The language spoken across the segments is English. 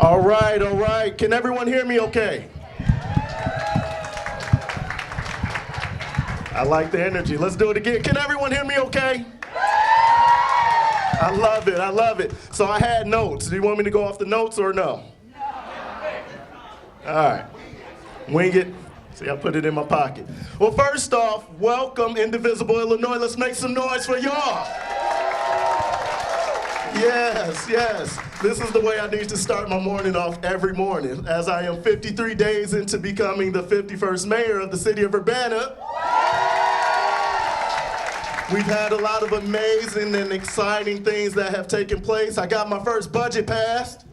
All right, all right. Can everyone hear me okay? I like the energy. Let's do it again. Can everyone hear me okay? I love it, I love it. So I had notes. Do you want me to go off the notes or no? All right. Wing it. See, I put it in my pocket. Well, first off, welcome Indivisible, Illinois. Let's make some noise for y'all. Yes, yes. This is the way I need to start my morning off every morning, as I am 53 days into becoming the 51st mayor of the city of Urbana. We've had a lot of amazing and exciting things that have taken place. I got my first budget passed.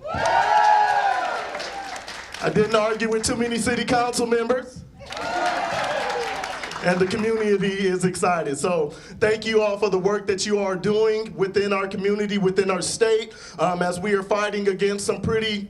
I didn't argue with too many city council members. And the community is excited. So thank you all for the work that you are doing within our community, within our state, as we are fighting against some pretty,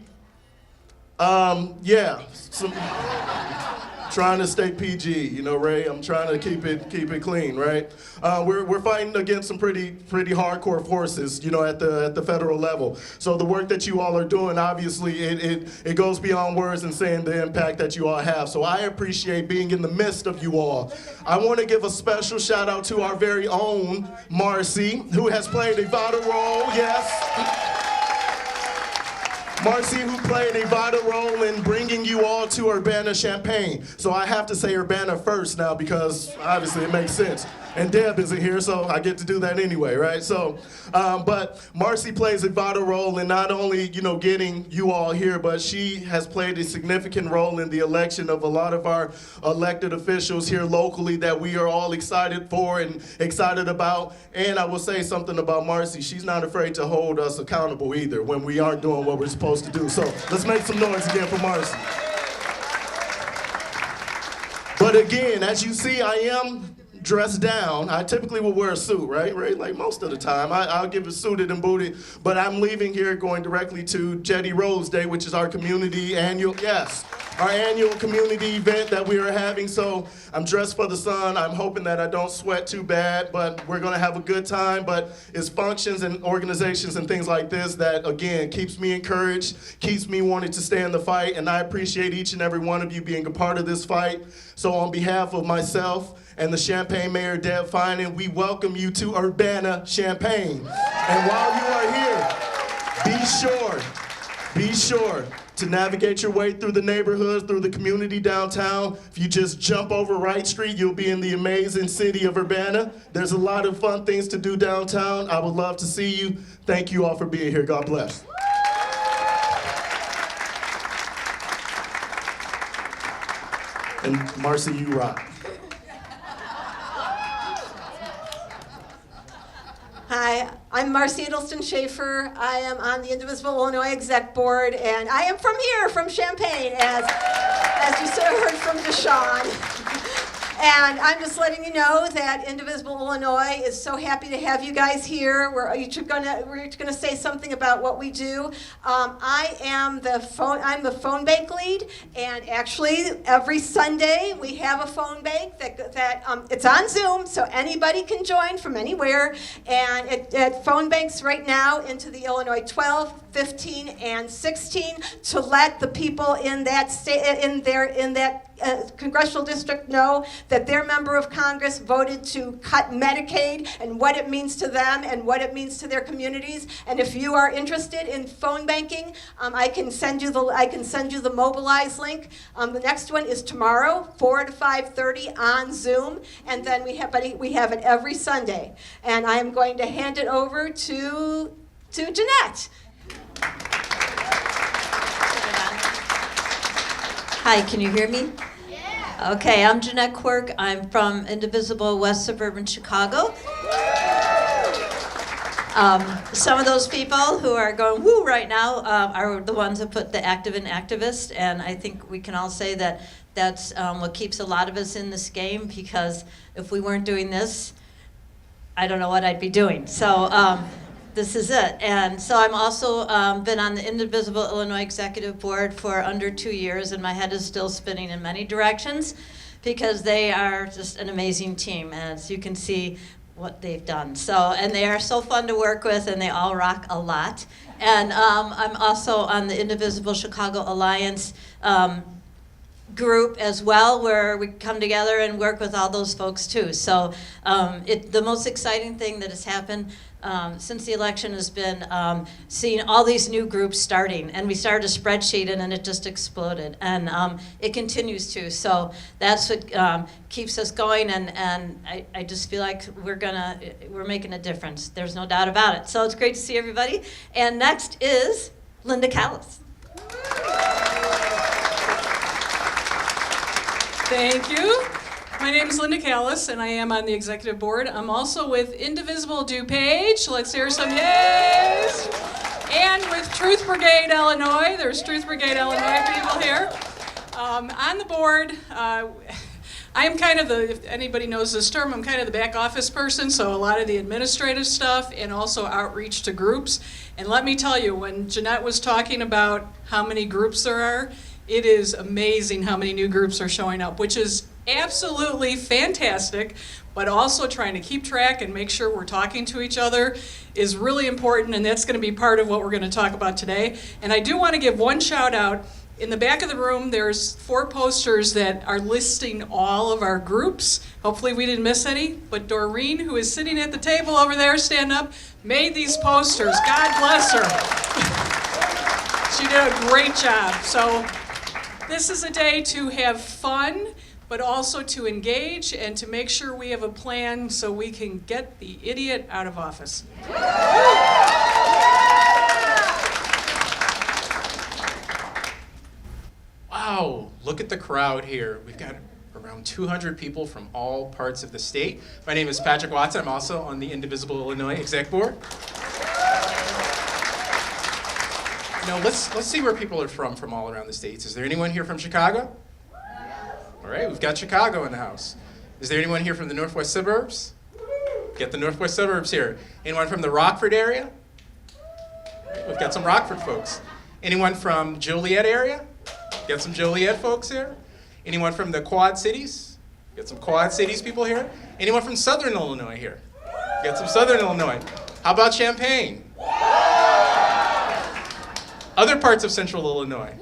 trying to stay PG, you know, Ray. I'm trying to keep it clean, right? We're fighting against some pretty hardcore forces, you know, at the federal level. So the work that you all are doing, obviously, it goes beyond words and saying the impact that you all have. So I appreciate being in the midst of you all. I want to give a special shout out to our very own Marci, who has played a vital role. Yes. Marci, who played a vital role in bringing you all to Urbana, Champaign. So I have to say Urbana first now because obviously it makes sense. And Deb isn't here, so I get to do that anyway, right? So, but Marci plays a vital role in not only, you know, getting you all here, but she has played a significant role in the election of a lot of our elected officials here locally that we are all excited for and excited about. And I will say something about Marci. She's not afraid to hold us accountable either when we aren't doing what we're supposed to do. So let's make some noise again for Marci. But again, as you see, I am dressed down. I typically will wear a suit, right? Like most of the time. I'll give it suited and booted, but I'm leaving here going directly to Jetty Rose Day, which is our community annual, our annual community event that we are having. So I'm dressed for the sun. I'm hoping that I don't sweat too bad, but we're gonna have a good time. But it's functions and organizations and things like this that, again, keeps me encouraged, keeps me wanting to stay in the fight, and I appreciate each and every one of you being a part of this fight. So on behalf of myself and the Champaign Mayor, Deb Finan, we welcome you to Urbana, Champaign. And while you are here, be sure to navigate your way through the neighborhoods, through the community downtown. If you just jump over Wright Street, you'll be in the amazing city of Urbana. There's a lot of fun things to do downtown. I would love to see you. Thank you all for being here. God bless. And Marci, you rock. Hi, I'm Marci Adelston-Schafer. I am on the Indivisible Illinois Exec Board, and I am from here, from Champaign, as you sort of heard from Deshawn. And I'm just letting you know that Indivisible Illinois is so happy to have you guys here. We're gonna say something about what we do. I'm the phone bank lead, and actually every Sunday we have a phone bank that it's on Zoom, so anybody can join from anywhere. And it phone banks right now into the Illinois 12, 15, and 16 to let the people in that state, in that congressional district know that their member of Congress voted to cut Medicaid and what it means to them and what it means to their communities. And if you are interested in phone banking, I can send you the Mobilize link. The next one is tomorrow, 4 to 5:30 on Zoom, and then we have it every Sunday. And I am going to hand it over to Jeanette. Hi, can you hear me? Yeah. Okay, I'm Jeanette Quirk. I'm from Indivisible, West Suburban Chicago. Some of those people who are going woo right now are the ones that put the active in activist, and I think we can all say that that's what keeps a lot of us in this game, because if we weren't doing this, I don't know what I'd be doing. So this is it. And so I'm also been on the Indivisible Illinois Executive Board for under 2 years, and my head is still spinning in many directions because they are just an amazing team, as you can see what they've done. So, and they are so fun to work with, and they all rock a lot. And I'm also on the Indivisible Chicago Alliance group as well, where we come together and work with all those folks too. So the most exciting thing that has happened since the election has been seeing all these new groups starting. And we started a spreadsheet and then it just exploded. And it continues to. So that's what keeps us going. And I just feel like we're making a difference. There's no doubt about it. So it's great to see everybody. And next is Linda Kallas. Thank you. My name is Linda Kallas, and I am on the executive board. I'm also with Indivisible DuPage. Let's hear some yays. And with Truth Brigade Illinois. There's Truth Brigade Illinois people here. On the board, I am kind of if anybody knows this term, I'm kind of the back office person, so a lot of the administrative stuff and also outreach to groups. And let me tell you, when Jeanette was talking about how many groups there are, it is amazing how many new groups are showing up, which is absolutely fantastic, but also trying to keep track and make sure we're talking to each other is really important, and that's going to be part of what we're going to talk about today. And I do want to give one shout out. In the back of the room, there's 4 posters that are listing all of our groups. Hopefully we didn't miss any, but Doreen, who is sitting at the table over there, stand up, made these posters. God bless her. She did a great job. So this is a day to have fun, but also to engage and to make sure we have a plan so we can get the idiot out of office. Wow, look at the crowd here. We've got around 200 people from all parts of the state. My name is Patrick Watson. I'm also on the Indivisible Illinois Exec Board. Now, let's see where people are from all around the states. Is there anyone here from Chicago? All right, we've got Chicago in the house. Is there anyone here from the northwest suburbs? Get the northwest suburbs here. Anyone from the Rockford area? We've got some Rockford folks. Anyone from Joliet area? Get some Joliet folks here. Anyone from the Quad Cities? Get some Quad Cities people here. Anyone from Southern Illinois here? Get some Southern Illinois. How about Champaign? Other parts of Central Illinois?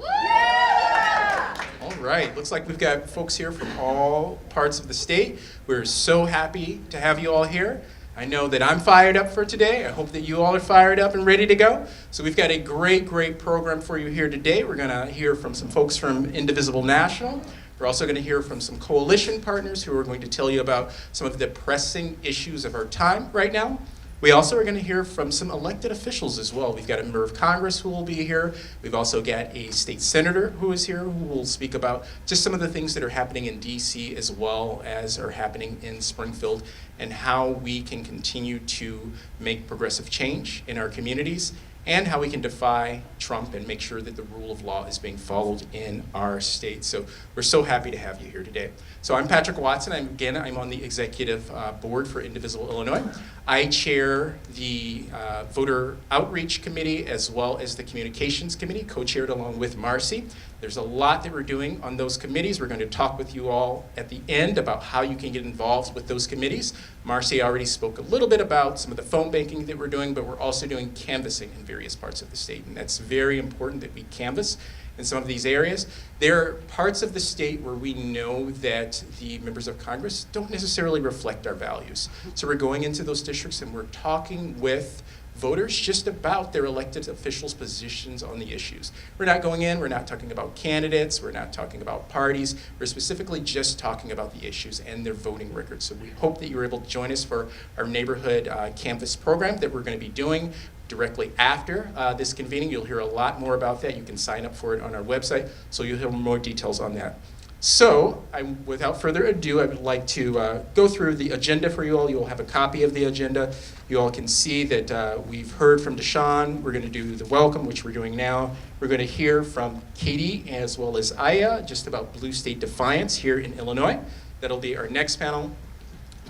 All right, looks like we've got folks here from all parts of the state. We're so happy to have you all here. I know that I'm fired up for today. I hope that you all are fired up and ready to go. So we've got a great program for you here today. We're going to hear from some folks from Indivisible National. We're also going to hear from some coalition partners who are going to tell you about some of the pressing issues of our time right now. We also are going to hear from some elected officials as well. We've got a member of Congress who will be here. We've also got a state senator who is here who will speak about just some of the things that are happening in DC as well as are happening in Springfield and how we can continue to make progressive change in our communities and how we can defy Trump and make sure that the rule of law is being followed in our state. So we're so happy to have you here today. So I'm Patrick Watson. I'm on the executive board for Indivisible Illinois. I chair the voter outreach committee as well as the communications committee, co-chaired along with Marci. There's a lot that we're doing on those committees. We're going to talk with you all at the end about how you can get involved with those committees. Marci already spoke a little bit about some of the phone banking that we're doing, but we're also doing canvassing in various parts of the state, and that's very important that we canvass in some of these areas. There are parts of the state where we know that the members of Congress don't necessarily reflect our values. So we're going into those districts and we're talking with voters just about their elected officials' positions on the issues. We're not going in, we're not talking about candidates, we're not talking about parties, we're specifically just talking about the issues and their voting records. So we hope that you're able to join us for our neighborhood canvass program that we're going to be doing directly after this convening. You'll hear a lot more about that. You can sign up for it on our website, so you'll hear more details on that. So, without further ado, I would like to go through the agenda for you all. You'll have a copy of the agenda. You all can see that we've heard from Deshawn. We're going to do the welcome, which we're doing now. We're going to hear from Katie as well as Aya, just about Blue State Defiance here in Illinois. That'll be our next panel.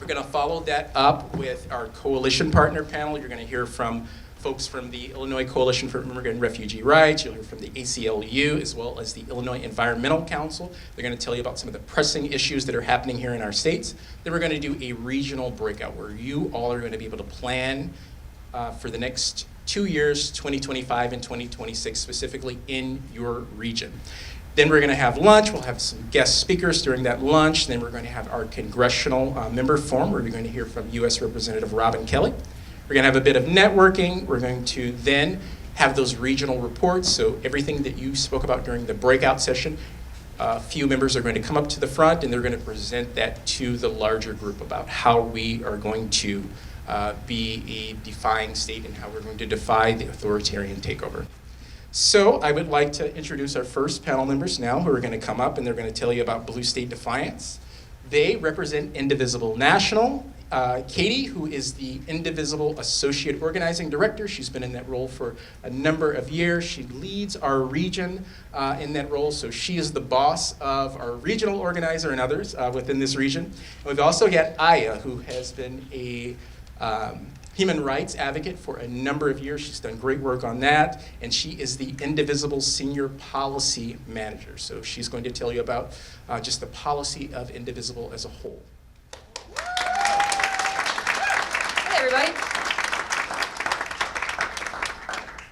We're going to follow that up with our coalition partner panel. You're going to hear from folks from the Illinois Coalition for Immigrant and Refugee Rights. You'll hear from the ACLU as well as the Illinois Environmental Council. They're going to tell you about some of the pressing issues that are happening here in our states. Then we're going to do a regional breakout where you all are going to be able to plan for the next 2 years, 2025 and 2026, specifically in your region. Then we're going to have lunch. We'll have some guest speakers during that lunch. Then we're going to have our congressional member forum, where we're going to hear from U.S. Representative Robin Kelly. We're going to have a bit of networking. We're going to then have those regional reports. So everything that you spoke about during the breakout session, a few members are going to come up to the front and they're going to present that to the larger group about how we are going to be a defying state and how we're going to defy the authoritarian takeover. So I would like to introduce our first panel members now, who are going to come up and they're going to tell you about Blue State Defiance. They represent Indivisible National. Katie, who is the Indivisible Associate Organizing Director, she's been in that role for a number of years. She leads our region in that role, so she is the boss of our regional organizer and others within this region. And we've also got Aya, who has been a human rights advocate for a number of years. She's done great work on that, and she is the Indivisible Senior Policy Manager. So she's going to tell you about just the policy of Indivisible as a whole. Hey, everybody.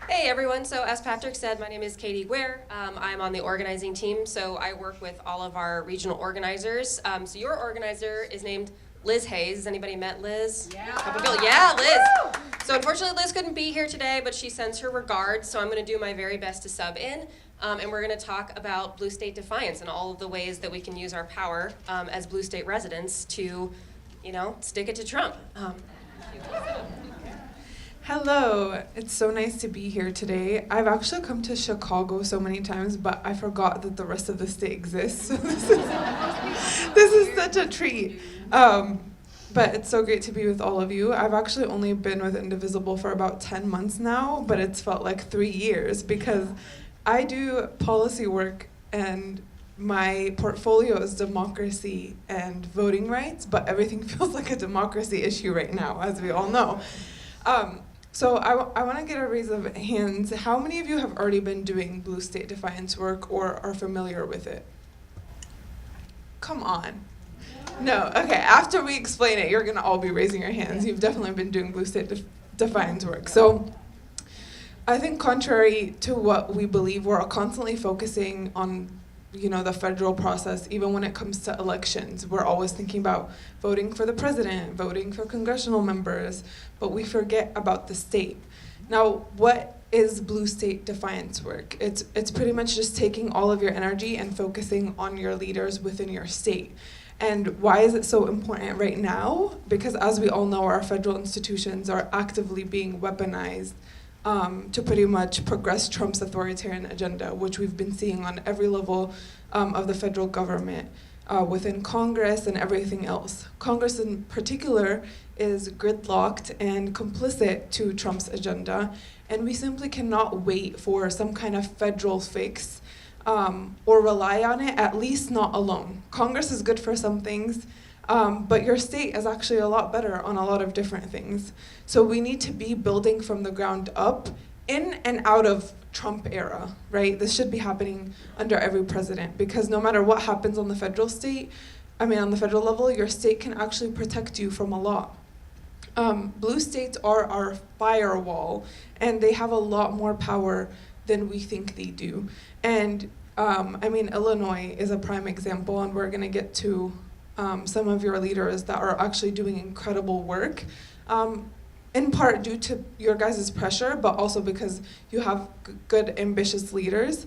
Hey, everyone. So as Patrick said, my name is Katie Guare. I'm on the organizing team, so I work with all of our regional organizers. So your organizer is named Liz Hayes. Has anybody met Liz? Yeah. Couple people? Yeah, Liz. Woo! So unfortunately, Liz couldn't be here today, but she sends her regards, so I'm going to do my very best to sub in. And we're going to talk about Blue State Defiance and all of the ways that we can use our power as Blue State residents to, stick it to Trump. Hello, it's so nice to be here today. I've actually come to Chicago so many times, but I forgot that the rest of the state exists. So this is such a treat. But it's so great to be with all of you. I've actually only been with Indivisible for about 10 months now, but it's felt like 3 years because I do policy work and my portfolio is democracy and voting rights, but everything feels like a democracy issue right now, as we all know. So I want to get a raise of hands. How many of you have already been doing Blue State Defiance work or are familiar with it? Come on. No, okay, after we explain it, you're going to all be raising your hands. You've definitely been doing Blue State Defiance work. So I think contrary to what we believe, we're constantly focusing on the federal process, even when it comes to elections. We're always thinking about voting for the president, voting for congressional members, but we forget about the state. Now, what is Blue State Defiance work? It's pretty much just taking all of your energy and focusing on your leaders within your state. And why is it so important right now? Because as we all know, our federal institutions are actively being weaponized to pretty much progress Trump's authoritarian agenda, which we've been seeing on every level of the federal government, within Congress and everything else. Congress in particular is gridlocked and complicit to Trump's agenda, and we simply cannot wait for some kind of federal fix or rely on it, at least not alone. Congress is good for some things, but your state is actually a lot better on a lot of different things. So we need to be building from the ground up, in and out of Trump era, right? This should be happening under every president, because no matter what happens on the federal level, your state can actually protect you from a lot. Blue states are our firewall, and they have a lot more power than we think they do. And Illinois is a prime example, and we're gonna get to some of your leaders that are actually doing incredible work, in part due to your guys' pressure, but also because you have good, ambitious leaders.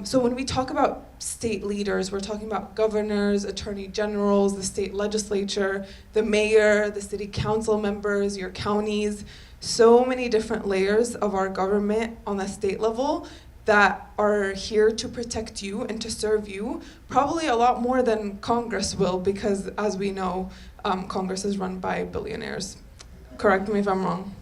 So when we talk about state leaders, we're talking about governors, attorney generals, the state legislature, the mayor, the city council members, your counties, so many different layers of our government on the state level that are here to protect you and to serve you, probably a lot more than Congress will, because as we know, Congress is run by billionaires. Correct me if I'm wrong.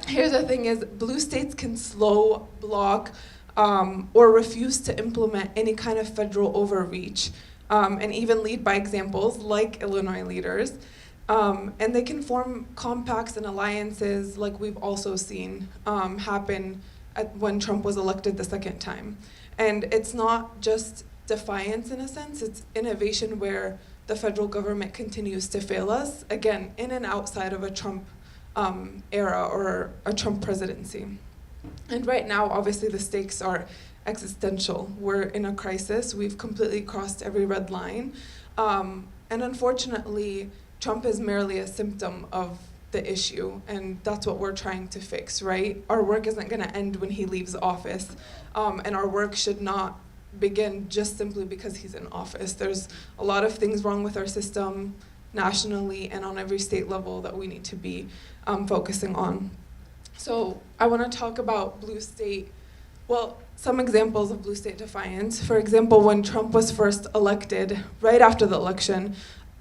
Here's the thing is, blue states can slow, block, or refuse to implement any kind of federal overreach, and even lead by examples like Illinois leaders. And they can form compacts and alliances like we've also seen happen when Trump was elected the second time. And it's not just defiance in a sense, it's innovation where the federal government continues to fail us, again, in and outside of a Trump era or a Trump presidency. And right now, obviously, the stakes are existential. We're in a crisis. We've completely crossed every red line. And unfortunately, Trump is merely a symptom of the issue, and that's what we're trying to fix, right? Our work isn't going to end when he leaves office, and our work should not begin just simply because he's in office. There's a lot of things wrong with our system nationally and on every state level that we need to be focusing on. So I want to talk about blue state, well, some examples of blue state defiance. For example, when Trump was first elected, right after the election,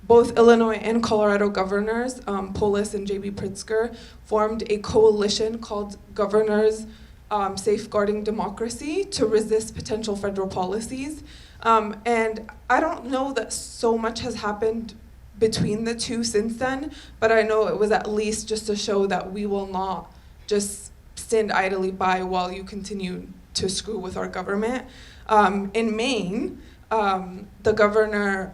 both Illinois and Colorado governors, Polis and J.B. Pritzker, formed a coalition called Governors Safeguarding Democracy to resist potential federal policies. And I don't know that so much has happened between the two since then, but I know it was at least just to show that we will not just stand idly by while you continue to screw with our government. In Maine, the governor,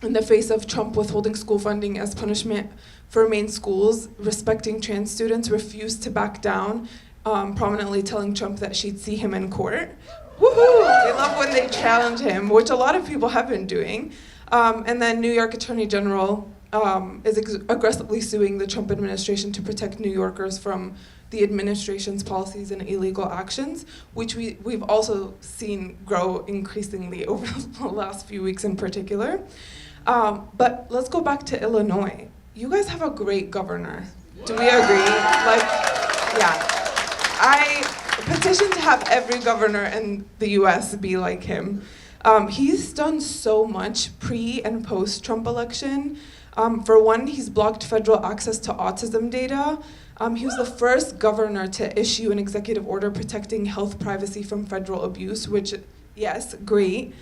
in the face of Trump withholding school funding as punishment for Maine schools, respecting trans students, refused to back down, prominently telling Trump that she'd see him in court. Woohoo! They love when they challenge him, which a lot of people have been doing. And then New York Attorney General is aggressively suing the Trump administration to protect New Yorkers from the administration's policies and illegal actions, which we've also seen grow increasingly over the last few weeks in particular. But let's go back to Illinois. You guys have a great governor. Do we agree? Like, yeah. I petition to have every governor in the US be like him. He's done so much pre and post Trump election. For one, he's blocked federal access to autism data. He was the first governor to issue an executive order protecting health privacy from federal abuse, which, yes, great.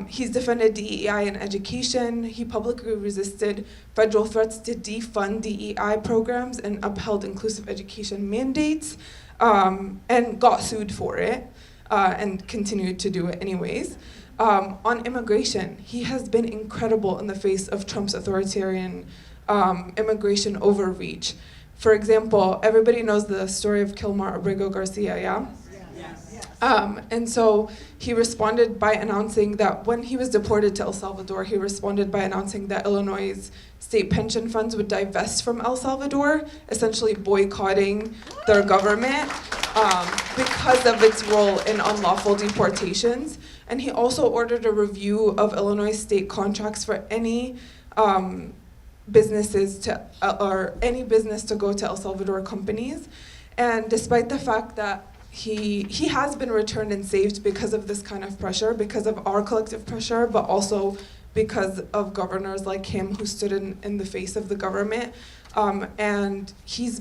He's defended DEI in education. He publicly resisted federal threats to defund DEI programs and upheld inclusive education mandates, and got sued for it, and continued to do it anyways. On immigration, he has been incredible in the face of Trump's authoritarian immigration overreach. For example, everybody knows the story of Kilmar Abrego Garcia, yeah? And so he responded by announcing that when he was deported to El Salvador, he responded by announcing that Illinois' state pension funds would divest from El Salvador, essentially boycotting their government because of its role in unlawful deportations. And he also ordered a review of Illinois state contracts for any businesses or any business to go to El Salvador companies. And despite the fact that he has been returned and saved because of this kind of pressure, because of our collective pressure, but also because of governors like him who stood in the face of the government. And he's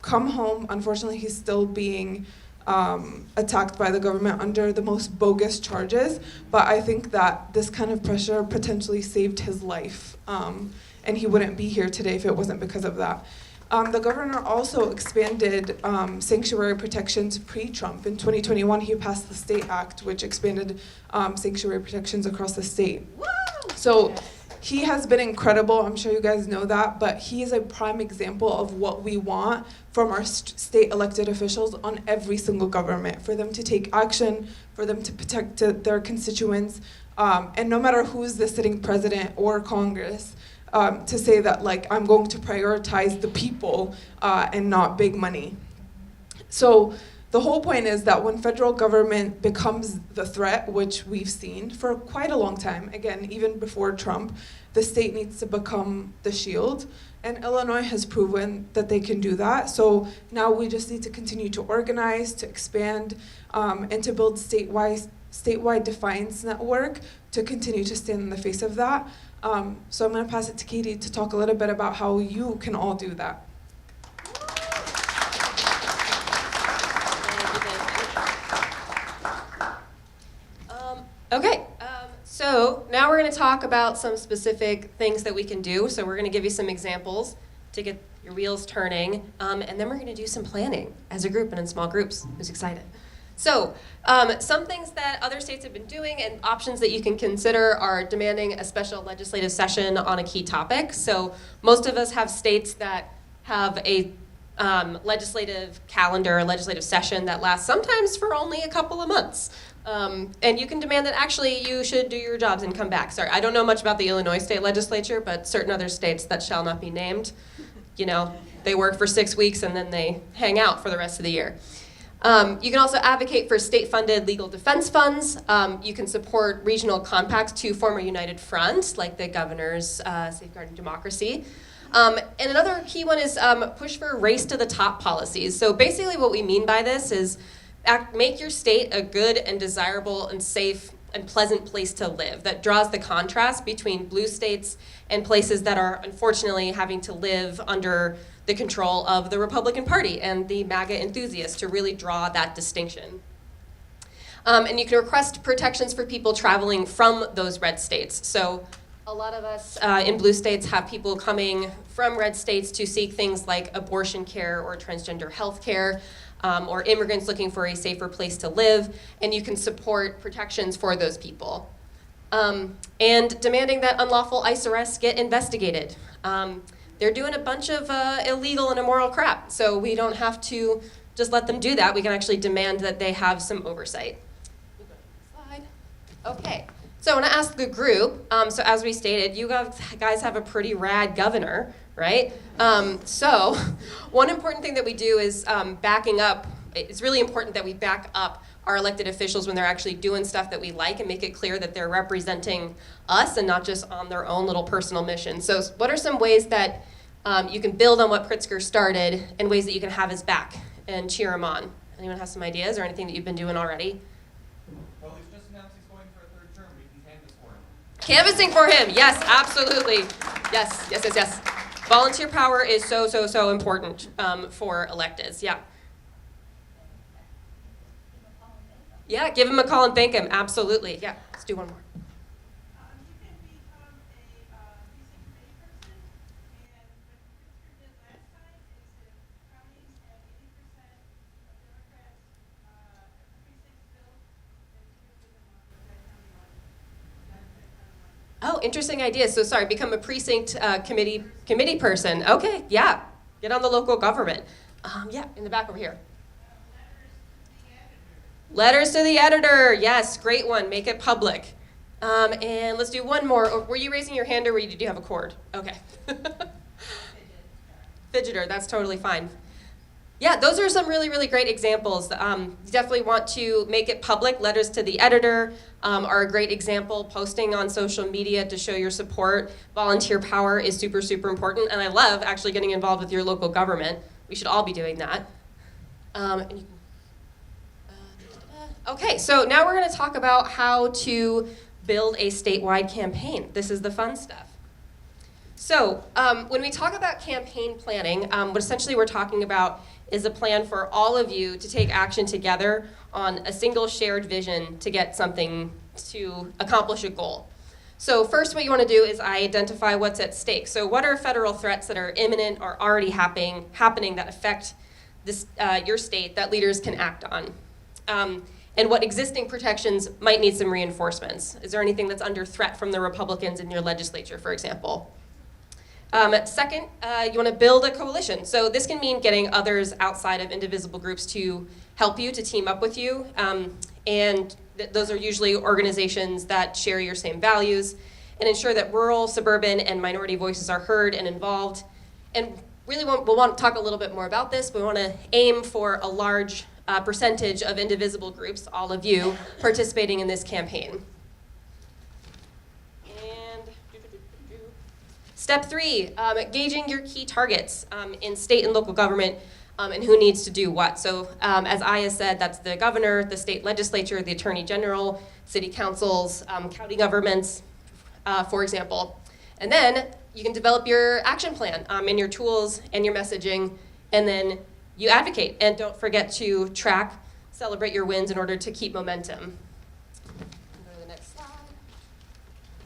come home. Unfortunately, he's still being attacked by the government under the most bogus charges. But I think that this kind of pressure potentially saved his life. And he wouldn't be here today if it wasn't because of that. The governor also expanded sanctuary protections pre-Trump. In 2021, he passed the STATE Act, which expanded sanctuary protections across the state. Woo! So he has been incredible. I'm sure you guys know that, but he is a prime example of what we want from our state elected officials on every single government, for them to take action, for them to protect their constituents, and no matter who's the sitting president or Congress, to say that, like, I'm going to prioritize the people and not big money. So the whole point is that when federal government becomes the threat, which we've seen for quite a long time, again, even before Trump, the state needs to become the shield. And Illinois has proven that they can do that. So now we just need to continue to organize, to expand, and to build statewide defiance network to continue to stand in the face of that. So I'm going to pass it to Katie to talk a little bit about how you can all do that. Okay, so now we're going to talk about some specific things that we can do. So we're going to give you some examples to get your wheels turning, and then we're going to do some planning as a group and in small groups. Who's excited? So, some things that other states have been doing and options that you can consider are demanding a special legislative session on a key topic. So, most of us have states that have a legislative calendar, a legislative session that lasts sometimes for only a couple of months. And you can demand that actually you should do your jobs and come back. Sorry, I don't know much about the Illinois state legislature, but certain other states that shall not be named, you know, they work for 6 weeks and then they hang out for the rest of the year. You can also advocate for state-funded legal defense funds. You can support regional compacts to form a united front, like the governor's Safeguarding Democracy. And another key one is push for race to the top policies. So basically what we mean by this is make your state a good and desirable and safe and pleasant place to live that draws the contrast between blue states and places that are unfortunately having to live under the control of the Republican Party and the MAGA enthusiasts to really draw that distinction. And you can request protections for people traveling from those red states. So a lot of us in blue states have people coming from red states to seek things like abortion care or transgender health care, or immigrants looking for a safer place to live, and you can support protections for those people. And demanding that unlawful ICE arrests get investigated. They're doing a bunch of illegal and immoral crap, so we don't have to just let them do that. We can actually demand that they have some oversight. Okay, so I want to ask the group, so as we stated, you guys have a pretty rad governor, right? So one important thing that we do is backing up. It's really important that we back up our elected officials when they're actually doing stuff that we like and make it clear that they're representing us and not just on their own little personal mission. So what are some ways that you can build on what Pritzker started and ways that you can have his back and cheer him on? Anyone have some ideas or anything that you've been doing already? Well, he's just announced he's going for a third term. We can canvass for him. Canvassing for him, yes, absolutely. Yes, yes, yes, yes. Volunteer power is so, so, so important for electeds, yeah. Yeah, give him a call and thank him, absolutely. Yeah, let's do one more. You can become a precinct committee person, and what Pritzker did last time is if counties had 80% of Democrats precincts filled, then you could put them on that county line. Oh, interesting idea. So sorry, become a precinct committee person. Okay, yeah, get on the local government. Yeah, in the back over here. Letters to the editor, yes, great one, make it public. And let's do one more. Oh, were you raising your hand or did you have a cord? Okay. Fidgeter, that's totally fine. Yeah, those are some really, really great examples. You definitely want to make it public. Letters to the editor are a great example. Posting on social media to show your support. Volunteer power is super, super important. And I love actually getting involved with your local government. We should all be doing that. And you can Okay, so now we're going to talk about how to build a statewide campaign. This is the fun stuff. So when we talk about campaign planning, what essentially we're talking about is a plan for all of you to take action together on a single shared vision to get something, to accomplish a goal. So first what you want to do is identify what's at stake. So what are federal threats that are imminent or already happening that affect this, your state that leaders can act on? And what existing protections might need some reinforcements. Is there anything that's under threat from the Republicans in your legislature, for example? Second, you want to build a coalition. So this can mean getting others outside of Indivisible groups to help you, to team up with you. And those are usually organizations that share your same values and ensure that rural, suburban, and minority voices are heard and involved. And really we'll want to talk a little bit more about this, but we want to aim for a large percentage of Indivisible groups, all of you, participating in this campaign. And step 3, gauging your key targets in state and local government and who needs to do what. So as Aya said, that's the governor, the state legislature, the attorney general, city councils, county governments, for example. And then you can develop your action plan and your tools and your messaging, and then you advocate, and don't forget to track, celebrate your wins in order to keep momentum. Go to the next slide.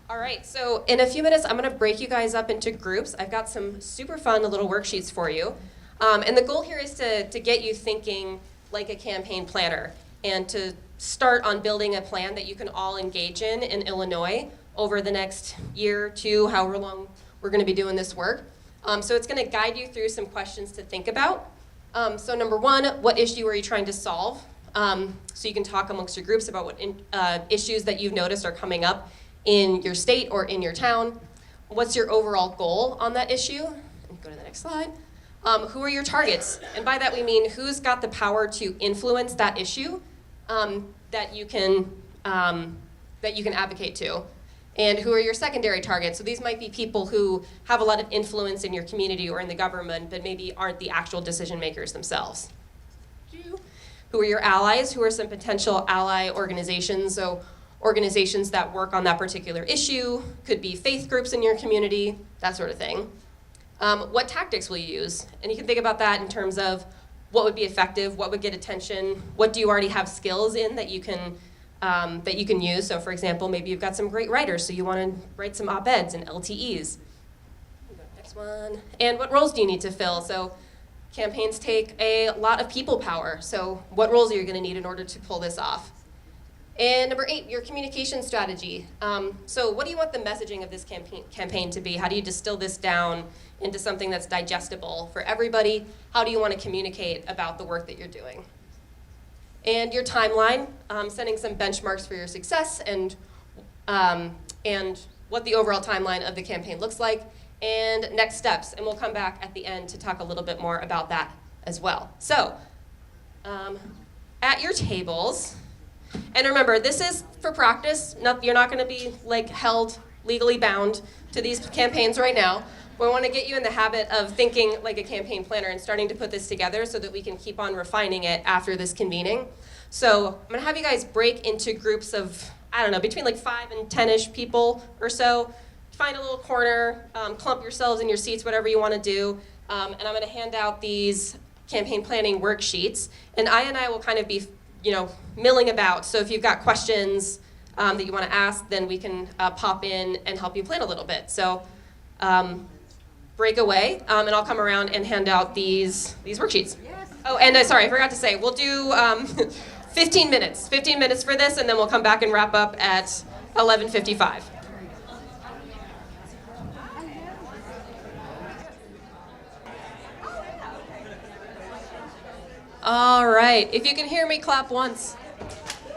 All right, so in a few minutes, I'm gonna break you guys up into groups. I've got some super fun little worksheets for you. And the goal here is to get you thinking like a campaign planner. and to start on building a plan that you can all engage in Illinois over the next year, two, however long we're going to be doing this work. So it's going to guide you through some questions to think about. So number one, what issue are you trying to solve? So you can talk amongst your groups about what issues that you've noticed are coming up in your state or in your town. What's your overall goal on that issue? Go to the next slide. Who are your targets? And by that we mean who's got the power to influence that issue that you can advocate to. And who are your secondary targets? So these might be people who have a lot of influence in your community or in the government, but maybe aren't the actual decision makers themselves. Who are your allies? Who are some potential ally organizations? So organizations that work on that particular issue, could be faith groups in your community, that sort of thing. What tactics will you use? And you can think about that in terms of what would be effective, what would get attention, what do you already have skills in that you can use. So for example, maybe you've got some great writers, so you want to write some op-eds and LTEs. Next one. And what roles do you need to fill? So campaigns take a lot of people power. So what roles are you going to need in order to pull this off? And number 8, your communication strategy. So what do you want the messaging of this campaign to be? How do you distill this down into something that's digestible for everybody? How do you want to communicate about the work that you're doing? And your timeline, setting some benchmarks for your success and what the overall timeline of the campaign looks like, and next steps. And we'll come back at the end to talk a little bit more about that as well. So, at your tables, and remember, this is for practice. You're not going to be like held legally bound to these campaigns right now. We want to get you in the habit of thinking like a campaign planner and starting to put this together so that we can keep on refining it after this convening. So I'm going to have you guys break into groups of, I don't know, between like 5 and 10-ish people or so. Find a little corner, clump yourselves in your seats, whatever you want to do. And I'm going to hand out these campaign planning worksheets. And I will kind of be, milling about. So if you've got questions that you want to ask, then we can pop in and help you plan a little bit. So break away, and I'll come around and hand out these worksheets. Yes. Oh, and sorry, I forgot to say, we'll do 15 minutes for this, and then we'll come back and wrap up at 11:55. All right, if you can hear me, clap once.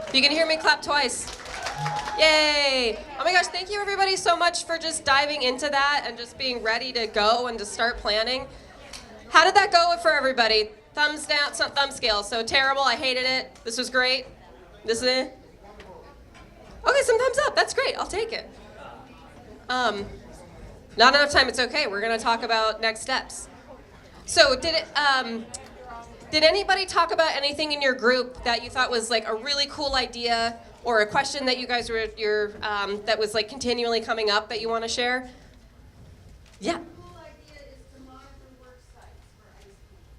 If you can hear me, clap twice. Yay! Oh my gosh, thank you everybody so much for just diving into that and just being ready to go and to start planning. How did that go for everybody? Thumbs down, thumb scale. So terrible, I hated it. This was great. This is it. Okay, some thumbs up. That's great. I'll take it. Not enough time. It's okay. We're gonna talk about next steps. So did anybody talk about anything in your group that you thought was like a really cool idea, or a question that you guys were that was like continually coming up that you want to share? Yeah. The cool idea is to monitor work sites for ICE.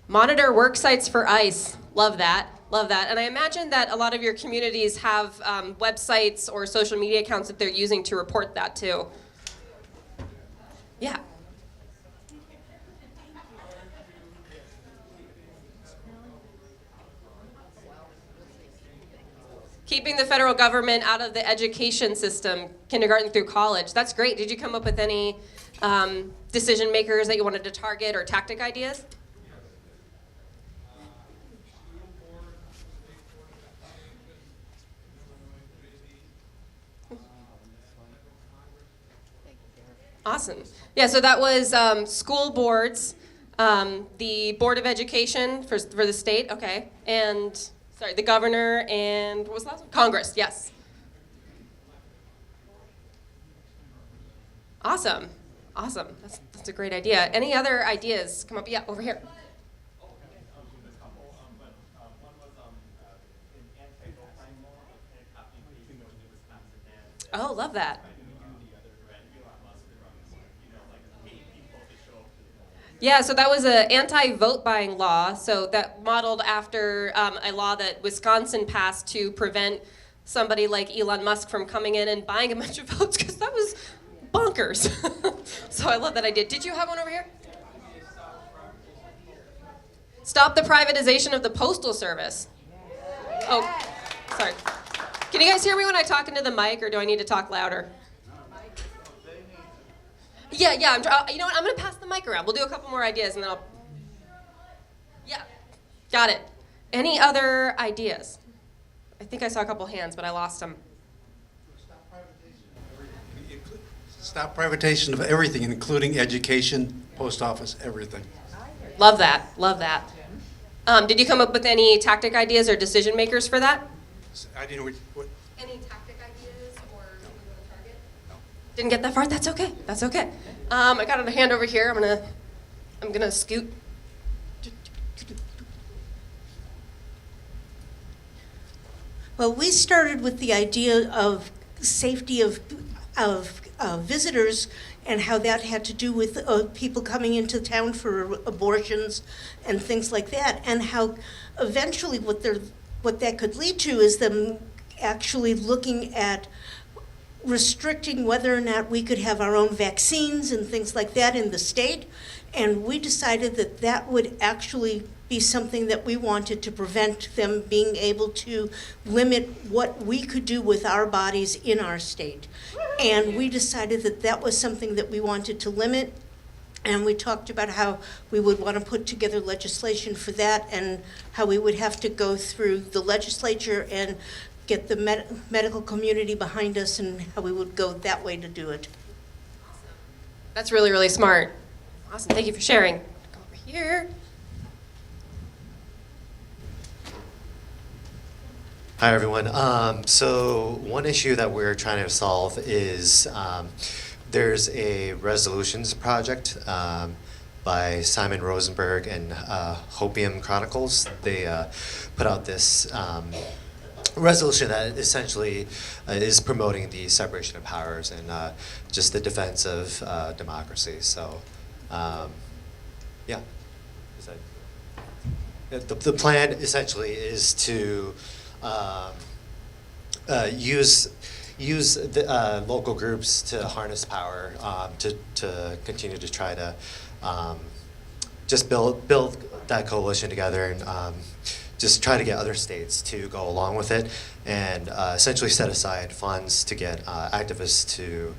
Monitor work sites for ICE. Love that. Love that. And I imagine that a lot of your communities have websites or social media accounts that they're using to report that too. Yeah. Keeping the federal government out of the education system, kindergarten through college. That's great. Did you come up with any decision makers that you wanted to target or tactic ideas? Awesome. Yeah, so that was school boards, the Board of Education for the state, okay, and sorry, the governor, and what was the last one? Congress, yes. Awesome, awesome. That's a great idea. Any other ideas? Come up, yeah, over here. Oh, love that. Yeah, so that was an anti-vote buying law, so that modeled after a law that Wisconsin passed to prevent somebody like Elon Musk from coming in and buying a bunch of votes, because that was bonkers. So I love that idea. Did you have one over here? Stop the privatization of the Postal Service. Oh. Sorry. Can you guys hear me when I talk into the mic, or do I need to talk louder? Yeah. You know what? I'm gonna pass the mic around. We'll do a couple more ideas, and then I'll. Yeah, got it. Any other ideas? I think I saw a couple hands, but I lost them. Stop privatization of everything, including education, post office, everything. Love that. Love that. Did you come up with any tactic ideas or decision makers for that? I didn't. What? Any tactic ideas or target? No. Didn't get that far? That's okay. That's okay. I got a hand over here. I'm gonna scoot. Well, we started with the idea of safety of visitors and how that had to do with people coming into town for abortions and things like that, and how eventually what that could lead to is them actually looking at restricting whether or not we could have our own vaccines and things like that in the state. And we decided that that would actually be something that we wanted to prevent them being able to limit what we could do with our bodies in our state. And we decided that that was something that we wanted to limit. And we talked about how we would want to put together legislation for that, and how we would have to go through the legislature and get the medical community behind us, and how we would go that way to do it. That's really, really smart. Awesome. Thank you for sharing. Go over here. Hi, everyone. So one issue that we're trying to solve is there's a resolutions project by Simon Rosenberg and Hopium Chronicles. They put out this resolution that essentially is promoting the separation of powers and just the defense of democracy. So, yeah. The plan essentially is to use the local groups to harness power, to continue to try to just build that coalition together, and just try to get other states to go along with it, and essentially set aside funds to get activists to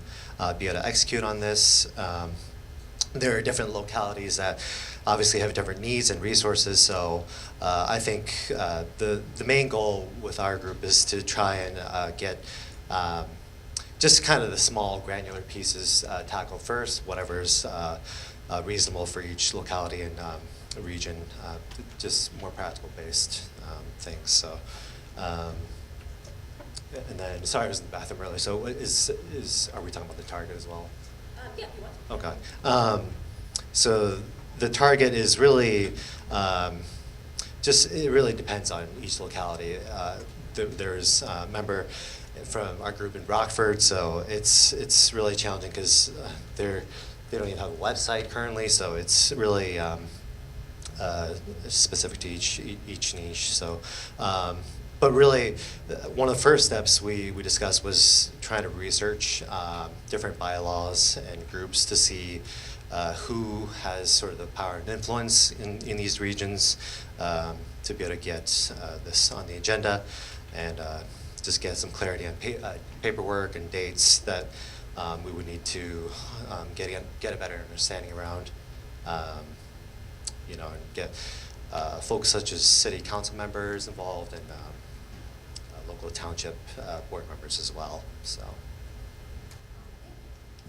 be able to execute on this. There are different localities that obviously have different needs and resources, so I think the main goal with our group is to try and get just kind of the small granular pieces tackled first, whatever's reasonable for each locality and region, just more practical based things. So, and then, sorry, I was in the bathroom earlier, so are we talking about the target as well? Yeah, if you want. Okay. So the target is really it really depends on each locality. There's a member from our group in Rockford, so it's really challenging because they don't even have a website currently, so it's really specific to each niche. So, but really, one of the first steps we discussed was trying to research different bylaws and groups to see who has sort of the power and influence in these regions, to be able to get this on the agenda, and just get some clarity on paperwork and dates that we would need to get a better understanding around, and get folks such as city council members involved, and local township board members as well. So.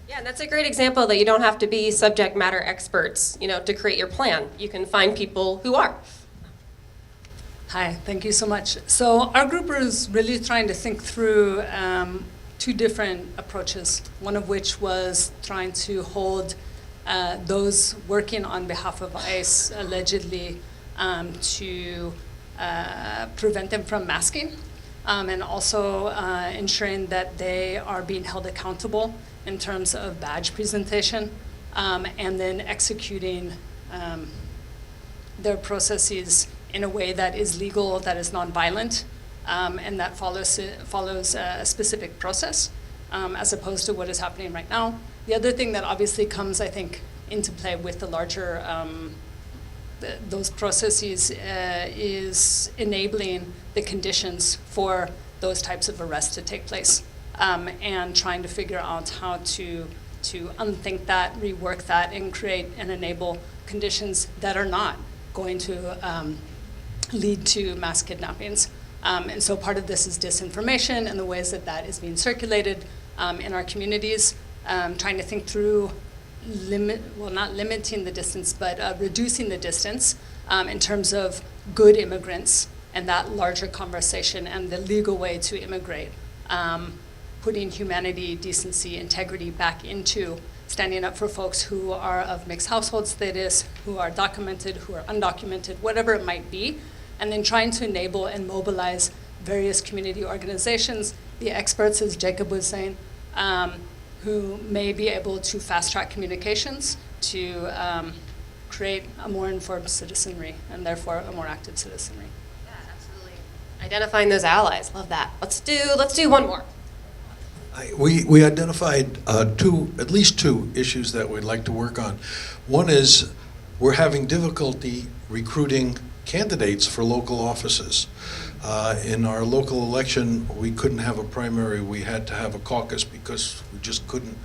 Yeah, and that's a great example that you don't have to be subject matter experts, to create your plan. You can find people who are. Hi, thank you so much. So our group is really trying to think through two different approaches, one of which was trying to hold those working on behalf of ICE allegedly to prevent them from masking, and also ensuring that they are being held accountable in terms of badge presentation, and then executing their processes in a way that is legal, that is nonviolent, and that follows a specific process, as opposed to what is happening right now. The other thing that obviously comes, I think, into play with the larger those processes is enabling the conditions for those types of arrests to take place, and trying to figure out how to unthink that, rework that, and create and enable conditions that are not going to lead to mass kidnappings. And so part of this is disinformation and the ways that that is being circulated in our communities, trying to think through not limiting the distance, but reducing the distance in terms of good immigrants and that larger conversation and the legal way to immigrate, putting humanity, decency, integrity back into standing up for folks who are of mixed household status, who are documented, who are undocumented, whatever it might be, and then trying to enable and mobilize various community organizations, the experts, as Jacob was saying, who may be able to fast-track communications to create a more informed citizenry and therefore a more active citizenry. Yeah, absolutely. Identifying those allies, love that. Let's do one more. We identified at least two issues that we'd like to work on. One is we're having difficulty recruiting candidates for local offices. In our local election, we couldn't have a primary. We had to have a caucus because we just couldn't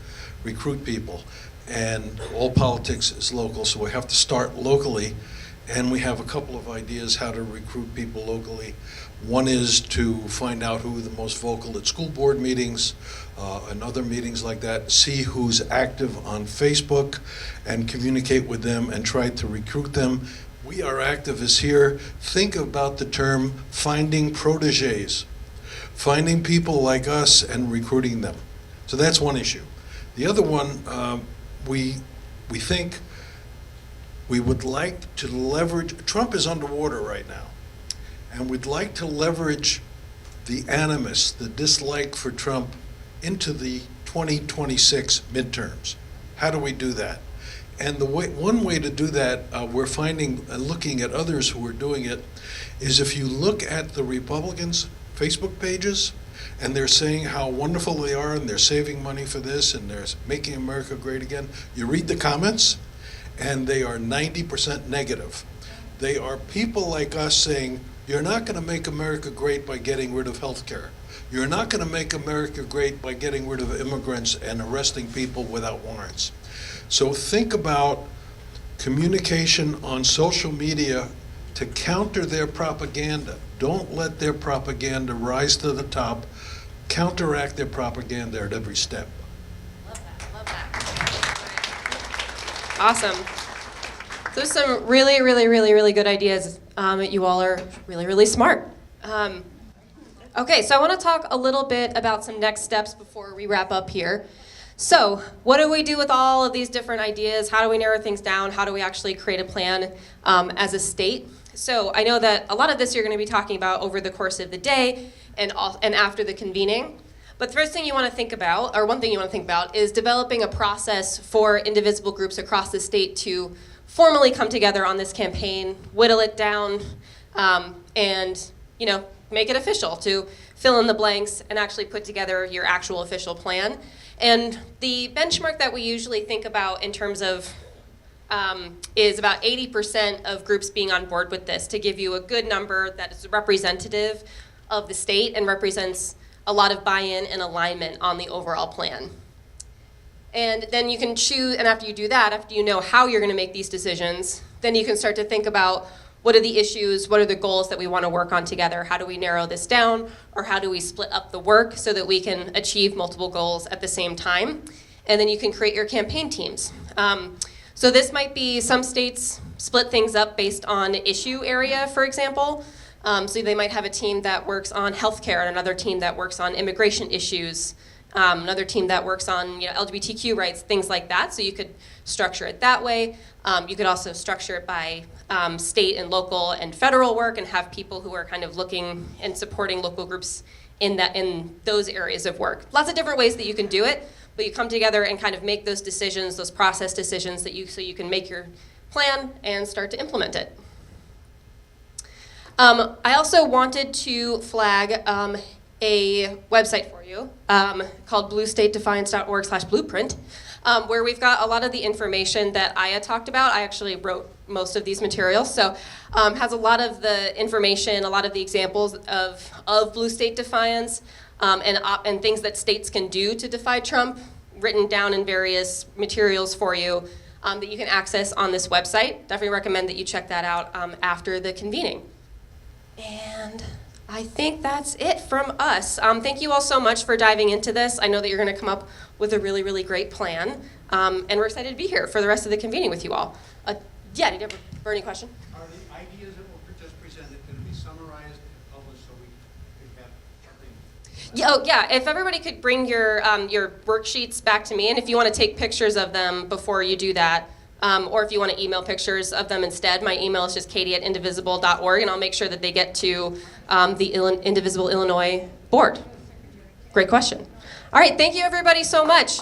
recruit people. And all politics is local, so we have to start locally. And we have a couple of ideas how to recruit people locally. One is to find out who are the most vocal at school board meetings and other meetings like that, see who's active on Facebook and communicate with them and try to recruit them. We are activists here. Think about the term finding proteges, finding people like us and recruiting them. So that's one issue. The other one, we think we would like to leverage, Trump is underwater right now, and we'd like to leverage the animus, the dislike for Trump into the 2026 midterms. How do we do that? And one way to do that, we're finding, looking at others who are doing it, is if you look at the Republicans' Facebook pages, and they're saying how wonderful they are, and they're saving money for this, and they're making America great again, you read the comments, and they are 90% negative. They are people like us saying, you're not going to make America great by getting rid of health care. You're not going to make America great by getting rid of immigrants and arresting people without warrants. So think about communication on social media to counter their propaganda. Don't let their propaganda rise to the top. Counteract their propaganda at every step. Love that. Awesome. Those are some really, really, really, really good ideas. You all are really, really smart. Okay, so I want to talk a little bit about some next steps before we wrap up here. So, what do we do with all of these different ideas? How do we narrow things down? How do we actually create a plan as a state? So, I know that a lot of this you're going to be talking about over the course of the day and after the convening. But the first thing you want to think about, or one thing you want to think about, is developing a process for indivisible groups across the state to formally come together on this campaign, whittle it down, and make it official, to fill in the blanks and actually put together your actual official plan. And the benchmark that we usually think about in terms of is about 80% of groups being on board with this, to give you a good number that is representative of the state and represents a lot of buy-in and alignment on the overall plan. And then you can choose, and after you do that, after you know how you're going to make these decisions, then you can start to think about what are the issues, what are the goals that we want to work on together, how do we narrow this down, or how do we split up the work so that we can achieve multiple goals at the same time. And then you can create your campaign teams. So this might be, some states split things up based on issue area, for example. So they might have a team that works on healthcare and another team that works on immigration issues, another team that works on LGBTQ rights, things like that. So you could structure it that way. You could also structure it by state and local and federal work, and have people who are kind of looking and supporting local groups in those areas of work. Lots of different ways that you can do it, but you come together and kind of make those decisions, those process decisions so you can make your plan and start to implement it. I also wanted to flag a website for you called bluestatedefiance.org/blueprint. where we've got a lot of the information that Aya talked about. I actually wrote most of these materials, so has a lot of the information, a lot of the examples of blue state defiance, and things that states can do to defy Trump, written down in various materials for you that you can access on this website. Definitely recommend that you check that out after the convening. And I think that's it from us. Thank you all so much for diving into this. I know that you're going to come up with a really, really great plan, and we're excited to be here for the rest of the convening with you all. Yeah, did you have a burning question? Are the ideas that were just presented going to be summarized and published so we could have something? Yeah, oh, yeah. If everybody could bring your worksheets back to me, and if you want to take pictures of them before you do that, or if you want to email pictures of them instead, my email is just katie@indivisible.org, and I'll make sure that they get to the Indivisible Illinois board. Great question. All right, thank you everybody so much.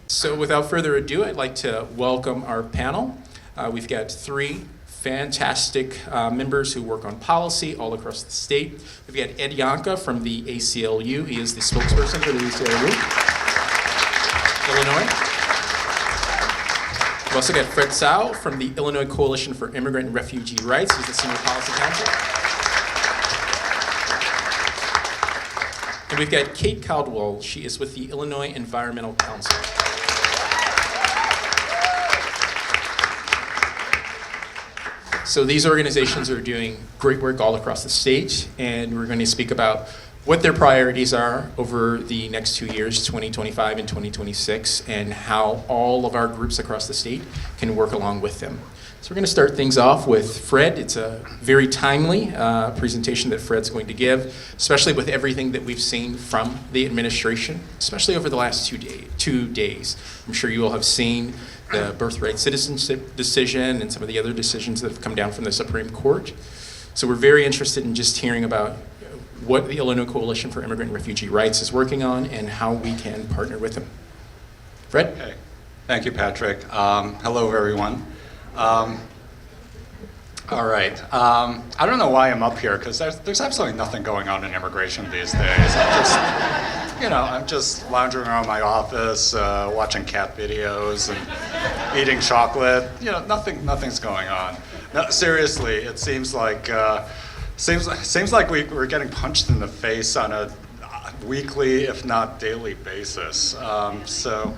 So without further ado, I'd like to welcome our panel. We've got three fantastic members who work on policy all across the state. We've got Ed Yanka from the ACLU. He is the spokesperson for the ACLU, Illinois. We've also got Fred Tsao from the Illinois Coalition for Immigrant and Refugee Rights. He's the Senior Policy Counsel. And we've got Kate Caldwell. She is with the Illinois Environmental Council. So these organizations are doing great work all across the state, and we're going to speak about what their priorities are over the next 2 years, 2025 and 2026, and how all of our groups across the state can work along with them. So we're going to start things off with Fred. It's a very timely presentation that Fred's going to give, especially with everything that we've seen from the administration, especially over the last 2 days. I'm sure you all have seen the birthright citizenship decision and some of the other decisions that have come down from the Supreme Court. So we're very interested in just hearing about what the Illinois Coalition for Immigrant and Refugee Rights is working on and how we can partner with them. Fred? Okay. Thank you, Patrick. Hello, everyone. All right. I don't know why I'm up here, because there's absolutely nothing going on in immigration these days. I'm just lounging around my office, watching cat videos and eating chocolate. Nothing's going on. No, seriously, it seems like we're getting punched in the face on a weekly, if not daily basis. So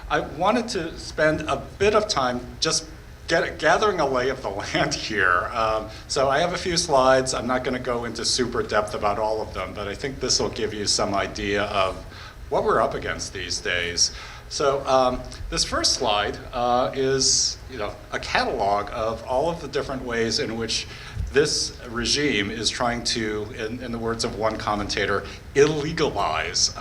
I wanted to spend a bit of time just gathering a lay of the land here. So I have a few slides. I'm not going to go into super depth about all of them, but I think this will give you some idea of what we're up against these days. So this first slide is a catalog of all of the different ways in which this regime is trying to, in the words of one commentator, illegalize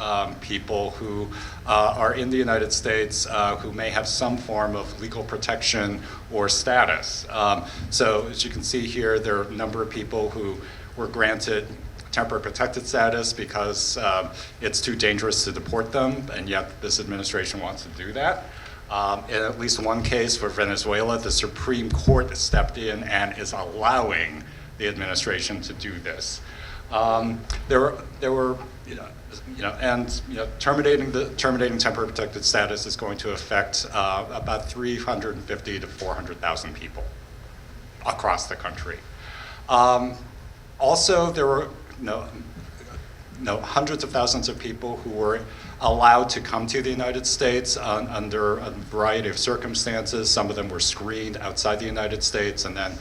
people who are in the United States who may have some form of legal protection or status. So as you can see here, there are a number of people who were granted temporary protected status because it's too dangerous to deport them, and yet this administration wants to do that. In at least one case for Venezuela, the Supreme Court stepped in and is allowing the administration to do this. Terminating temporary protected status is going to affect about 350 to 400,000 people across the country. Also, there were hundreds of thousands of people who were allowed to come to the United States under a variety of circumstances. Some of them were screened outside the United States and then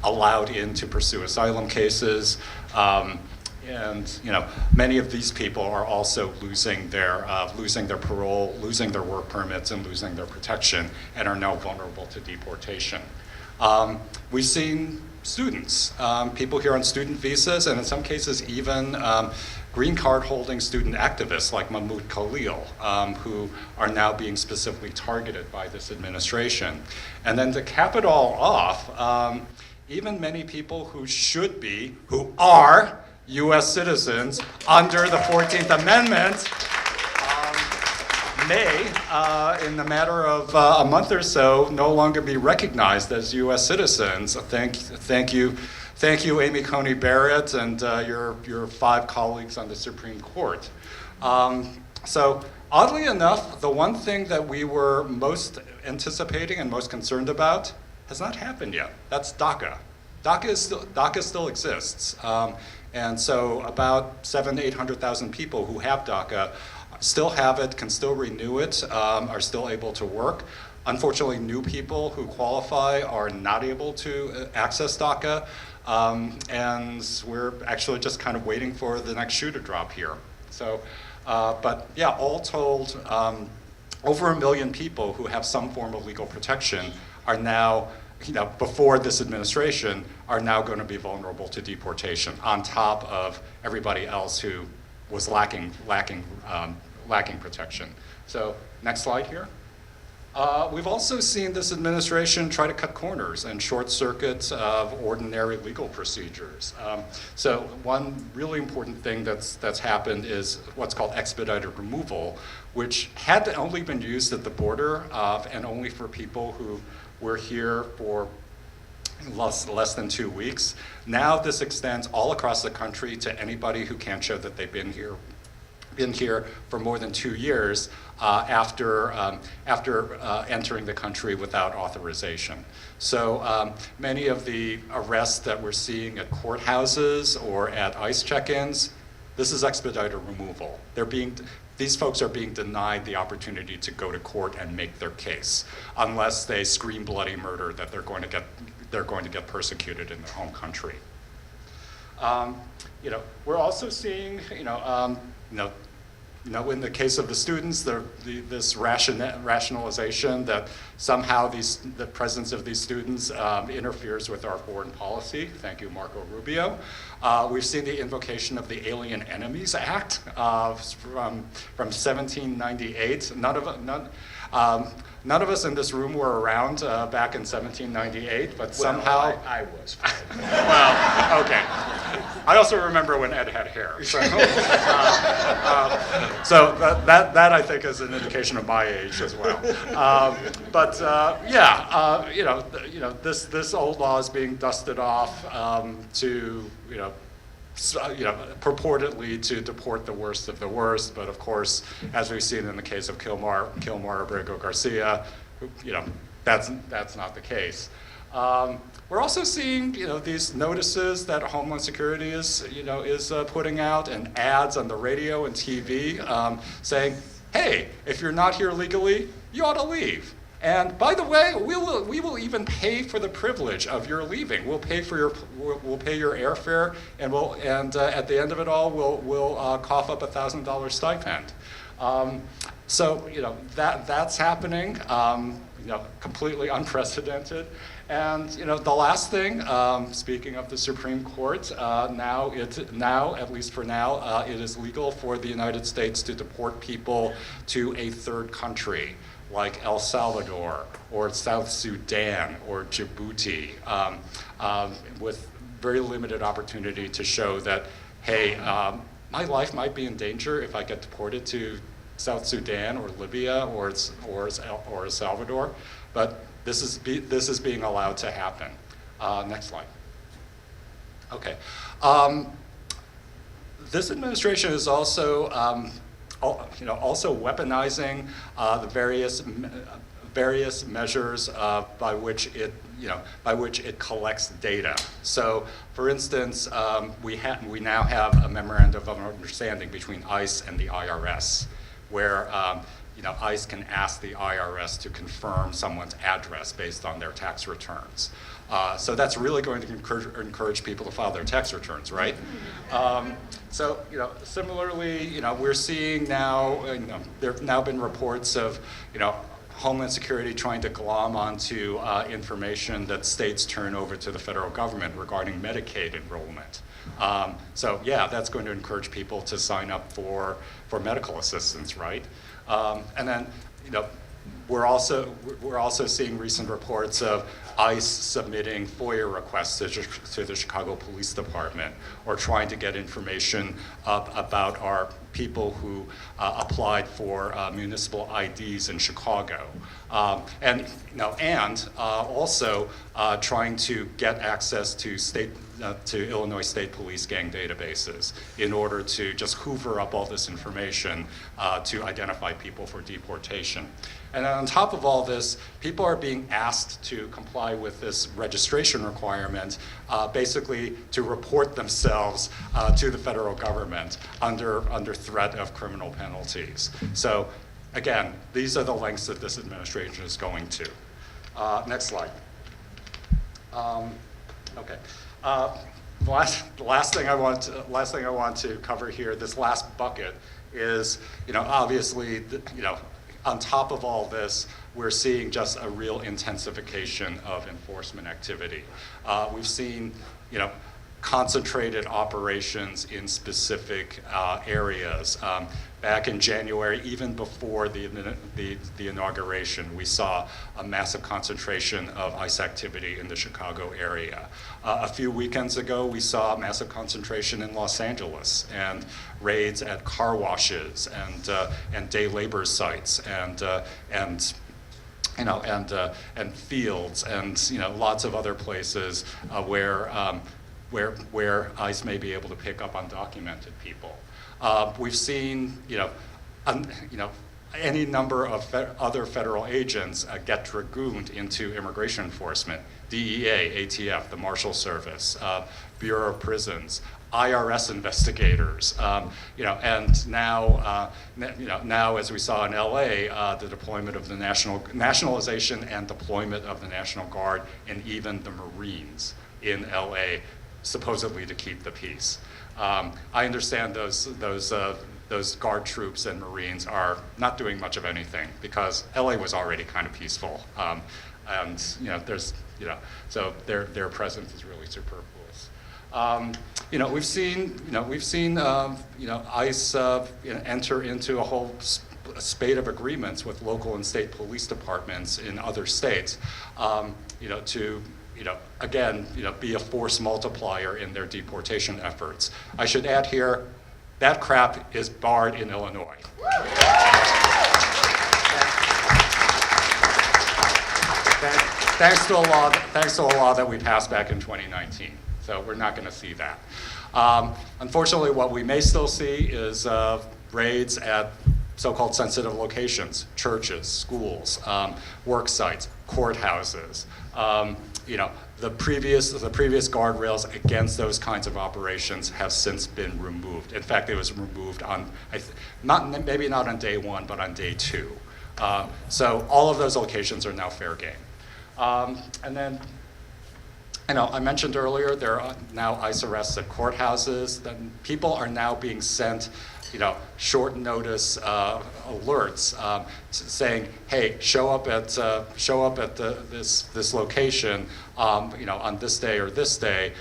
allowed in to pursue asylum cases. And many of these people are also losing their parole, losing their work permits, and losing their protection, and are now vulnerable to deportation. We've seen students, people here on student visas, and in some cases even green card holding student activists like Mahmoud Khalil, who are now being specifically targeted by this administration. And then to cap it all off, even many people who are US citizens under the 14th Amendment may, in a matter of a month or so, no longer be recognized as US citizens. Thank you thank you, Amy Coney Barrett, and your 5 colleagues on the Supreme Court. So oddly enough, the one thing that we were most anticipating and most concerned about has not happened yet. That's DACA. DACA still exists. And so about 700,000 to 800,000 people who have DACA still have it, can still renew it, are still able to work. Unfortunately, new people who qualify are not able to access DACA. And we're actually just kind of waiting for the next shoe to drop here. So, but yeah, all told, over 1 million people who have some form of legal protection are now, before this administration, are now going to be vulnerable to deportation, on top of everybody else who was lacking protection. So, next slide here. We've also seen this administration try to cut corners and short circuit of ordinary legal procedures. So one really important thing that's happened is what's called expedited removal, which had only been used at the border and only for people who were here for less than 2 weeks. Now this extends all across the country to anybody who can't show that they've been here for more than 2 years after entering the country without authorization. So many of the arrests that we're seeing at courthouses or at ICE check-ins, this is expedited removal. These folks are being denied the opportunity to go to court and make their case, unless they scream bloody murder that they're going to get persecuted in their home country. We're also seeing, in the case of the students, this rationalization that somehow the presence of these students interferes with our foreign policy. Thank you, Marco Rubio. We've seen the invocation of the Alien Enemies Act from 1798. None of us in this room were around back in 1798, but somehow... Well, I was. Well, okay. I also remember when Ed had hair. So, so that I think is an indication of my age as well. This old law is being dusted off to purportedly to deport the worst of the worst, but of course, as we've seen in the case of Kilmar Abrego Garcia, that's not the case. We're also seeing, these notices that Homeland Security is putting out, and ads on the radio and TV saying, "Hey, if you're not here legally, you ought to leave. And by the way, we will even pay for the privilege of your leaving. We'll pay your airfare, and at the end of it all, we'll cough up $1,000 stipend." So that's happening. Completely unprecedented. And the last thing, speaking of the Supreme Court, now, at least for now, it is legal for the United States to deport people to a third country, like El Salvador or South Sudan or Djibouti, with very limited opportunity to show that, hey, my life might be in danger if I get deported to South Sudan or Libya or El Salvador, but this is being allowed to happen. Next slide. Okay. This administration is also also weaponizing the various measures by which it collects data. So, for instance, we now have a memorandum of understanding between ICE and the IRS, where ICE can ask the IRS to confirm someone's address based on their tax returns. So that's really going to encourage people to file their tax returns, right? So, similarly, we're seeing now, there have now been reports of, Homeland Security trying to glom onto information that states turn over to the federal government regarding Medicaid enrollment. So yeah, that's going to encourage people to sign up for medical assistance, right? And then, we're also seeing recent reports of ICE submitting FOIA requests to the Chicago Police Department, or trying to get information about our people who applied for municipal IDs in Chicago, and also trying to get access to to Illinois State Police gang databases in order to just hoover up all this information to identify people for deportation. And on top of all this, people are being asked to comply with this registration requirement, basically to report themselves to the federal government under threat of criminal penalties. So again, these are the lengths that this administration is going to. Next slide. Okay. The last thing I want to cover here, this last bucket, is obviously on top of all this, we're seeing just a real intensification of enforcement activity. We've seen concentrated operations in specific areas. Back in January, even before the inauguration, we saw a massive concentration of ICE activity in the Chicago area. A few weekends ago, we saw a massive concentration in Los Angeles and raids at car washes and day labor sites and fields and lots of other places where ICE may be able to pick up undocumented people. We've seen, any number of other federal agents get dragooned into immigration enforcement: DEA, ATF, the Marshal Service, Bureau of Prisons, IRS investigators, and now, now as we saw in LA, the deployment of the nationalization and deployment of the National Guard and even the Marines in LA, supposedly to keep the peace. I understand those guard troops and Marines are not doing much of anything because LA was already kind of peaceful, and so their presence is really superfluous. We've seen ICE enter into a whole spate of agreements with local and state police departments in other states, to again, be a force multiplier in their deportation efforts. I should add here, that crap is barred in Illinois. Thanks to a law that we passed back in 2019. So we're not going to see that. Unfortunately, what we may still see is raids at so-called sensitive locations: churches, schools, work sites, courthouses. The previous guardrails against those kinds of operations have since been removed. In fact, it was removed on, maybe not on day one, but on day two. So all of those locations are now fair game. And then, I mentioned earlier, there are now ICE arrests at courthouses. Then people are now being sent short notice alerts saying, "Hey, show up at this location, on this day or this day,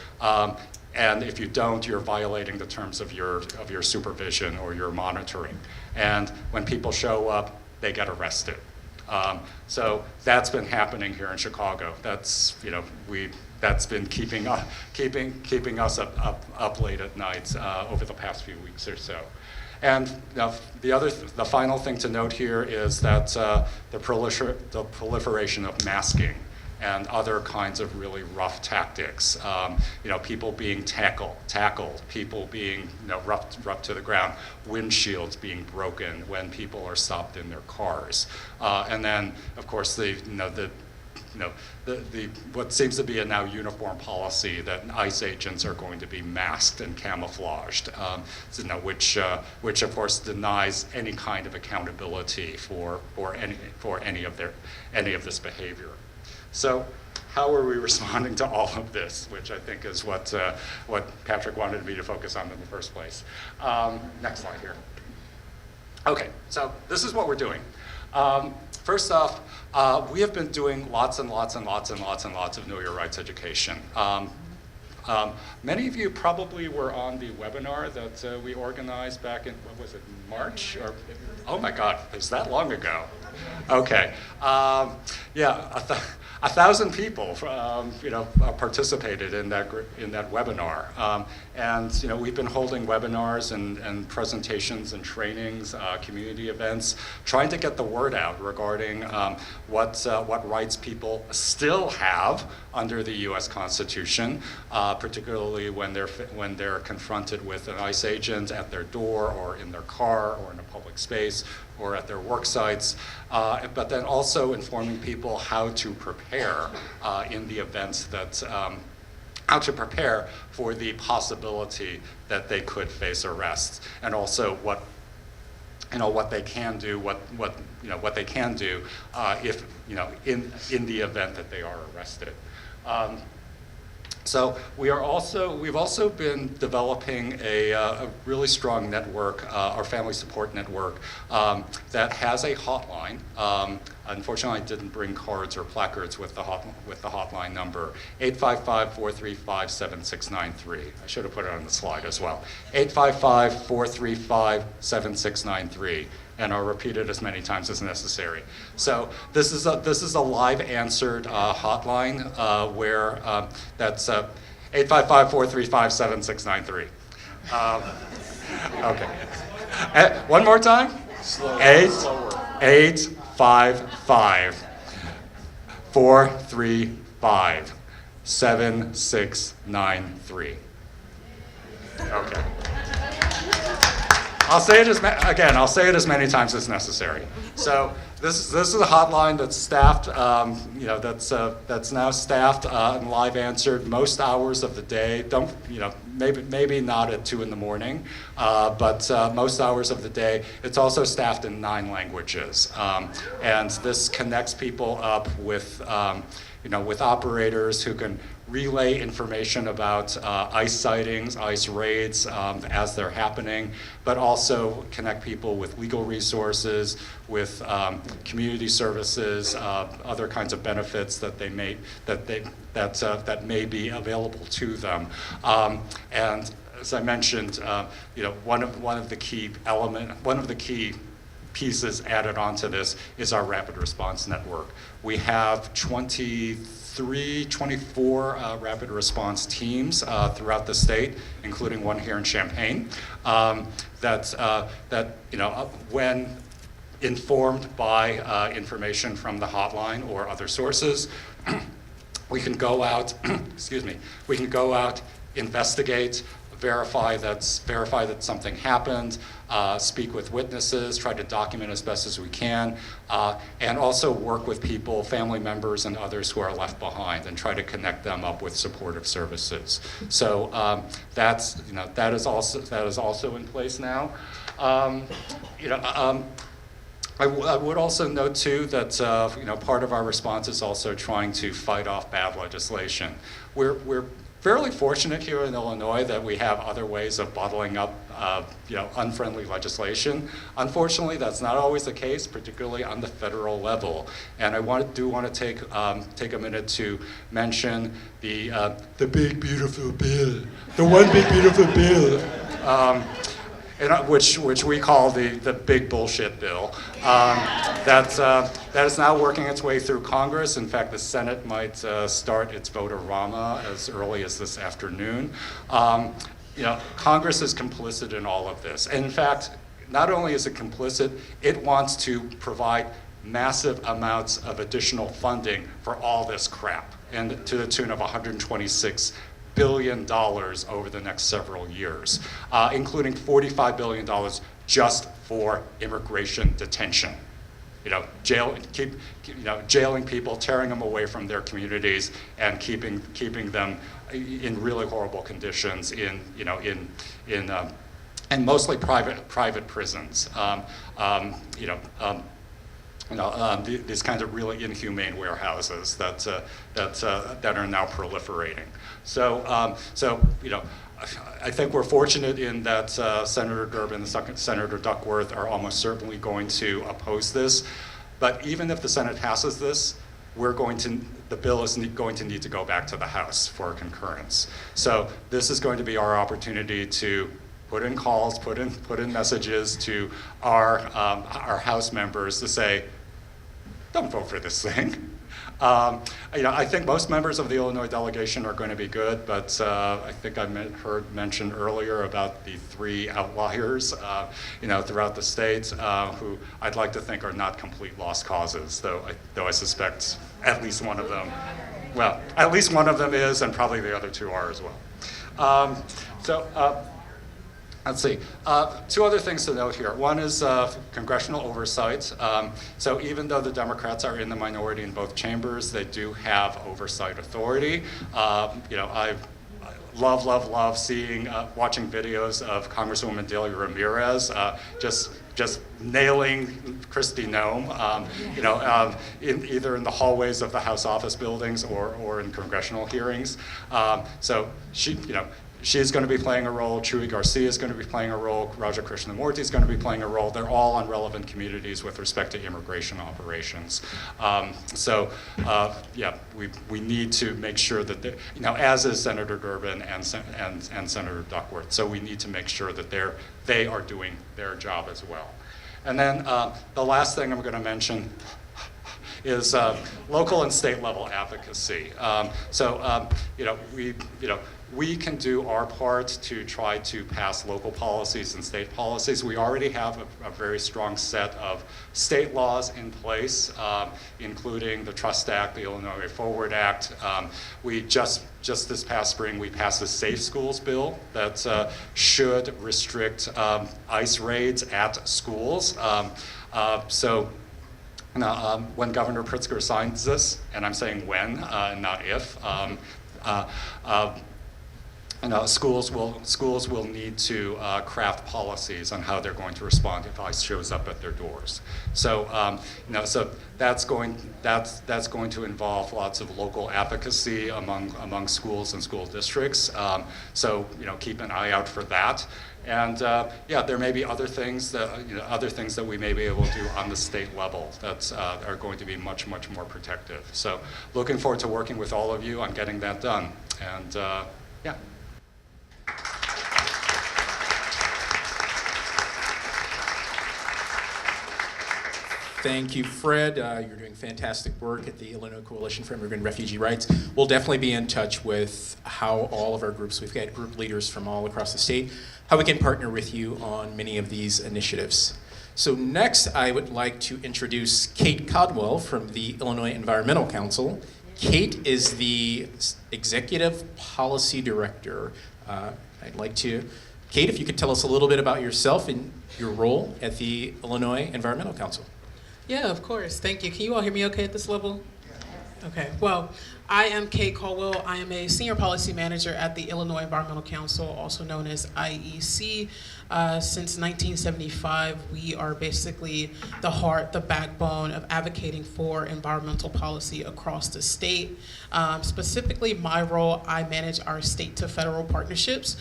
and if you don't, you're violating the terms of your supervision or your monitoring." And when people show up, they get arrested. So that's been happening here in Chicago. That's been keeping us up late at night over the past few weeks or so. And the final thing to note here is that the proliferation of masking and other kinds of really rough tactics. People being tackled, people being roughed to the ground, windshields being broken when people are stopped in their cars, and then of course what seems to be a now uniform policy that ICE agents are going to be masked and camouflaged, which of course denies any kind of accountability for any of this behavior. So, how are we responding to all of this? Which I think is what Patrick wanted me to focus on in the first place. Next slide here. Okay, so this is what we're doing. First off, we have been doing lots and lots and lots and lots and lots of Know Your Rights education. Many of you probably were on the webinar that we organized back in, what was it, March? Or, oh my God, it was that long ago. Okay, yeah, 1,000 people, participated in that webinar, And we've been holding webinars and presentations and trainings, community events, trying to get the word out regarding what rights people still have under the U.S. Constitution, particularly when they're confronted with an ICE agent at their door or in their car or in a public space or at their work sites, but then also informing people how to prepare in the events that how to prepare for the possibility that they could face arrest, and also what they can do, what they can do if in the event that they are arrested. So we've also been developing a really strong network, our family support network, that has a hotline. Unfortunately, I didn't bring cards or placards with the hotline number, 855-435-7693. I should have put it on the slide as well. 855-435-7693. And I'll repeat it as many times as necessary. So this is a live answered hotline where that's 855-435-7693. Okay. One more time. 855-435-7693. Okay. I'll say it as many times as necessary. So this is a hotline that's staffed, that's now staffed and live answered most hours of the day. Maybe not at 2 in the morning, but most hours of the day. It's also staffed in 9 languages, and this connects people up with with operators who can relay information about ICE sightings, ICE raids as they're happening, but also connect people with legal resources, with community services, other kinds of benefits that they may that may be available to them. And as I mentioned, one of the key pieces added onto this is our rapid response network. We have 24 rapid response teams throughout the state, including one here in Champaign, that when informed by information from the hotline or other sources, we can go out, we can go out, investigate, verify that something happened, speak with witnesses, try to document as best as we can, and also work with people, family members and others who are left behind, and try to connect them up with supportive services. So that is also in place now. I would also note too that part of our response is also trying to fight off bad legislation. We're fairly fortunate here in Illinois that we have other ways of bottling up unfriendly legislation. Unfortunately, that's not always the case, particularly on the federal level. And I do want to take a minute to mention the big beautiful bill, the one big beautiful bill. Which we call the big bullshit bill. That is now working its way through Congress. In fact, the Senate might start its vote-a-rama as early as this afternoon. Congress is complicit in all of this. And in fact, not only is it complicit, it wants to provide massive amounts of additional funding for all this crap, and to the tune of $126 billion over the next several years, including $45 billion just for immigration detention. Jailing people, tearing them away from their communities, and keeping them in really horrible conditions in mostly private prisons. These kinds of really inhumane warehouses that are now proliferating. So I think we're fortunate in that Senator Durbin and Senator Duckworth are almost certainly going to oppose this. But even if the Senate passes this, the bill is going to need to go back to the House for concurrence. So this is going to be our opportunity to put in calls, put in messages to our House members to say, don't vote for this thing. I think most members of the Illinois delegation are going to be good, but I think I heard mentioned earlier about the 3 outliers, throughout the state, who I'd like to think are not complete lost causes, though I suspect at least one of them. Well, at least one of them is, and probably the other 2 are as well. Let's see. 2 other things to note here. One is congressional oversight. So even though the Democrats are in the minority in both chambers, they do have oversight authority. I love seeing, watching videos of Congresswoman Delia Ramirez just nailing Kristi Noem, either in the hallways of the House office buildings or in congressional hearings. So she's going to be playing a role. Chuy Garcia is going to be playing a role. Raja Krishnamurti is going to be playing a role. They're all on relevant communities with respect to immigration operations. We need to make sure that, as is Senator Durbin and Senator Duckworth. So we need to make sure that they are doing their job as well. And then the last thing I'm going to mention is local and state level advocacy. We can do our part to try to pass local policies and state policies. We already have a very strong set of state laws in place, including the Trust Act, the Illinois Way Forward Act. We just this past spring, we passed the Safe Schools bill that should restrict ICE raids at schools. When Governor Pritzker signs this, and I'm saying when, not if, schools will need to craft policies on how they're going to respond if ICE shows up at their doors. So that's going to involve lots of local advocacy among schools and school districts. Keep an eye out for that. And there may be other things that we may be able to do on the state level that are going to be much more protective. So looking forward to working with all of you on getting that done. And yeah. Thank you, Fred. You're doing fantastic work at the Illinois Coalition for Immigrant Refugee Rights. We'll definitely be in touch with how all of our groups, we've got group leaders from all across the state, how we can partner with you on many of these initiatives. So next, I would like to introduce Kate Codwell from the Illinois Environmental Council. Kate is the Executive Policy Director. Kate, if you could tell us a little bit about yourself and your role at the Illinois Environmental Council. Yeah, of course. Thank you. Can you all hear me okay at this level? Okay. Well, I am Kate Caldwell. I am a Senior Policy Manager at the Illinois Environmental Council, also known as IEC. Since 1975, we are basically the heart, the backbone of advocating for environmental policy across the state. Specifically, my role, I manage our state to federal partnerships.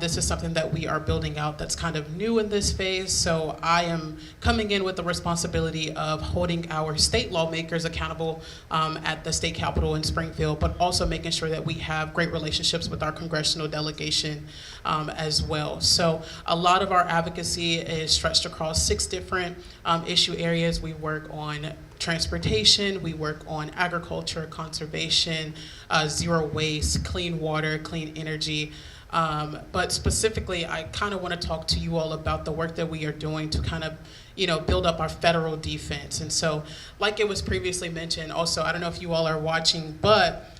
This is something that we are building out that's kind of new in this phase. So I am coming in with the responsibility of holding our state lawmakers accountable at the state capitol in Springfield, but also making sure that we have great relationships with our congressional delegation as well. So a lot of our advocacy is stretched across 6 different issue areas. We work on transportation, we work on agriculture, conservation, zero waste, clean water, clean energy. But specifically, I kind of want to talk to you all about the work that we are doing to kind of, build up our federal defense. And so, like it was previously mentioned, also, I don't know if you all are watching, but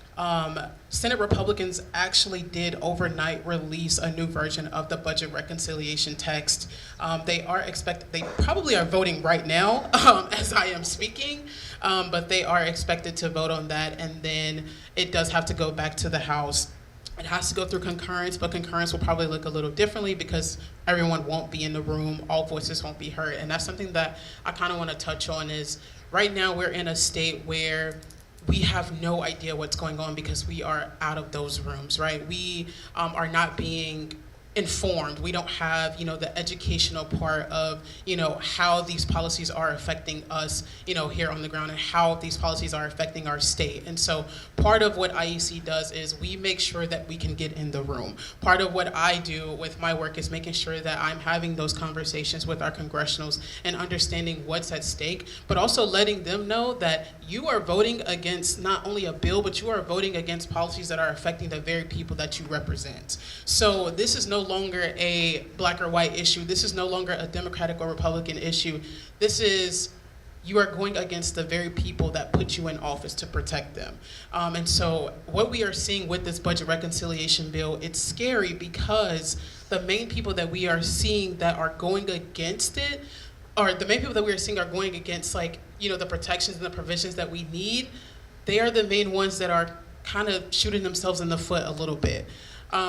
Senate Republicans actually did overnight release a new version of the budget reconciliation text. They probably are voting right now as I am speaking, but they are expected to vote on that, and then it does have to go back to the House. It has to go through concurrence, but concurrence will probably look a little differently because everyone won't be in the room, all voices won't be heard. And that's something that I kind of want to touch on is right now we're in a state where we have no idea what's going on because we are out of those rooms, right? We are not being informed. We don't have, the educational part of, how these policies are affecting us, here on the ground, and how these policies are affecting our state. And so part of what IEC does is we make sure that we can get in the room. Part of what I do with my work is making sure that I'm having those conversations with our congressionals and understanding what's at stake, but also letting them know that you are voting against not only a bill, but you are voting against policies that are affecting the very people that you represent. So this is no longer a black or white issue. This is no longer a Democratic or Republican issue. This is, you are going against the very people that put you in office to protect them. And so what we are seeing with this budget reconciliation bill, it's scary because the main people that we are seeing that are going against it, or the main people that we are seeing are going against, the protections and the provisions that we need, they are the main ones that are kind of shooting themselves in the foot a little bit.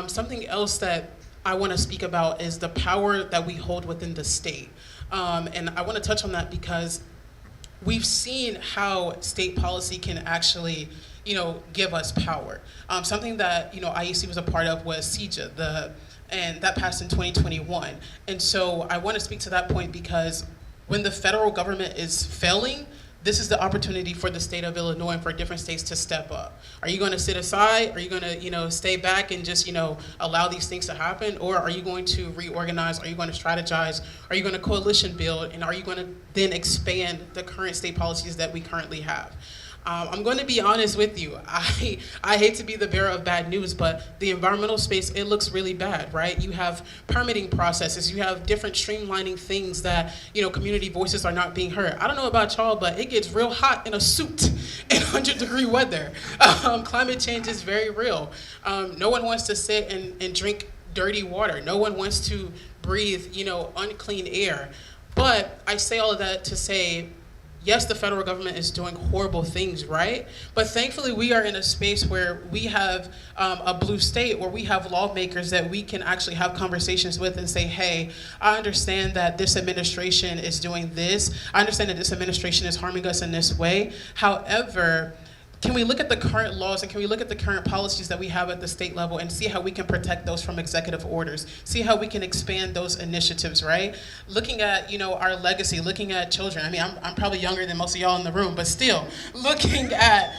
Something else that I want to speak about is the power that we hold within the state. And I want to touch on that because we've seen how state policy can actually, give us power. Something that, IEC was a part of was CEJA, and that passed in 2021. And so I want to speak to that point because when the federal government is failing, this is the opportunity for the state of Illinois and for different states to step up. Are you going to sit aside? Are you going to, stay back and just, allow these things to happen? Or are you going to reorganize? Are you going to strategize? Are you going to coalition build? And are you going to then expand the current state policies that we currently have? I'm going to be honest with you. I hate to be the bearer of bad news, but the environmental space, it looks really bad, right? You have permitting processes. You have different streamlining things that, community voices are not being heard. I don't know about y'all, but it gets real hot in a suit in 100-degree weather. Climate change is very real. No one wants to sit and drink dirty water. No one wants to breathe, unclean air. But I say all of that to say, yes, the federal government is doing horrible things, right? But thankfully, we are in a space where we have a blue state, where we have lawmakers that we can actually have conversations with and say, hey, I understand that this administration is doing this. I understand that this administration is harming us in this way. However, can we look at the current laws and can we look at the current policies that we have at the state level and see how we can protect those from executive orders, see how we can expand those initiatives, right? Looking at, our legacy, looking at children. I mean, I'm probably younger than most of y'all in the room, but still, looking at,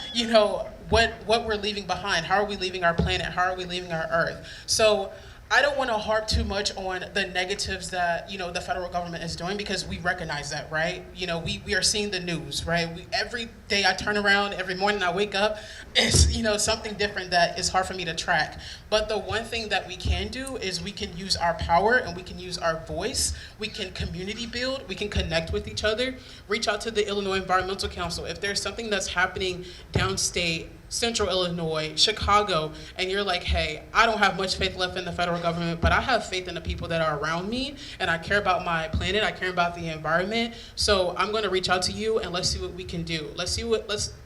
what we're leaving behind. How are we leaving our planet? How are we leaving our earth? So I don't want to harp too much on the negatives that, the federal government is doing because we recognize that, right? We are seeing the news, right? Every day I turn around, every morning I wake up, it's, something different that is hard for me to track. But the one thing that we can do is we can use our power and we can use our voice. We can community build, we can connect with each other, reach out to the Illinois Environmental Council. If there's something that's happening downstate, Central Illinois, Chicago, and you're like, hey, I don't have much faith left in the federal government, but I have faith in the people that are around me, and I care about my planet, I care about the environment, so I'm gonna reach out to you and let's see what we can do. Let's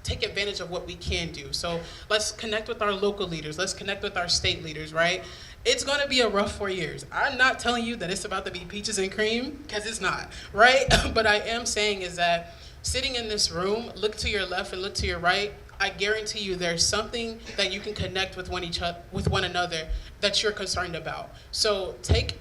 take advantage of what we can do. So let's connect with our local leaders, let's connect with our state leaders, right? It's gonna be a rough 4 years. I'm not telling you that it's about to be peaches and cream, because it's not, right? But I am saying is that sitting in this room, look to your left and look to your right, I guarantee you there's something that you can connect with one another that you're concerned about. So take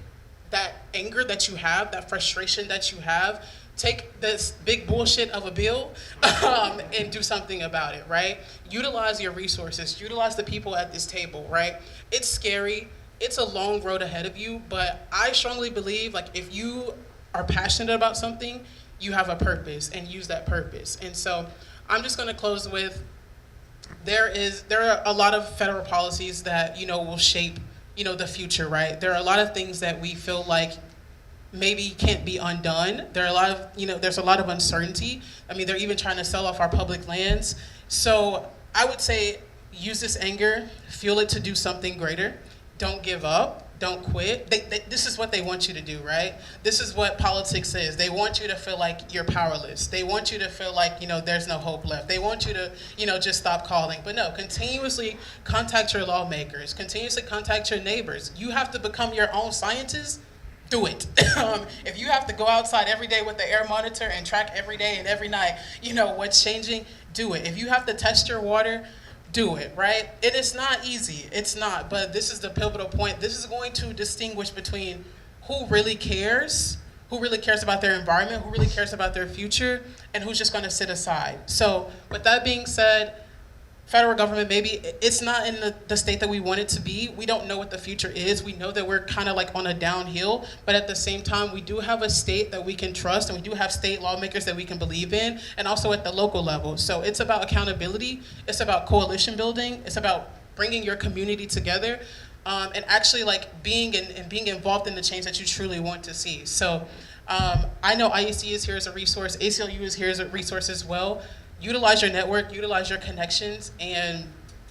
that anger that you have, that frustration that you have, take this big bullshit of a bill and do something about it, right? Utilize your resources, utilize the people at this table, right? It's scary, it's a long road ahead of you, but I strongly believe if you are passionate about something, you have a purpose and use that purpose. And so I'm just gonna close with, there are a lot of federal policies that, will shape, the future, right? There are a lot of things that we feel like maybe can't be undone. There are a lot of, there's a lot of uncertainty. I mean, they're even trying to sell off our public lands. So I would say use this anger, fuel it to do something greater. Don't give up. Don't quit. This is what they want you to do, right? This is what politics is. They want you to feel like you're powerless. They want you to feel like, there's no hope left. They want you to, just stop calling. But no, continuously contact your lawmakers. Continuously contact your neighbors. You have to become your own scientist. Do it. If you have to go outside every day with the air monitor and track every day and every night, what's changing, do it. If you have to test your water, do it, right? And it's not easy. It's not. But this is the pivotal point. This is going to distinguish between who really cares about their environment, who really cares about their future, and who's just going to sit aside. So with that being said, federal government, maybe it's not in the state that we want it to be. We don't know what the future is. We know that we're kind of like on a downhill, but at the same time, we do have a state that we can trust, and we do have state lawmakers that we can believe in, and also at the local level. So it's about accountability. It's about coalition building. It's about bringing your community together, and actually like being involved in the change that you truly want to see. So I know IEC is here as a resource. ACLU is here as a resource as well. Utilize your network, utilize your connections, and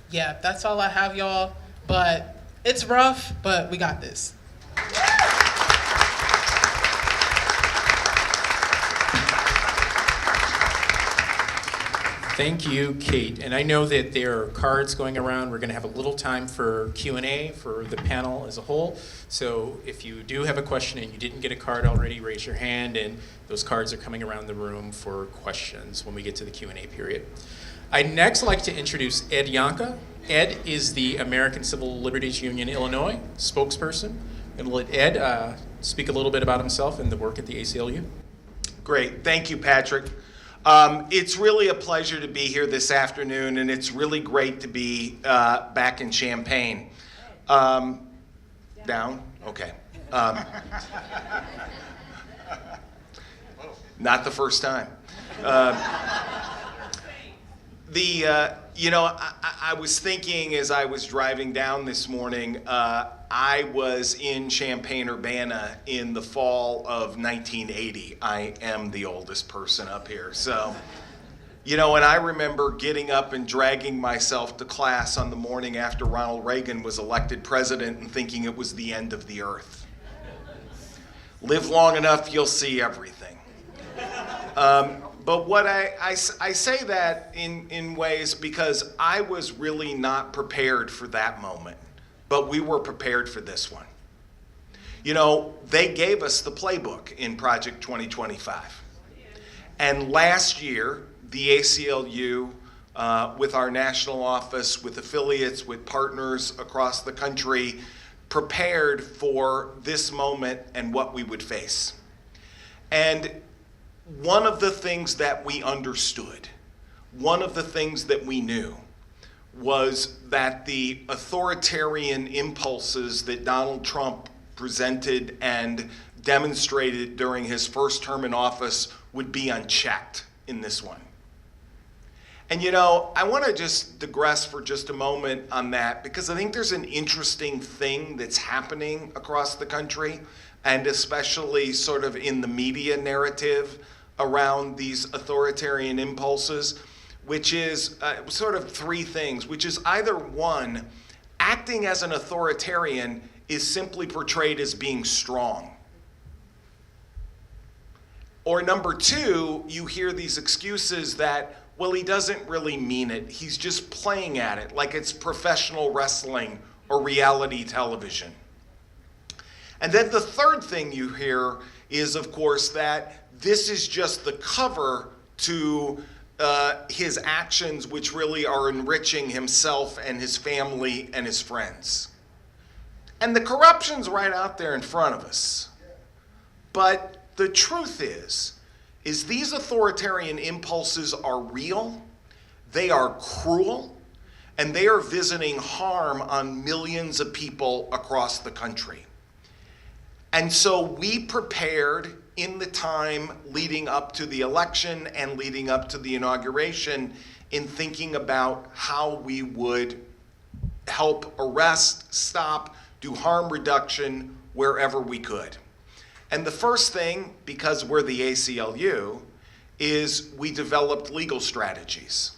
yeah, that's all I have, y'all. But it's rough, but we got this. Thank you, Kate. And I know that there are cards going around. We're going to have a little time for Q&A for the panel as a whole. So if you do have a question and you didn't get a card already, raise your hand, and those cards are coming around the room for questions when we get to the Q&A period. I'd next like to introduce Ed Yanka. Ed is the American Civil Liberties Union Illinois spokesperson. And let Ed speak a little bit about himself and the work at the ACLU. Great. Thank you, Patrick. It's really a pleasure to be here this afternoon, and it's really great to be back in Champaign. Down? Okay. Not the first time. I was thinking as I was driving down this morning, I was in Champaign-Urbana in the fall of 1980. I am the oldest person up here. So, and I remember getting up and dragging myself to class on the morning after Ronald Reagan was elected president and thinking it was the end of the earth. Live long enough, you'll see everything. But what I say that in ways because I was really not prepared for that moment, but we were prepared for this one. They gave us the playbook in Project 2025. And last year, the ACLU, with our national office, with affiliates, with partners across the country, prepared for this moment and what we would face. And one of the things that we understood, one of the things that we knew, was that the authoritarian impulses that Donald Trump presented and demonstrated during his first term in office would be unchecked in this one. And I want to just digress for just a moment on that because I think there's an interesting thing that's happening across the country, and especially sort of in the media narrative around these authoritarian impulses, which is sort of three things, which is either one, acting as an authoritarian is simply portrayed as being strong. Or number two, you hear these excuses that, well, he doesn't really mean it. He's just playing at it like it's professional wrestling or reality television. And then the third thing you hear is, of course, that this is just the cover to his actions, which really are enriching himself and his family and his friends. And the corruption's right out there in front of us. But the truth is these authoritarian impulses are real, they are cruel, and they are visiting harm on millions of people across the country. And so we prepared in the time leading up to the election and leading up to the inauguration in thinking about how we would help arrest, stop, do harm reduction wherever we could. And the first thing, because we're the ACLU, is we developed legal strategies.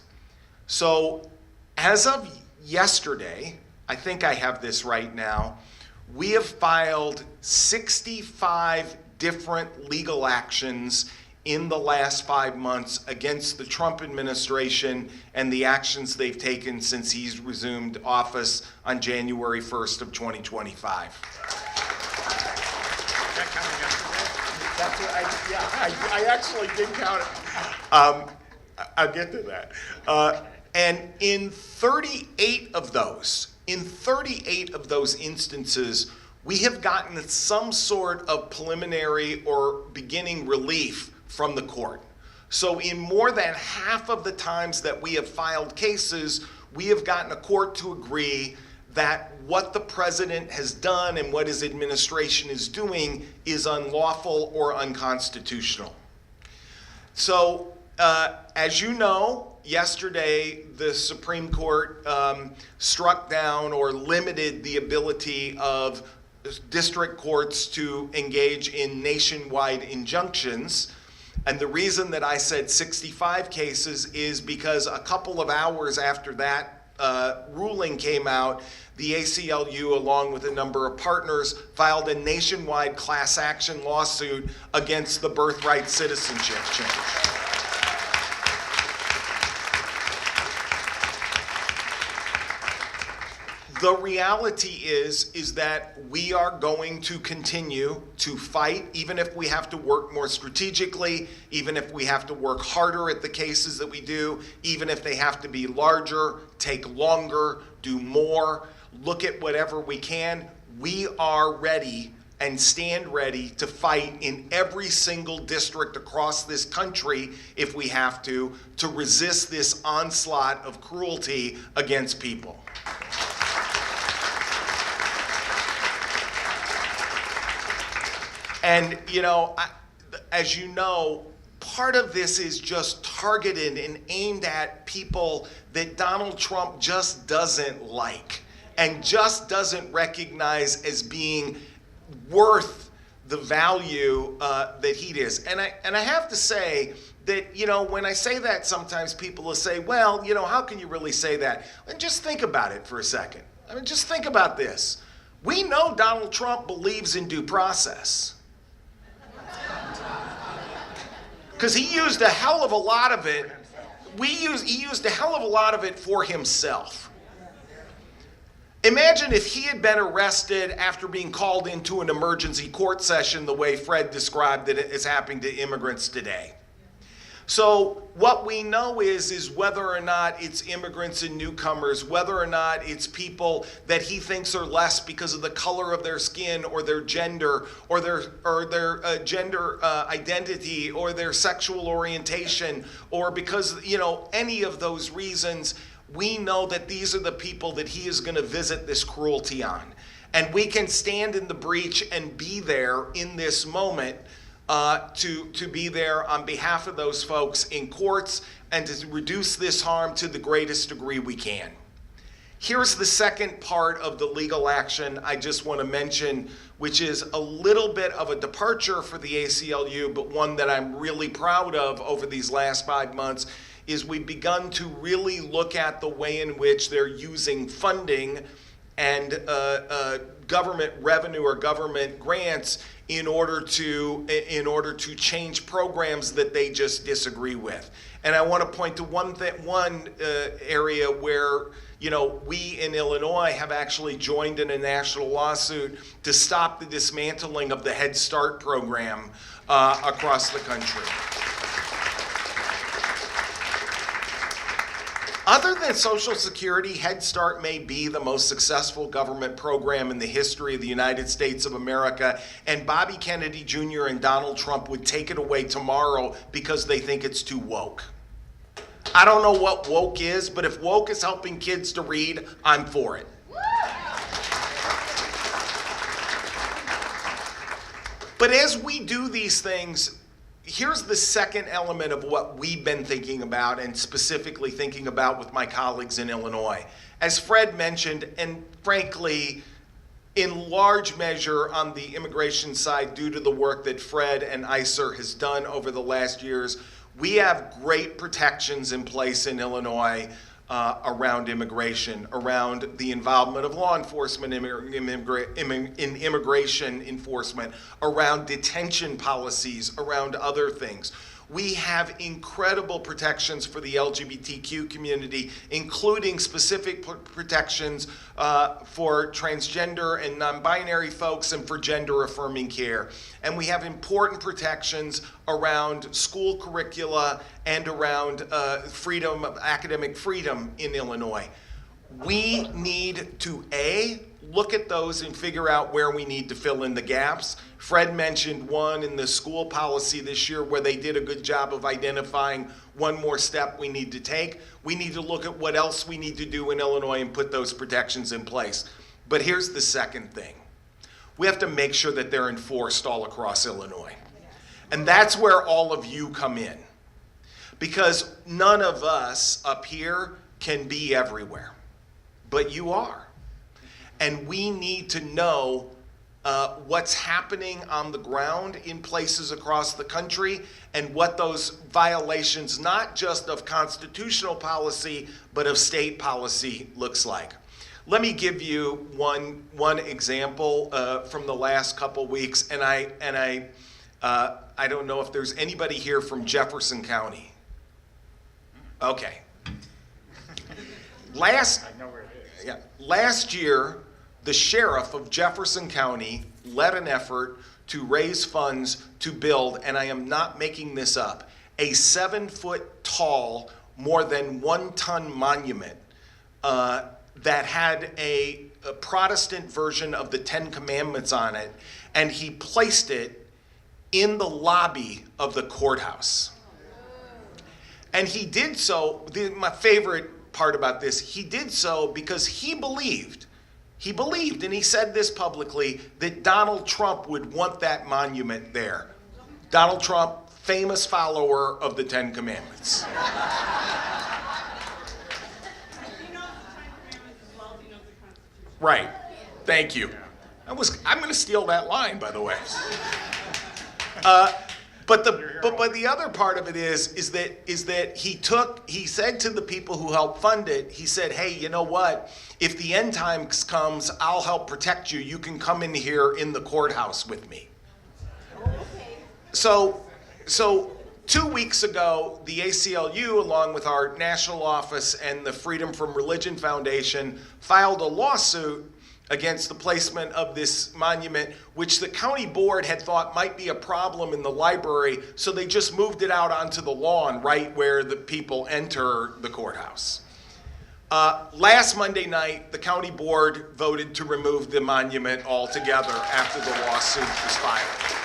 So as of yesterday, I think I have this right now, we have filed 65 different legal actions in the last 5 months against the Trump administration and the actions they've taken since he's resumed office on January 1st of 2025. That's what I actually did count it. I'll get to that. And in 38 of those instances, we have gotten some sort of preliminary or beginning relief from the court. So in more than half of the times that we have filed cases, we have gotten a court to agree that what the president has done and what his administration is doing is unlawful or unconstitutional. So, as you know, yesterday the Supreme Court struck down or limited the ability of district courts to engage in nationwide injunctions. And the reason that I said 65 cases is because a couple of hours after that ruling came out, the ACLU, along with a number of partners, filed a nationwide class action lawsuit against the birthright citizenship change. The reality is that we are going to continue to fight, even if we have to work more strategically, even if we have to work harder at the cases that we do, even if they have to be larger, take longer, do more, look at whatever we can. We are ready and stand ready to fight in every single district across this country, if we have to resist this onslaught of cruelty against people. And, as you know, part of this is just targeted and aimed at people that Donald Trump just doesn't like and just doesn't recognize as being worth the value that he is. And I have to say that, when I say that, sometimes people will say, well, how can you really say that? And just think about it for a second. I mean, just think about this. We know Donald Trump believes in due process. Because he used a hell of a lot of it. He used a hell of a lot of it for himself. Imagine if he had been arrested after being called into an emergency court session the way Fred described it is happening to immigrants today. So what we know is whether or not it's immigrants and newcomers, whether or not it's people that he thinks are less because of the color of their skin or their gender or their gender identity or their sexual orientation, or because any of those reasons, we know that these are the people that he is going to visit this cruelty on. And we can stand in the breach and be there in this moment to be there on behalf of those folks in courts and to reduce this harm to the greatest degree we can. Here's the second part of the legal action I just want to mention, which is a little bit of a departure for the ACLU, but one that I'm really proud of over these last 5 months, is we've begun to really look at the way in which they're using funding and government revenue or government grants in order to change programs that they just disagree with. And I want to point to one area where we in Illinois have actually joined in a national lawsuit to stop the dismantling of the Head Start program across the country. Other than Social Security, Head Start may be the most successful government program in the history of the United States of America, and Bobby Kennedy Jr. and Donald Trump would take it away tomorrow because they think it's too woke. I don't know what woke is, but if woke is helping kids to read, I'm for it. But as we do these things, here's the second element of what we've been thinking about and specifically thinking about with my colleagues in Illinois. As Fred mentioned, and frankly, in large measure on the immigration side due to the work that Fred and ICER has done over the last years, we have great protections in place in Illinois around immigration, around the involvement of law enforcement in immigration enforcement, around detention policies, around other things. We have incredible protections for the LGBTQ community, including specific protections for transgender and non-binary folks and for gender-affirming care. And we have important protections around school curricula and around freedom, academic freedom in Illinois. We need to, A, look at those and figure out where we need to fill in the gaps. Fred mentioned one in the school policy this year where they did a good job of identifying one more step we need to take. We need to look at what else we need to do in Illinois and put those protections in place. But here's the second thing. We have to make sure that they're enforced all across Illinois. And that's where all of you come in. Because none of us up here can be everywhere. But you are. And we need to know what's happening on the ground in places across the country and what those violations, not just of constitutional policy, but of state policy looks like. Let me give you one example from the last couple weeks, and I don't know if there's anybody here from Jefferson County. Okay. Last year, the sheriff of Jefferson County led an effort to raise funds to build, and I am not making this up, a 7-foot-tall, more than 1-ton monument that had a Protestant version of the Ten Commandments on it, and he placed it in the lobby of the courthouse. And he did so, my favorite part about this, he did so because he believed, and he said this publicly, that Donald Trump would want that monument there. Donald Trump, famous follower of the Ten Commandments. Right. Thank you. I'm going to steal that line, by the way. But the other part of it is that he said to the people who helped fund it, he said, hey, you know what? If the end times comes, I'll help protect you. You can come in here in the courthouse with me. So 2 weeks ago, the ACLU, along with our national office and the Freedom from Religion Foundation, filed a lawsuit against the placement of this monument, which the county board had thought might be a problem in the library, so they just moved it out onto the lawn right where the people enter the courthouse. Last Monday night, the county board voted to remove the monument altogether after the lawsuit was filed.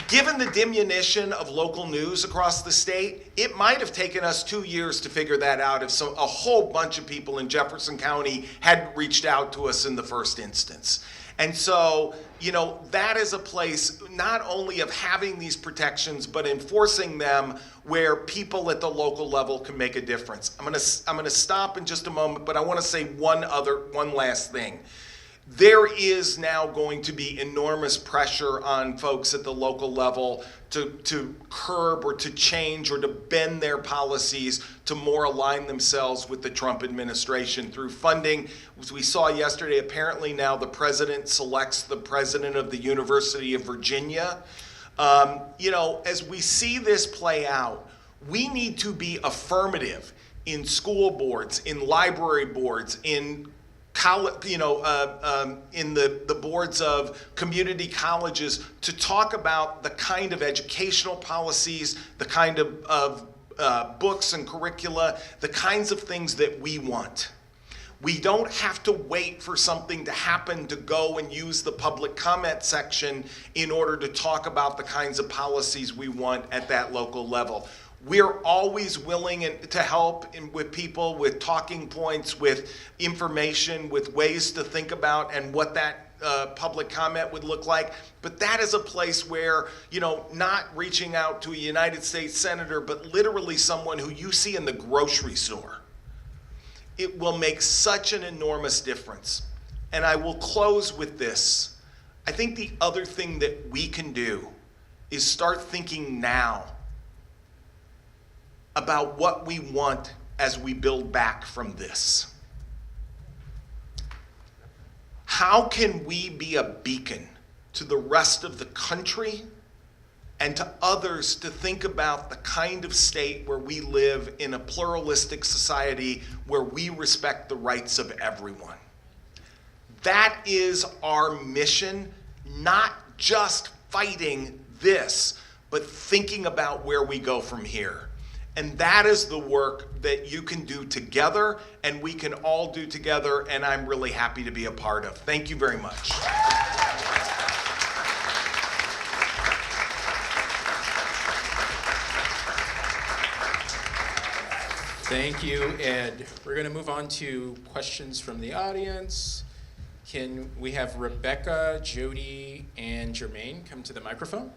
Given the diminution of local news across the state, it might have taken us 2 years to figure that out if a whole bunch of people in Jefferson County hadn't reached out to us in the first instance. And so, that is a place not only of having these protections, but enforcing them where people at the local level can make a difference. I'm gonna stop in just a moment, but I want to say one last thing. There is now going to be enormous pressure on folks at the local level to curb or to change or to bend their policies to more align themselves with the Trump administration through funding. As we saw yesterday, apparently now the president selects the president of the University of Virginia. As we see this play out, we need to be affirmative in school boards, in library boards, in in the boards of community colleges to talk about the kind of educational policies, the kind of books and curricula, the kinds of things that we want. We don't have to wait for something to happen to go and use the public comment section in order to talk about the kinds of policies we want at that local level. We're always willing to help with people with talking points, with information, with ways to think about and what that public comment would look like. But that is a place where, not reaching out to a United States senator, but literally someone who you see in the grocery store, it will make such an enormous difference. And I will close with this. I think the other thing that we can do is start thinking now about what we want as we build back from this. How can we be a beacon to the rest of the country and to others to think about the kind of state where we live in a pluralistic society where we respect the rights of everyone. That is our mission, not just fighting this, but thinking about where we go from here. And that is the work that you can do together, and we can all do together, and I'm really happy to be a part of. Thank you very much. Thank you, Ed. We're going to move on to questions from the audience. Can we have Rebecca, Jody, and Jermaine come to the microphone?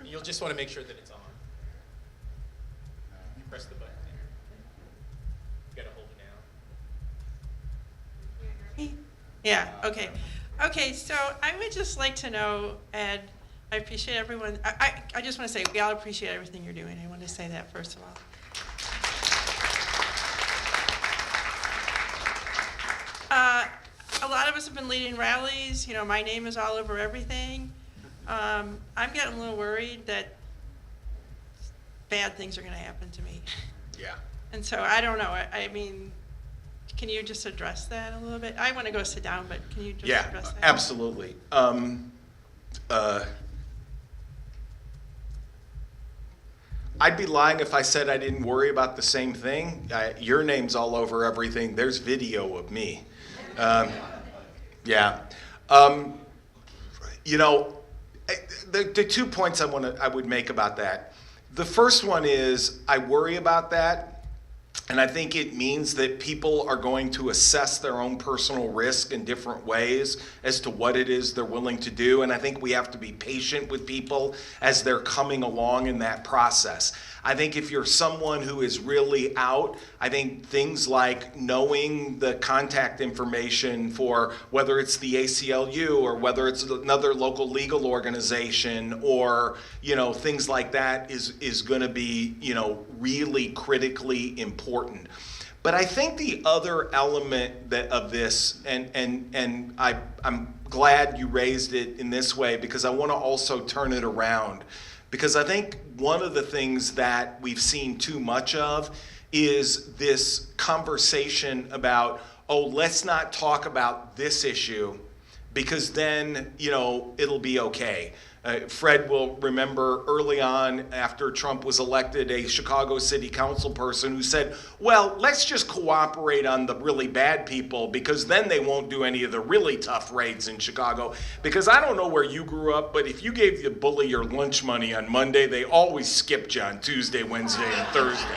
You'll just want to make sure that it's on. You press the button. You gotta hold it down. Yeah, okay. Okay, so I would just like to know, Ed, I appreciate everyone. I just want to say, we all appreciate everything you're doing. I want to say that first of all. A lot of us have been leading rallies. You know, my name is all over everything. I'm getting a little worried that bad things are going to happen to me. Yeah. And so I don't know. I mean, can you just address that a little bit? I want to go sit down, but can you just address that? Yeah, absolutely. I'd be lying if I said I didn't worry about the same thing. Your name's all over everything. There's video of me. Yeah. You know, the 2 points I would make about that. The first one is I worry about that. And I think it means that people are going to assess their own personal risk in different ways as to what it is they're willing to do. And I think we have to be patient with people as they're coming along in that process. I think if you're someone who is really out, I think things like knowing the contact information for whether it's the ACLU or whether it's another local legal organization or, you know, things like that is going to be, you know, really critically important. But I think the other element of this, and I'm glad you raised it in this way because I want to also turn it around. Because I think one of the things that we've seen too much of is this conversation about, oh, let's not talk about this issue because then, you know, it'll be okay. Fred will remember early on after Trump was elected, a Chicago City Council person who said, well, let's just cooperate on the really bad people because then they won't do any of the really tough raids in Chicago. Because I don't know where you grew up, but if you gave the bully your lunch money on Monday, they always skipped you on Tuesday, Wednesday, and Thursday.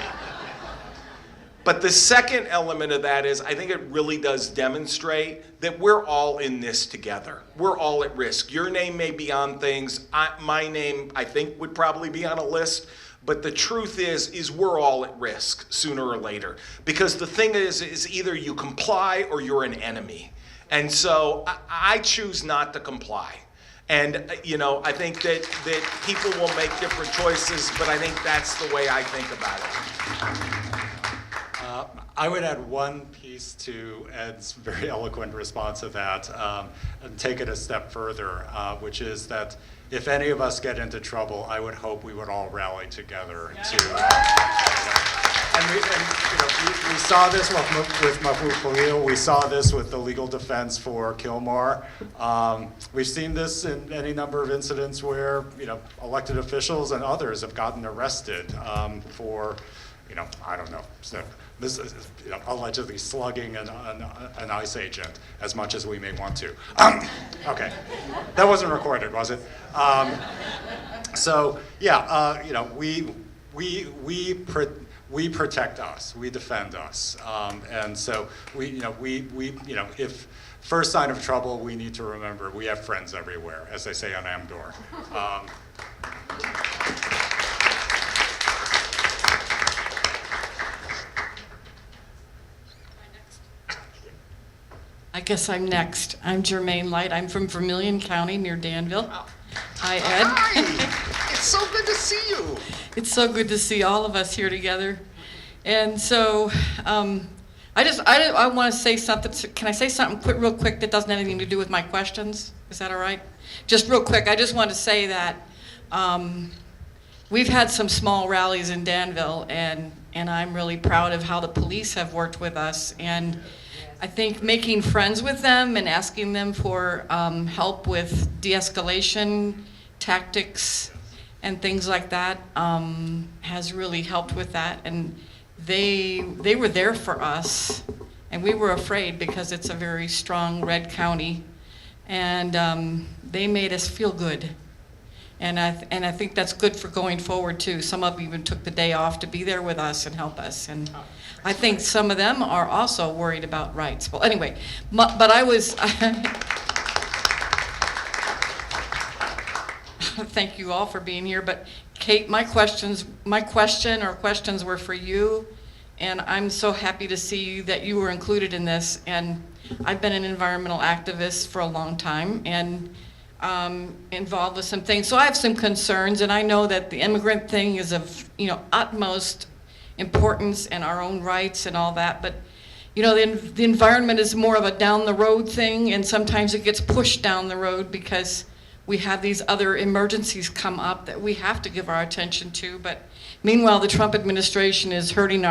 But the second element of that is I think it really does demonstrate that we're all in this together. We're all at risk. Your name may be on things. My name, I think, would probably be on a list. But the truth is we're all at risk sooner or later. Because the thing is either you comply or you're an enemy. And so I choose not to comply. And, you know, I think that people will make different choices, but I think that's the way I think about it. I would add one piece to Ed's very eloquent response to that and take it a step further, which is that if any of us get into trouble, I would hope we would all rally together to. And we saw this with Mahfouz Khalil. We saw this with the legal defense for Kilmar. We've seen this in any number of incidents where, you know, elected officials and others have gotten arrested for, you know, I don't know. So this is, you know, allegedly slugging an ICE agent as much as we may want to. Okay, that wasn't recorded, was it? So yeah, you know, we protect us, we defend us, and so we, you know, if first sign of trouble, we need to remember we have friends everywhere, as they say on Amdor. I guess I'm next. I'm Jermaine Light. I'm from Vermilion County near Danville. Hi, Ed. Hi! It's so good to see you. It's so good to see all of us here together. And so I want to say something. Can I say something real quick that doesn't have anything to do with my questions? Is that all right? Just real quick, I just want to say that we've had some small rallies in Danville, and I'm really proud of how the police have worked with us. And I think making friends with them and asking them for help with de-escalation tactics and things like that has really helped with that. And they were there for us, and we were afraid because it's a very strong red county, and they made us feel good. And I think that's good for going forward too. Some of them even took the day off to be there with us and help us. And I think some of them are also worried about rights. Well, anyway, but I was. Thank you all for being here. But Kate, my questions were for you, and I'm so happy to see that you were included in this. And I've been an environmental activist for a long time, and involved with some things. So I have some concerns, and I know that the immigrant thing is of utmost importance and our own rights and all that, but the environment is more of a down the road thing, and sometimes it gets pushed down the road because we have these other emergencies come up that we have to give our attention to. But meanwhile, the Trump administration is trying to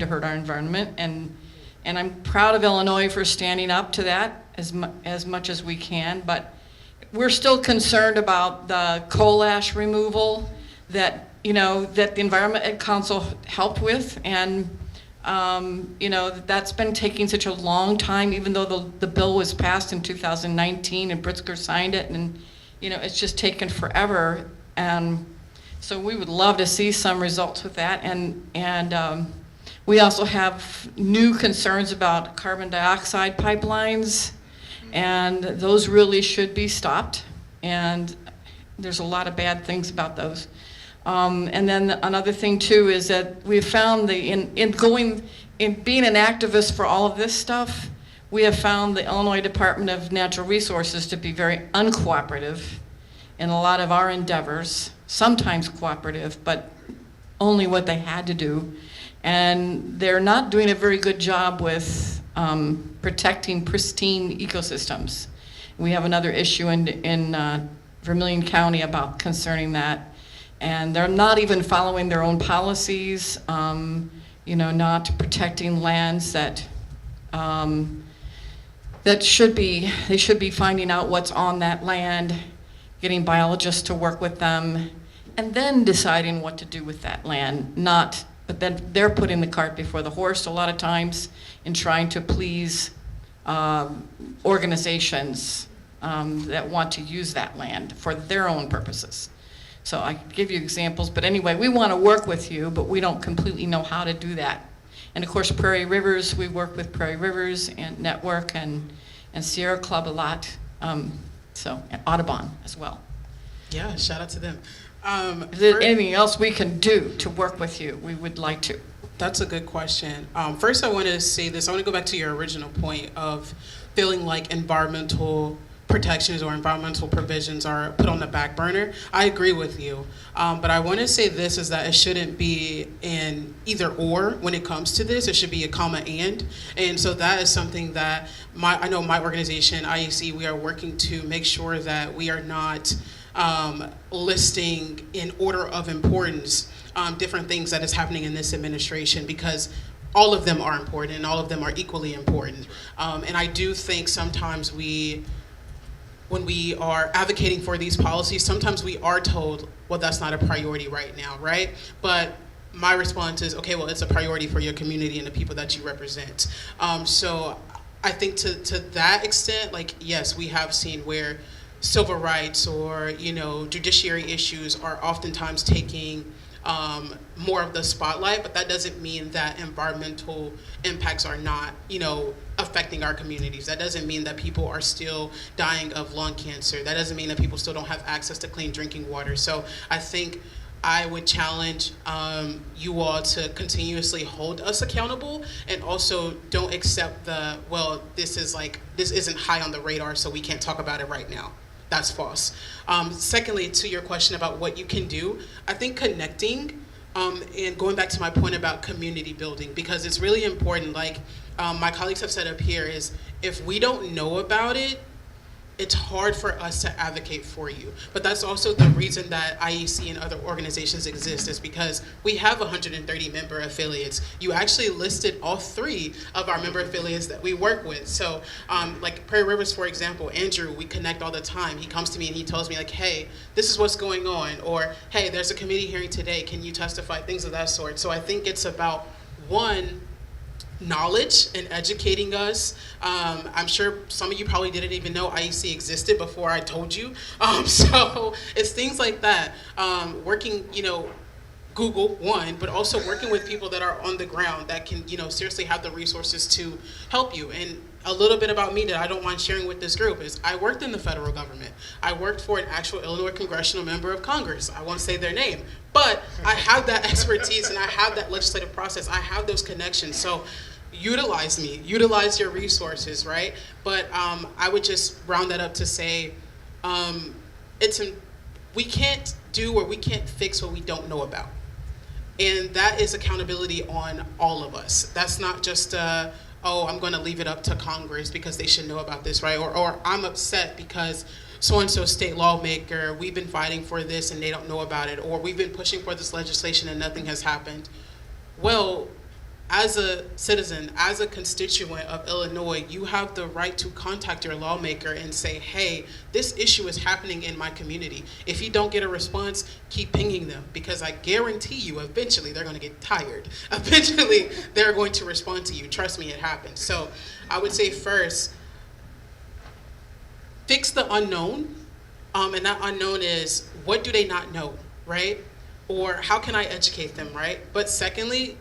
hurt our environment, and I'm proud of Illinois for standing up to that as much as we can. But we're still concerned about the coal ash removal that the Environment Council helped with, and that's been taking such a long time, even though the bill was passed in 2019 and Pritzker signed it, and it's just taken forever. And so we would love to see some results with that. And we also have new concerns about carbon dioxide pipelines, and those really should be stopped. And there's a lot of bad things about those. And then another thing too is that we've found in being an activist for all of this stuff, we have found the Illinois Department of Natural Resources to be very uncooperative in a lot of our endeavors, sometimes cooperative, but only what they had to do. And they're not doing a very good job with protecting pristine ecosystems. We have another issue in Vermilion County about concerning that. And they're not even following their own policies, not protecting lands that they should be finding out what's on that land, getting biologists to work with them, and then deciding what to do with that land. But then they're putting the cart before the horse a lot of times in trying to please organizations that want to use that land for their own purposes. So I could give you examples, but anyway, we want to work with you, but we don't completely know how to do that. And of course, Prairie Rivers, we work with Prairie Rivers and Network and Sierra Club a lot, and Audubon as well. Yeah, shout out to them. Is there anything else we can do to work with you? We would like to. That's a good question. First, I want to say this. I want to go back to your original point of feeling like environmental protections or environmental provisions are put on the back burner. I agree with you. But I want to say this is that it shouldn't be an either or when it comes to this. It should be a comma and. And so that is something that I know my organization, IEC, we are working to make sure that we are not listing in order of importance different things that is happening in this administration, because all of them are important and all of them are equally important. And I do think sometimes when we are advocating for these policies, sometimes we are told, well, that's not a priority right now, right? But my response is, okay, well, it's a priority for your community and the people that you represent. So I think to that extent, yes, we have seen where civil rights or, judiciary issues are oftentimes taking more of the spotlight, but that doesn't mean that environmental impacts are not, affecting our communities. That doesn't mean that people are still dying of lung cancer. That doesn't mean that people still don't have access to clean drinking water. So I think I would challenge you all to continuously hold us accountable, and also don't accept the, well, this isn't high on the radar, so we can't talk about it right now. That's false. Secondly, to your question about what you can do, I think connecting, and going back to my point about community building, because it's really important, like my colleagues have said up here, is if we don't know about it, it's hard for us to advocate for you. But that's also the reason that IEC and other organizations exist, is because we have 130 member affiliates. You actually listed all 3 of our member affiliates that we work with. So like Prairie Rivers, for example, Andrew, we connect all the time. He comes to me and he tells me like, hey, this is what's going on, or hey, there's a committee hearing today, can you testify, things of that sort. So I think it's about, one, knowledge and educating us. I'm sure some of you probably didn't even know IEC existed before I told you. So it's things like that. Working, Google, one, but also working with people that are on the ground that can, seriously have the resources to help you. And a little bit about me that I don't mind sharing with this group is I worked in the federal government. I worked for an actual Illinois congressional member of Congress. I won't say their name, but I have that expertise and I have that legislative process. I have those connections. So utilize me, utilize your resources, right? But I would just round that up to say, we can't do or we can't fix what we don't know about. And that is accountability on all of us. That's not just, oh, I'm going to leave it up to Congress because they should know about this, right? Or I'm upset because so-and-so state lawmaker, we've been fighting for this and they don't know about it, or we've been pushing for this legislation and nothing has happened. Well, as a citizen, as a constituent of Illinois, you have the right to contact your lawmaker and say, hey, this issue is happening in my community. If you don't get a response, keep pinging them, because I guarantee you eventually they're going to get tired. Eventually they're going to respond to you. Trust me, it happens. So I would say first, fix the unknown, and that unknown is, what do they not know, right? Or how can I educate them, right? But secondly,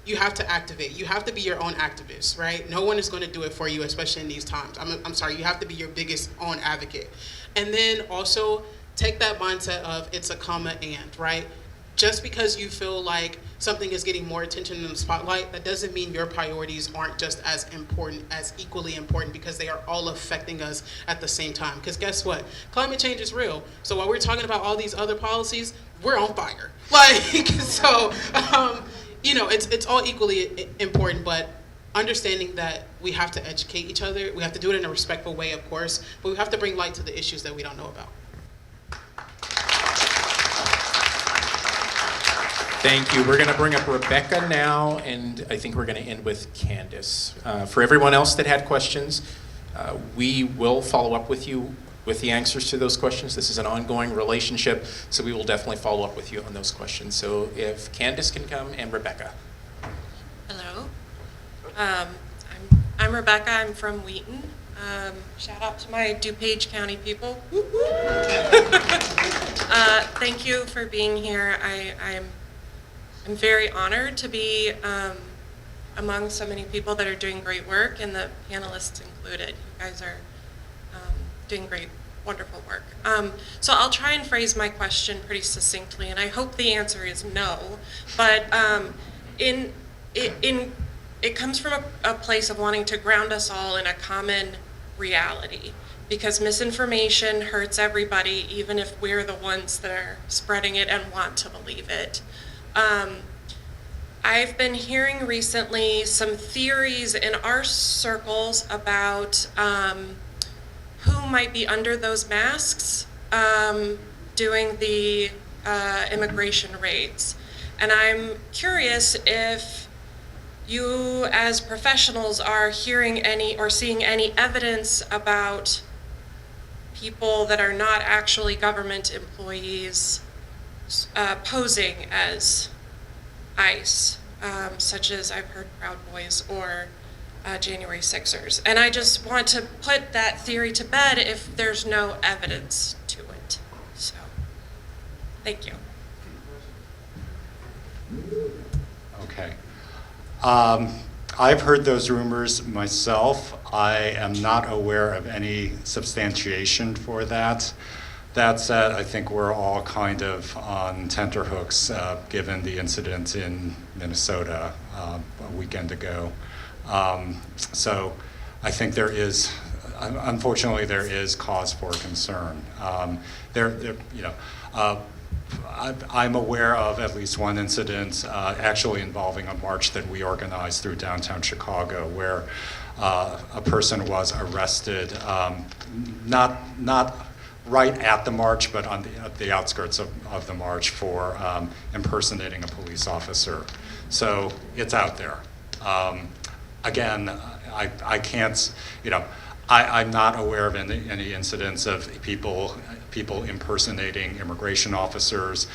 you have to activate. You have to be your own activist, right? No one is going to do it for you, especially in these times. I'm sorry, you have to be your biggest own advocate. And then also take that mindset of it's a comma and, right? Just because you feel like something is getting more attention in the spotlight, that doesn't mean your priorities aren't just as important, as equally important, because they are all affecting us at the same time. Because guess what? Climate change is real. So while we're talking about all these other policies, we're on fire. So, it's all equally important, but understanding that we have to educate each other. We have to do it in a respectful way, of course, but we have to bring light to the issues that we don't know about. Thank you. We're going to bring up Rebecca now, and I think we're going to end with Candace. For everyone else that had questions, we will follow up with you with the answers to those questions. This is an ongoing relationship, so we will definitely follow up with you on those questions. So if Candace can come, and Rebecca. Hello. I'm Rebecca. I'm from Wheaton. Shout out to my DuPage County people. Thank you for being here. I'm very honored to be among so many people that are doing great work, and the panelists included. You guys are doing great, wonderful work. So I'll try and phrase my question pretty succinctly, and I hope the answer is no. But it comes from a place of wanting to ground us all in a common reality, because misinformation hurts everybody, even if we're the ones that are spreading it and want to believe it. I've been hearing recently some theories in our circles about who might be under those masks doing the immigration raids. And I'm curious if you as professionals are hearing any or seeing any evidence about people that are not actually government employees posing as ICE, such as I've heard Proud Boys or January 6ers. And I just want to put that theory to bed if there's no evidence to it. So, thank you. Okay. I've heard those rumors myself. I am not aware of any substantiation for that. That said, I think we're all kind of on tenterhooks given the incident in Minnesota a weekend ago. So I think there is, unfortunately, there is cause for concern. I'm aware of at least one incident actually involving a march that we organized through downtown Chicago, where a person was arrested, not right at the march, but on the outskirts of the march for impersonating a police officer. So it's out there. Again, I can't, I'm not aware of any incidents of people impersonating immigration officers,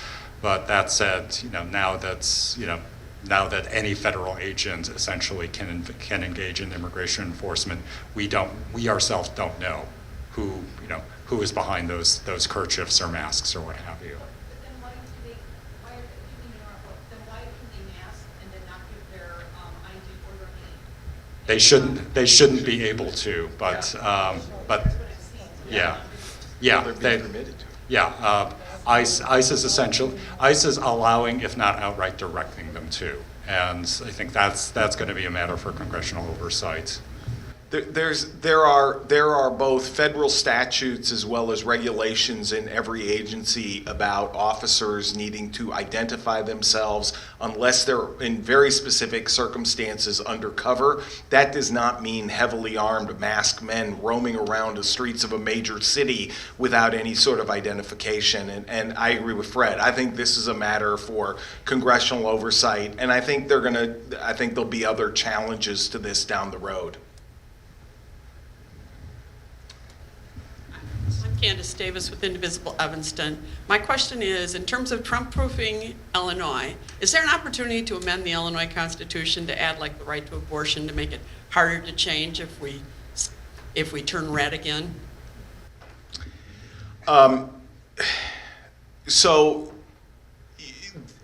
but that said, now that any federal agent essentially can engage in immigration enforcement, we ourselves don't know who is behind those kerchiefs or masks or what have you. They shouldn't be able to, but ICE is allowing, if not outright directing them to, and I think that's going to be a matter for congressional oversight. There are both federal statutes as well as regulations in every agency about officers needing to identify themselves unless they're in very specific circumstances undercover. That does not mean heavily armed masked men roaming around the streets of a major city without any sort of identification. And I agree with Fred. I think this is a matter for congressional oversight, and I think there'll be other challenges to this down the road. Candace Davis with Indivisible Evanston. My question is, in terms of Trump-proofing Illinois, is there an opportunity to amend the Illinois Constitution to add like the right to abortion to make it harder to change if we turn red again? So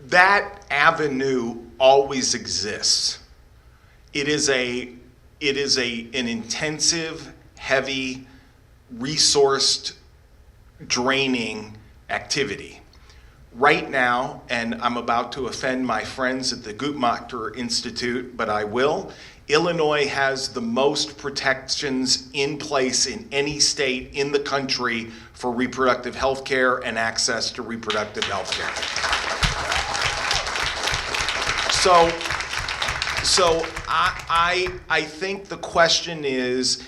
that avenue always exists. It is an intensive, heavy, resourced, draining activity. Right now, and I'm about to offend my friends at the Guttmacher Institute, but I will, Illinois has the most protections in place in any state in the country for reproductive health care and access to reproductive health care. So I think the question is,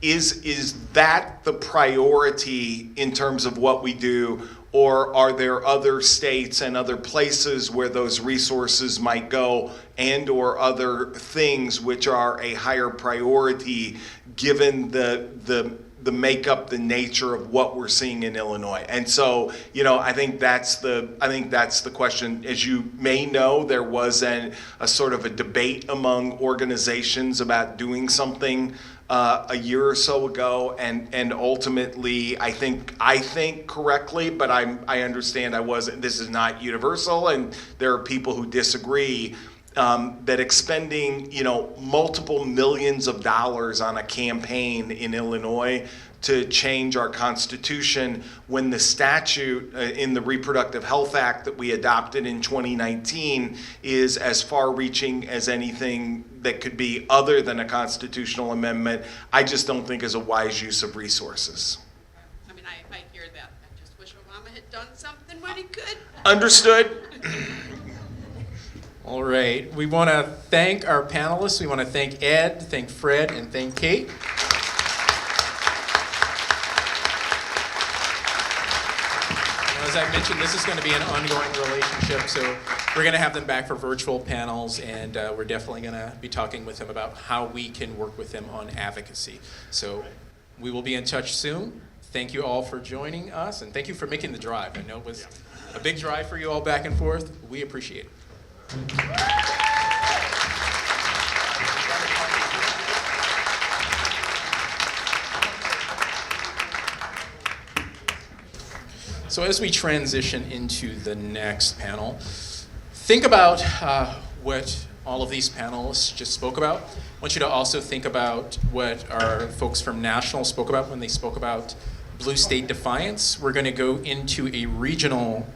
is that the priority in terms of what we do, or are there other states and other places where those resources might go, and or other things which are a higher priority given the makeup, the nature of what we're seeing in Illinois? And so, I think that's the question. As you may know, there was a sort of a debate among organizations about doing something a year or so ago, and ultimately, I think correctly, but I understand this is not universal, and there are people who disagree, that expending, multiple millions of dollars on a campaign in Illinois to change our Constitution when the statute in the Reproductive Health Act that we adopted in 2019 is as far-reaching as anything that could be other than a constitutional amendment, I just don't think is a wise use of resources. I mean, I hear that. I just wish Obama had done something when he could. Understood. All right, we want to thank our panelists. We want to thank Ed, thank Fred, and thank Kate. As I mentioned, this is going to be an ongoing relationship, so we're going to have them back for virtual panels, and we're definitely going to be talking with them about how we can work with them on advocacy. So we will be in touch soon. Thank you all for joining us, and thank you for making the drive. I know it was a big drive for you all back and forth. We appreciate it. So as we transition into the next panel, think about what all of these panelists just spoke about. I want you to also think about what our folks from National spoke about when they spoke about Blue State Defiance. We're going to go into a regional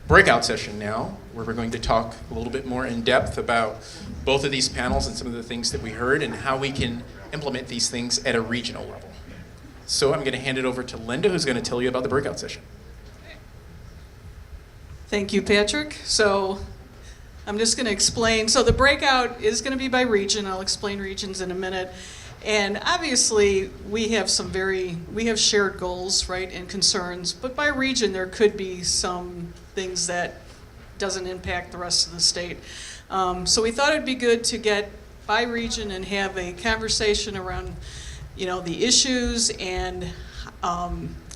breakout session now, where we're going to talk a little bit more in depth about both of these panels and some of the things that we heard and how we can implement these things at a regional level. So I'm going to hand it over to Linda, who's going to tell you about the breakout session. Thank you, Patrick. So I'm just going to explain. So the breakout is going to be by region. I'll explain regions in a minute. And obviously, we have shared goals, right, and concerns. But by region, there could be some things that doesn't impact the rest of the state. So we thought it'd be good to get by region and have a conversation around, the issues and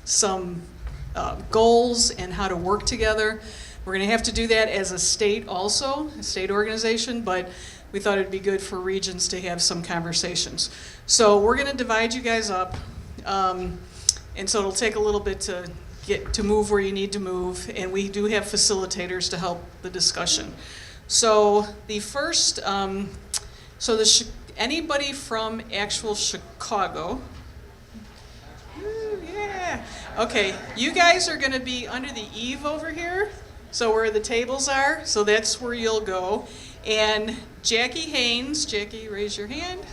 some goals and how to work together. We're going to have to do that as a state also, a state organization, but we thought it'd be good for regions to have some conversations. So we're going to divide you guys up, and so it'll take a little bit to get to move where you need to move, and we do have facilitators to help the discussion. So the first, anybody from actual Chicago? Ooh, yeah. Okay, you guys are going to be under the eave over here, so where the tables are, so that's where you'll go. And Jackie Haynes, Jackie, raise your hand.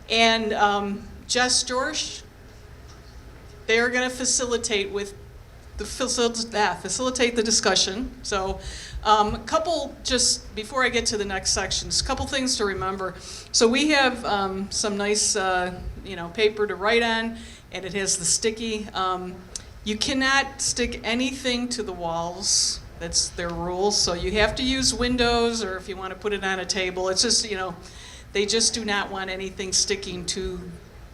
And Jess Dorsch, they're going to facilitate the discussion. So a couple, just before I get to the next sections, a couple things to remember. So we have some nice paper to write on, and it has the sticky. You cannot stick anything to the walls. That's their rules. So you have to use windows, or if you want to put it on a table. It's just, they just do not want anything sticking to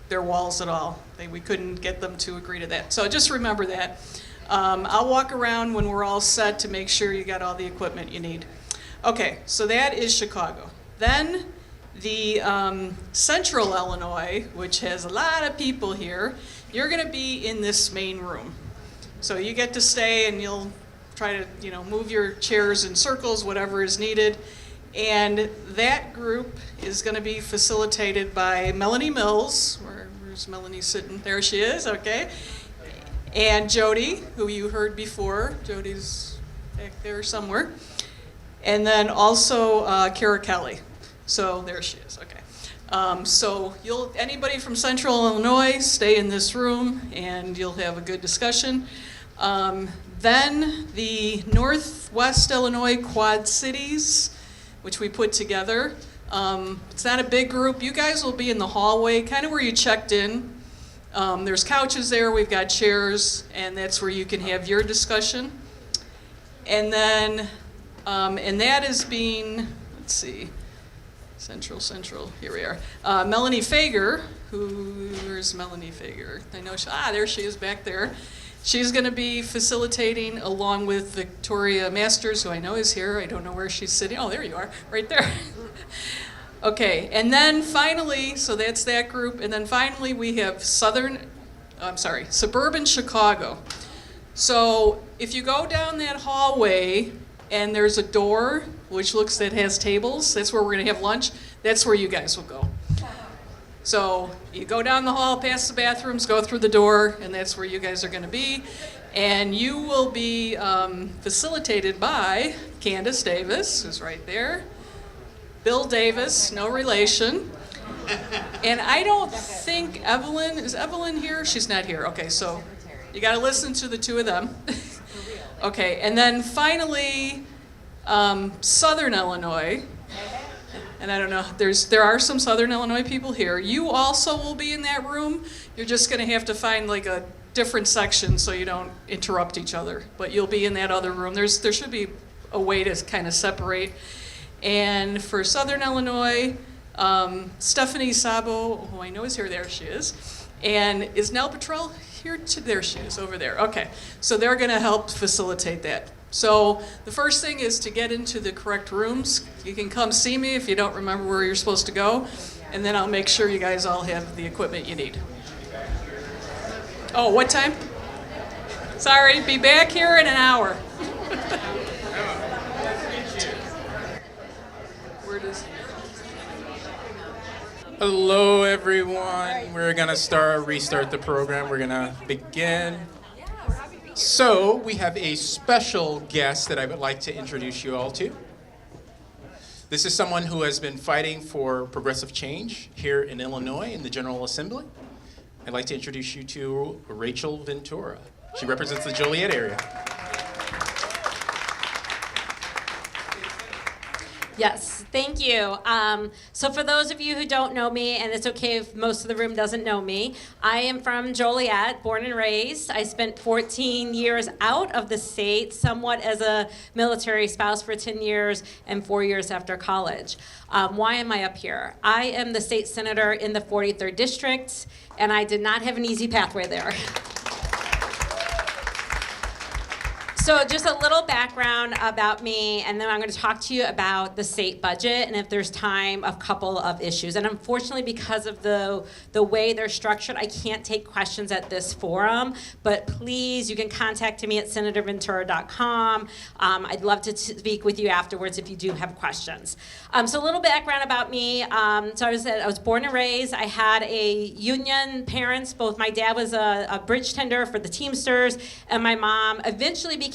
their walls at all. We couldn't get them to agree to that. So just remember that. I'll walk around when we're all set to make sure you got all the equipment you need. Okay, so that is Chicago. Then the Central Illinois, which has a lot of people here, you're going to be in this main room. So you get to stay, and you'll try to move your chairs in circles, whatever is needed. And that group is going to be facilitated by Melanie Mills. Where's Melanie sitting? There she is, okay. And Jody, who you heard before. Jody's back there somewhere. And then also Kara Kelly. So there she is, okay. So anybody from Central Illinois, stay in this room, and you'll have a good discussion. Then the Northwest Illinois Quad Cities, which we put together. It's not a big group. You guys will be in the hallway, kind of where you checked in. There's couches there, we've got chairs, and that's where you can have your discussion. And then, and that is being, let's see, Central, here we are. Melanie Fager, where's Melanie Fager? I know there she is back there. She's going to be facilitating along with Victoria Masters, who I know is here. I don't know where she's sitting. Oh, there you are, right there. Okay, and then finally, so that's that group. And then finally, we have suburban Chicago. So if you go down that hallway and there's a door that has tables, that's where we're going to have lunch. That's where you guys will go. So you go down the hall, past the bathrooms, go through the door, and that's where you guys are going to be. And you will be facilitated by Candace Davis, who's right there. Bill Davis, no relation. And I don't think is Evelyn here? She's not here. Okay, so you got to listen to the two of them. Okay, and then finally, Southern Illinois. And I don't know, there are some Southern Illinois people here. You also will be in that room. You're just going to have to find like a different section so you don't interrupt each other. But you'll be in that other room. There should be a way to kind of separate. And for Southern Illinois, Stephanie Sabo, who I know is here, there she is. And is Nell Petrell here? There she is, over there. Okay, so they're going to help facilitate that. So the first thing is to get into the correct rooms. You can come see me if you don't remember where you're supposed to go, and then I'll make sure you guys all have the equipment you need. Oh, what time? Sorry, be back here in an hour. Hello, everyone. We're gonna restart the program. We're gonna begin. So we have a special guest that I would like to introduce you all to. This is someone who has been fighting for progressive change here in Illinois in the General Assembly. I'd like to introduce you to Rachel Ventura. She represents the Joliet area. Yes, thank you. So for those of you who don't know me, and it's okay if most of the room doesn't know me, I am from Joliet, born and raised. I spent 14 years out of the state, somewhat as a military spouse for 10 years and 4 years after college. Why am I up here? I am the state senator in the 43rd District, and I did not have an easy pathway there. So just a little background about me, and then I'm going to talk to you about the state budget, and if there's time, a couple of issues. And unfortunately, because of the way they're structured, I can't take questions at this forum, but please, you can contact me at senatorventura.com. I'd love to speak with you afterwards if you do have questions. So a little background about me. So I was born and raised. I had a union parents. Both my dad was a bridge tender for the Teamsters, and my mom eventually became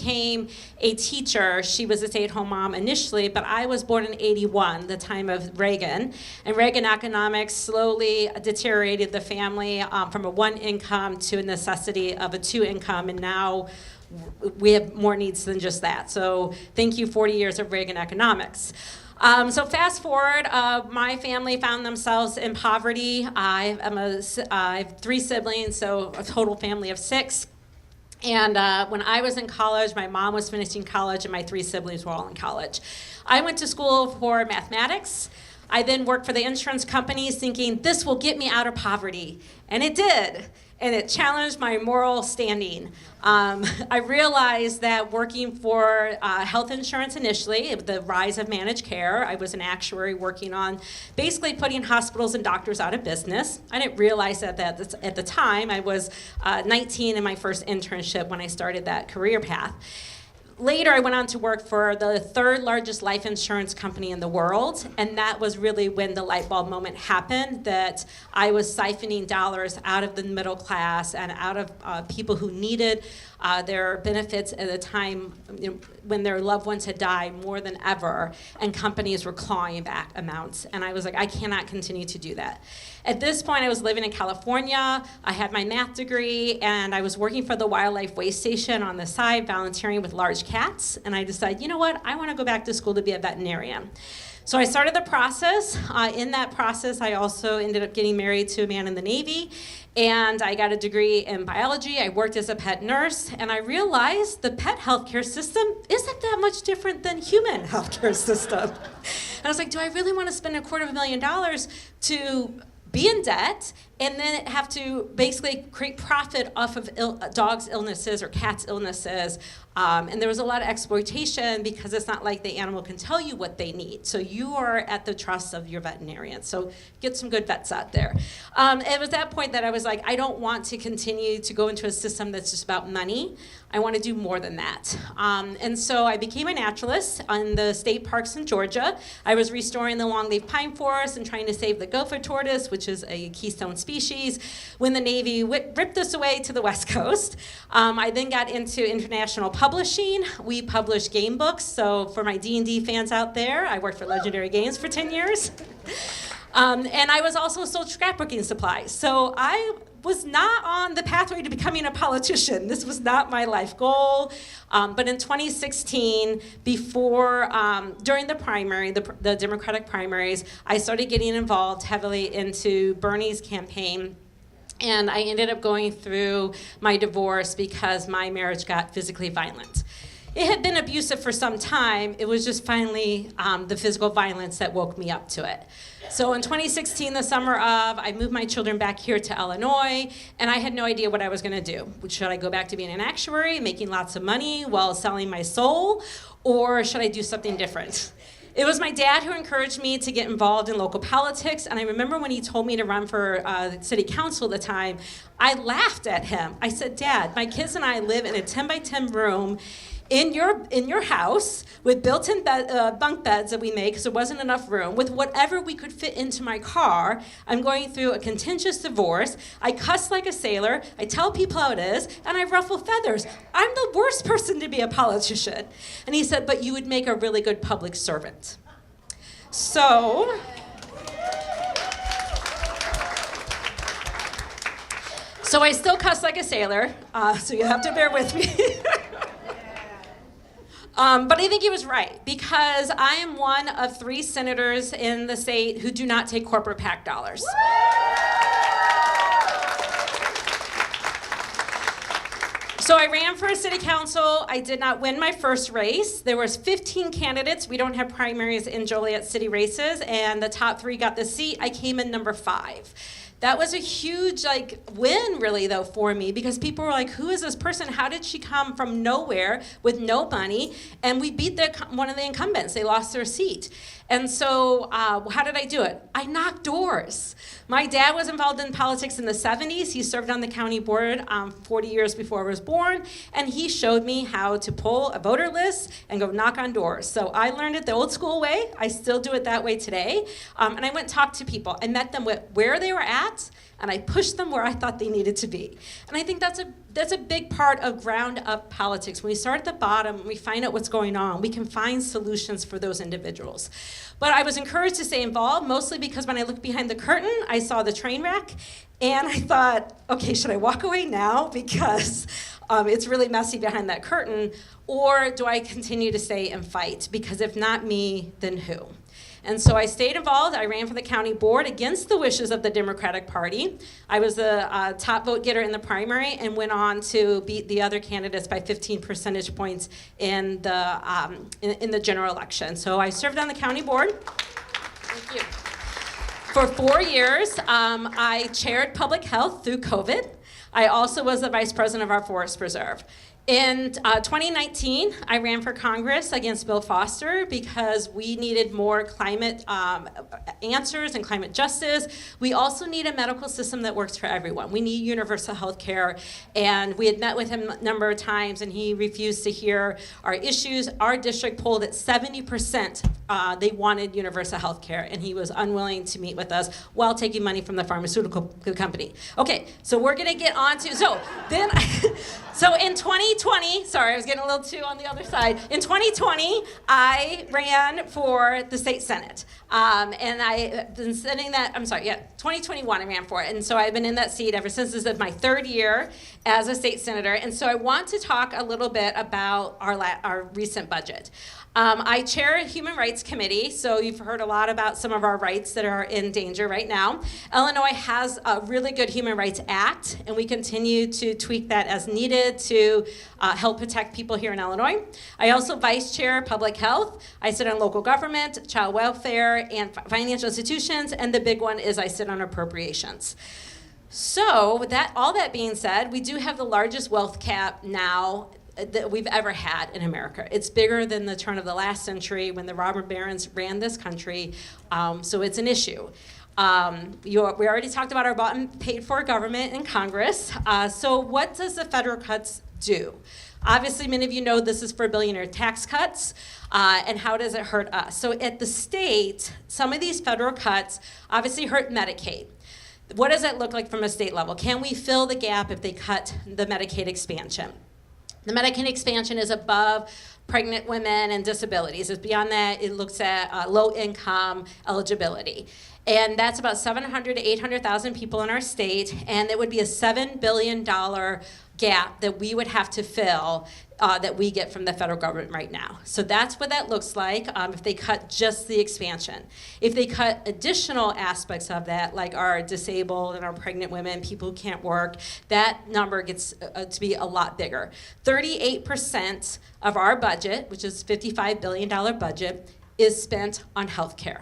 a teacher. She was a stay-at-home mom initially, but I was born in '81, the time of Reagan. And Reagan economics slowly deteriorated the family from a one income to a necessity of a two income, and now we have more needs than just that. So thank you, 40 years of Reagan economics. So fast forward, my family found themselves in poverty. I have 3 siblings, so a total family of 6. And when I was in college, my mom was finishing college, and my 3 siblings were all in college. I went to school for mathematics. I then worked for the insurance companies thinking, this will get me out of poverty. And it did. And it challenged my moral standing. I realized that working for health insurance initially, the rise of managed care, I was an actuary working on basically putting hospitals and doctors out of business. I didn't realize that at the time. I was 19 in my first internship when I started that career path. Later, I went on to work for the 3rd largest life insurance company in the world, and that was really when the light bulb moment happened, that I was siphoning dollars out of the middle class and out of people who needed their benefits at a time when their loved ones had died more than ever, and companies were clawing back amounts. And I was like, I cannot continue to do that. At this point, I was living in California. I had my math degree, and I was working for the Wildlife Waste Station on the side, volunteering with large cats. And I decided, you know what? I want to go back to school to be a veterinarian. So I started the process. In that process, I also ended up getting married to a man in the Navy, and I got a degree in biology. I worked as a pet nurse, and I realized the pet healthcare system isn't that much different than human healthcare system. And I was like, do I really want to spend $250,000 to be in debt and then have to basically create profit off of dogs' illnesses or cats' illnesses? And there was a lot of exploitation because it's not like the animal can tell you what they need. So you are at the trust of your veterinarian. So get some good vets out there. It was that point that I was like, I don't want to continue to go into a system that's just about money. I want to do more than that. And so I became a naturalist on the state parks in Georgia. I was restoring the longleaf pine forest and trying to save the gopher tortoise, which is a keystone species, when the Navy ripped us away to the West Coast. I then got into international publishing. We published game books. So for my D&D fans out there, I worked for Legendary Games for 10 years. And I was also sold scrapbooking supplies. So I was not on the pathway to becoming a politician. This was not my life goal. But in 2016, during the primary, the Democratic primaries, I started getting involved heavily into Bernie's campaign. And I ended up going through my divorce because my marriage got physically violent. It had been abusive for some time. It was just finally the physical violence that woke me up to it. So in 2016, the summer of, I moved my children back here to Illinois, and I had no idea what I was going to do. Should I go back to being an actuary, making lots of money while selling my soul, or should I do something different? It was my dad who encouraged me to get involved in local politics, and I remember when he told me to run for city council at the time, I laughed at him. I said, Dad, my kids and I live in a 10 by 10 room in your house with built-in bunk beds that we made because there wasn't enough room, with whatever we could fit into my car. I'm going through a contentious divorce. I cuss like a sailor. I tell people how it is, and I ruffle feathers. I'm the worst person to be a politician. And he said, but you would make a really good public servant. So I still cuss like a sailor, so you have to bear with me. But I think he was right, because I am one of 3 senators in the state who do not take corporate PAC dollars. So I ran for a city council. I did not win my first race. There was 15 candidates. We don't have primaries in Joliet city races, and the top 3 got the seat. I came in number 5. That was a huge win, really, though, for me, because people were like, who is this person? How did she come from nowhere with no money? And we beat one of the incumbents. They lost their seat. And so how did I do it? I knocked doors. My dad was involved in politics in the 70s. He served on the county board 40 years before I was born, and he showed me how to pull a voter list and go knock on doors. So I learned it the old school way. I still do it that way today. And I went and talked to people. I met them where they were at, and I pushed them where I thought they needed to be. And I think that's a big part of ground-up politics. When we start at the bottom, we find out what's going on, we can find solutions for those individuals. But I was encouraged to stay involved, mostly because when I looked behind the curtain, I saw the train wreck, and I thought, okay, should I walk away now because it's really messy behind that curtain, or do I continue to stay and fight? Because if not me, then who? And so I stayed involved. I ran for the county board against the wishes of the Democratic Party. I was the top vote getter in the primary and went on to beat the other candidates by 15 percentage points in the general election. So I served on the county board. Thank you. For 4 years, I chaired public health through COVID. I also was the vice president of our forest preserve. In 2019, I ran for Congress against Bill Foster because we needed more climate answers and climate justice. We also need a medical system that works for everyone. We need universal health care, and we had met with him a number of times, and he refused to hear our issues. Our district polled at 70%. They wanted universal health care, and he was unwilling to meet with us while taking money from the pharmaceutical company. Okay, so we're gonna get on to, so in 2020, sorry, I was getting a little too on the other side. In 2020, I ran for the state senate. And I've been sitting 2021 I ran for it. And so I've been in that seat ever since. This is my 3rd year as a state senator. And so I want to talk a little bit about our recent budget. I chair a Human Rights Committee, so you've heard a lot about some of our rights that are in danger right now. Illinois has a really good Human Rights Act, and we continue to tweak that as needed to help protect people here in Illinois. I also vice chair public health. I sit on local government, child welfare, and financial institutions, and the big one is I sit on appropriations. So all that being said, we do have the largest wealth cap now that we've ever had in America. It's bigger than the turn of the last century when the robber barons ran this country, so it's an issue. We already talked about our bought and paid for government in Congress. So what does the federal cuts do? Obviously, many of you know this is for billionaire tax cuts, and how does it hurt us? So at the state, some of these federal cuts obviously hurt Medicaid. What does that look like from a state level? Can we fill the gap if they cut the Medicaid expansion? The Medicaid expansion is above pregnant women and disabilities. It's beyond that, it looks at low-income eligibility. And that's about 700 to 800,000 people in our state, and it would be a $7 billion gap that we would have to fill that we get from the federal government right now. So that's what that looks like if they cut just the expansion. If they cut additional aspects of that, like our disabled and our pregnant women, people who can't work, that number gets to be a lot bigger. 38% of our budget, which is $55 billion budget, is spent on health care.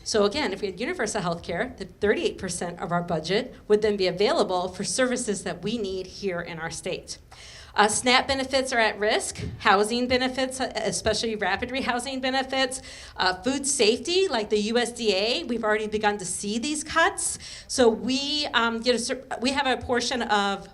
So again, if we had universal health care, the 38% of our budget would then be available for services that we need here in our state. SNAP benefits are at risk, housing benefits, especially rapid rehousing benefits, food safety, like the USDA, we've already begun to see these cuts. So we have a portion of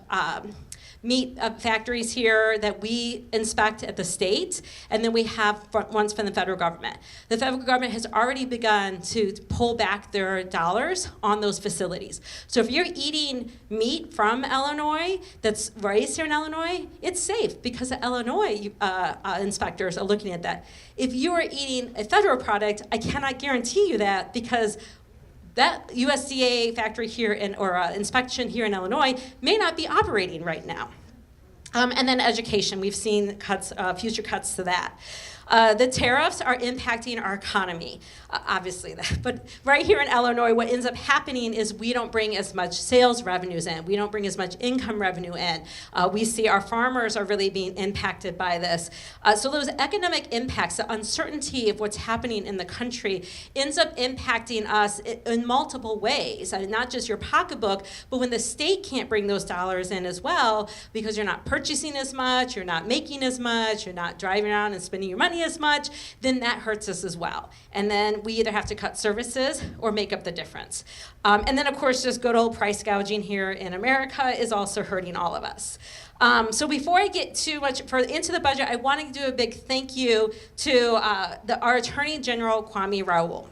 meat factories here that we inspect at the state, and then we have ones from the federal government. The federal government has already begun to pull back their dollars on those facilities. So if you're eating meat from Illinois that's raised here in Illinois, it's safe because the Illinois inspectors are looking at that. If you are eating a federal product, I cannot guarantee you that because that USDA factory here or inspection here in Illinois may not be operating right now. And then education, we've seen cuts, future cuts to that. The tariffs are impacting our economy, obviously. But right here in Illinois, what ends up happening is we don't bring as much sales revenues in. We don't bring as much income revenue in. We see our farmers are really being impacted by this. So those economic impacts, the uncertainty of what's happening in the country ends up impacting us in multiple ways. I mean, not just your pocketbook, but when the state can't bring those dollars in as well because you're not purchasing as much, you're not making as much, you're not driving around and spending your money as much, then that hurts us as well. And then we either have to cut services or make up the difference. And then, of course, just good old price gouging here in America is also hurting all of us. So before I get too much further into the budget, I want to do a big thank you to our Attorney General, Kwame Raoul.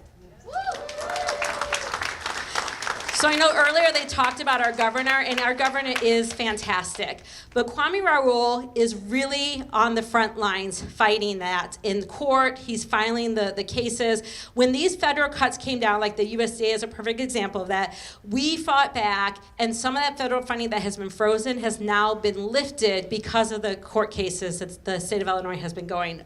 So I know earlier they talked about our governor, and our governor is fantastic. But Kwame Raoul is really on the front lines fighting that. In court, he's filing the cases. When these federal cuts came down, like the USDA is a perfect example of that, we fought back, and some of that federal funding that has been frozen has now been lifted because of the court cases that the state of Illinois has been going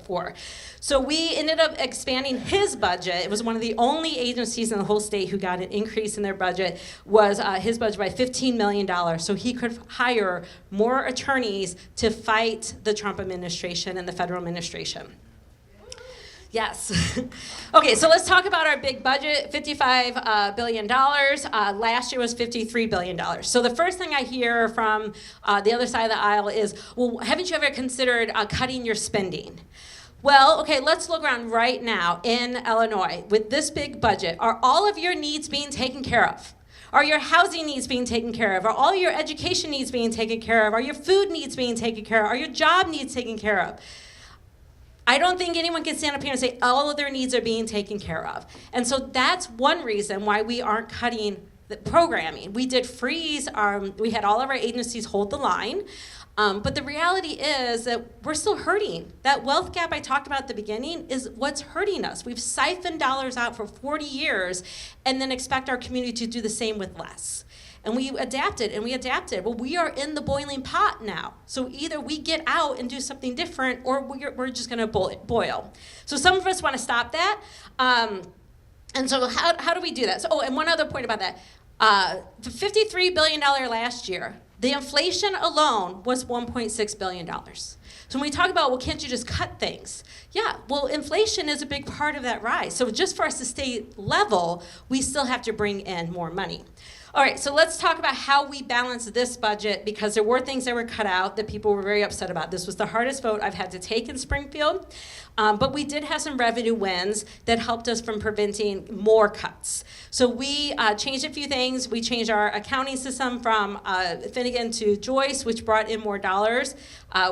for. So we ended up expanding his budget. It was one of the only agencies in the whole state who got an increase in their budget, was his budget by $15 million, so he could hire more attorneys to fight the Trump administration and the federal administration. Yes. Okay, so let's talk about our big budget, $55 billion. Last year was $53 billion. So the first thing I hear from the other side of the aisle is, well, haven't you ever considered cutting your spending? Well, okay, let's look around right now in Illinois. With this big budget, are all of your needs being taken care of? Are your housing needs being taken care of? Are all your education needs being taken care of? Are your food needs being taken care of? Are your job needs taken care of? I don't think anyone can stand up here and say all of their needs are being taken care of. And so that's one reason why we aren't cutting the programming. We did freeze, we had all of our agencies hold the line. But the reality is that we're still hurting. That wealth gap I talked about at the beginning is what's hurting us. We've siphoned dollars out for 40 years and then expect our community to do the same with less. And we adapted and we adapted. Well, we are in the boiling pot now. So either we get out and do something different or we're just gonna boil. So some of us wanna stop that. And so how do we do that? So, and one other point about that. The $53 billion last year, the inflation alone was $1.6 billion. So when we talk about, well, can't you just cut things? Yeah, well, inflation is a big part of that rise. So just for us to stay level, we still have to bring in more money. All right, so let's talk about how we balance this budget, because there were things that were cut out that people were very upset about. This was the hardest vote I've had to take in Springfield, but we did have some revenue wins that helped us from preventing more cuts. So we changed a few things. We changed our accounting system from Finnegan to Joyce, which brought in more dollars.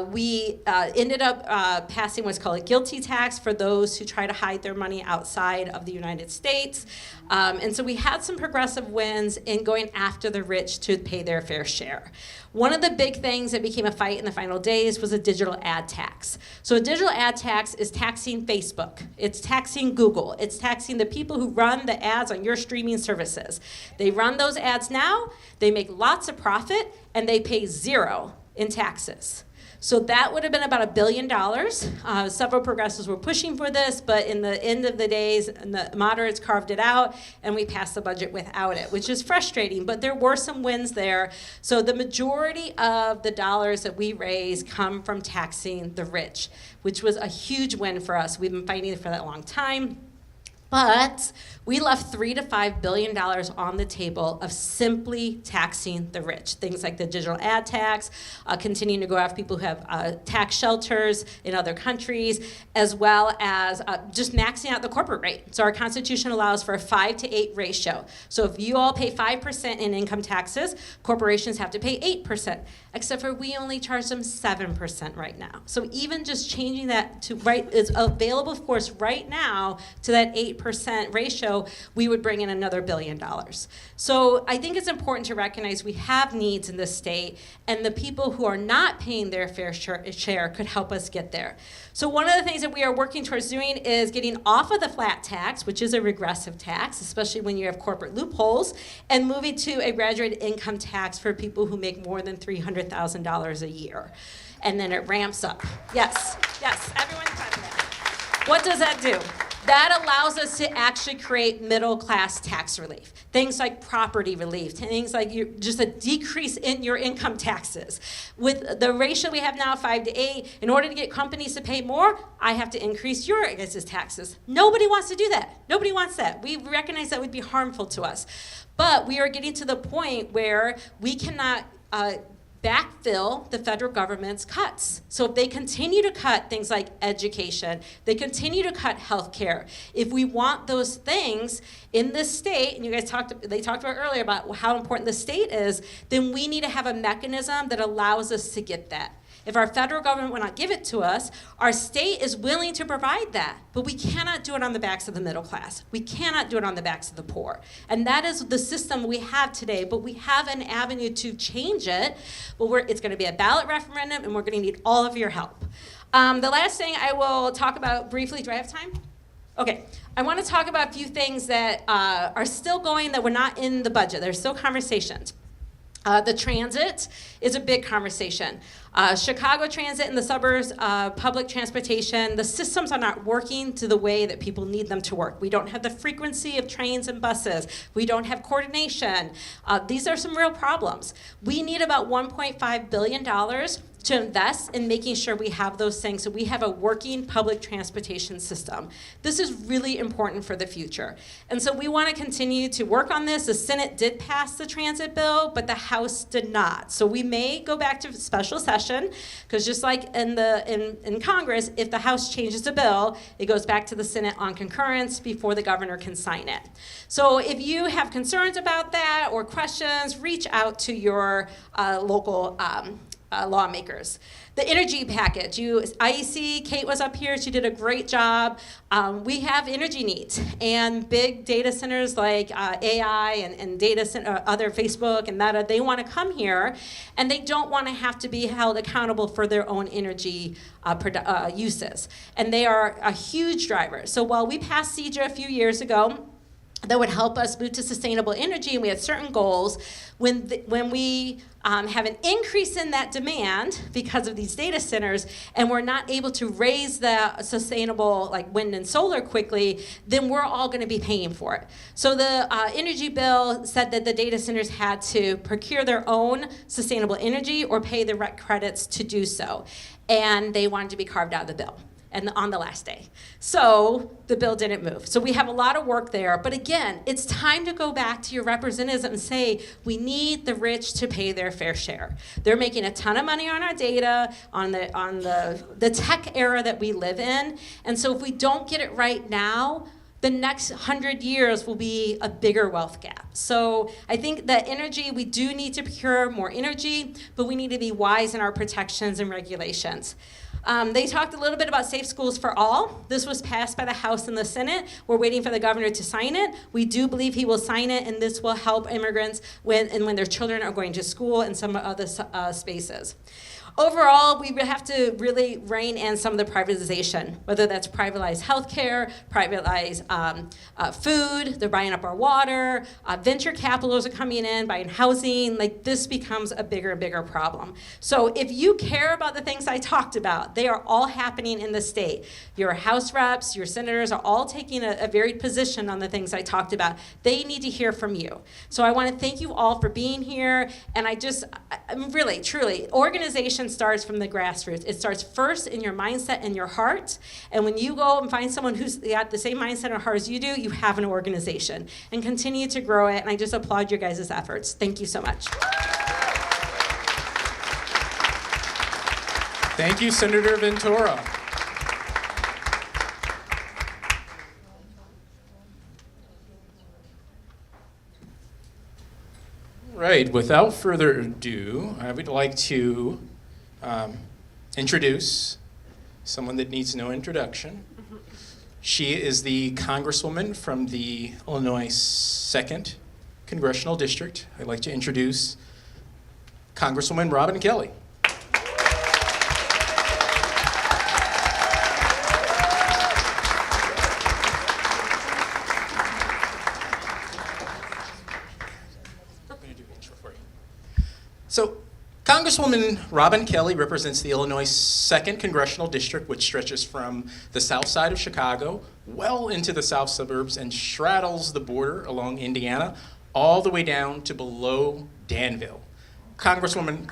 We ended up passing what's called a guilty tax for those who try to hide their money outside of the United States. And so we had some progressive wins in going after the rich to pay their fair share. One of the big things that became a fight in the final days was a digital ad tax. So a digital ad tax is taxing Facebook. It's taxing Google. It's taxing the people who run the ads on your streaming services. They run those ads now, they make lots of profit, and they pay zero in taxes. So that would have been about $1 billion. Several progressives were pushing for this, but in the end of the days, the moderates carved it out, and we passed the budget without it, which is frustrating, but there were some wins there. So the majority of the dollars that we raise come from taxing the rich, which was a huge win for us. We've been fighting for that a long time. But we left $3 to $5 billion on the table of simply taxing the rich. Things like the digital ad tax, continuing to go after people who have tax shelters in other countries, as well as just maxing out the corporate rate. So our Constitution allows for a 5 to 8 ratio. So if you all pay 5% in income taxes, corporations have to pay 8%, except for we only charge them 7% right now. So even just changing that to is available for us right now to that 8% ratio, we would bring in another $1 billion. So I think it's important to recognize we have needs in this state, and the people who are not paying their fair share could help us get there. So one of the things that we are working towards doing is getting off of the flat tax, which is a regressive tax, especially when you have corporate loopholes, and moving to a graduated income tax for people who make more than $300,000 a year. And then it ramps up. Yes, everyone clapping that. What does that do? That allows us to actually create middle-class tax relief. Things like property relief, things like just a decrease in your income taxes. With the ratio we have now, 5 to 8, in order to get companies to pay more, I have to increase your guys' taxes. Nobody wants to do that. Nobody wants that. We recognize that would be harmful to us. But we are getting to the point where we cannot backfill the federal government's cuts. So if they continue to cut things like education, they continue to cut health care, if we want those things in this state, and you guys they talked about earlier about how important the state is, then we need to have a mechanism that allows us to get that. If our federal government will not give it to us, our state is willing to provide that, but we cannot do it on the backs of the middle class. We cannot do it on the backs of the poor. And that is the system we have today, but we have an avenue to change it. But it's going to be a ballot referendum, and we're going to need all of your help. The last thing I will talk about briefly, do I have time? Okay, I want to talk about a few things that are still going that were not in the budget. There's still conversations. The transit is a big conversation. Chicago transit in the suburbs, public transportation, the systems are not working to the way that people need them to work. We don't have the frequency of trains and buses. We don't have coordination. These are some real problems. We need about $1.5 billion to invest in making sure we have those things so we have a working public transportation system. This is really important for the future. And so we want to continue to work on this. The Senate did pass the transit bill, but the House did not. So we may go back to special session, because just like in Congress, if the House changes a bill, it goes back to the Senate on concurrence before the governor can sign it. So if you have concerns about that or questions, reach out to your local lawmakers. The energy package, IEC, Kate was up here, she did a great job. We have energy needs, and big data centers like AI and data center, other Facebook and Meta, they want to come here, and they don't want to have to be held accountable for their own energy uses. And they are a huge driver. So while we passed CEJA a few years ago, that would help us move to sustainable energy, and we had certain goals. When we have an increase in that demand because of these data centers, and we're not able to raise the sustainable, like wind and solar quickly, then we're all going to be paying for it. So the energy bill said that the data centers had to procure their own sustainable energy or pay the REC credits to do so, and they wanted to be carved out of the bill. And on the last day. So the bill didn't move. So we have a lot of work there. But again, it's time to go back to your representatives and say, we need the rich to pay their fair share. They're making a ton of money on our data, on the tech era that we live in. And so if we don't get it right now, the next 100 years will be a bigger wealth gap. So I think that energy, we do need to procure more energy, but we need to be wise in our protections and regulations. They talked a little bit about Safe Schools for All. This was passed by the House and the Senate. We're waiting for the governor to sign it. We do believe he will sign it, and this will help immigrants when their children are going to school and some other spaces. Overall, we have to really rein in some of the privatization, whether that's privatized healthcare, privatized food, they're buying up our water, venture capitalists are coming in, buying housing. Like, this becomes a bigger and bigger problem. So if you care about the things I talked about, they are all happening in the state. Your House reps, your senators are all taking a varied position on the things I talked about. They need to hear from you. So I want to thank you all for being here, and I'm really, truly, organizations transformation starts from the grassroots. It starts first in your mindset and your heart. And when you go and find someone who's got the same mindset and heart as you do, you have an organization. And continue to grow it. And I just applaud your guys' efforts. Thank you so much. Thank you, Senator Ventura. Right, without further ado, I would like to introduce someone that needs no introduction. She is the Congresswoman from the Illinois 2nd Congressional District. I'd like to introduce Congresswoman Robin Kelly. So, Congresswoman Robin Kelly represents the Illinois 2nd Congressional District, which stretches from the south side of Chicago well into the south suburbs and straddles the border along Indiana all the way down to below Danville. Congresswoman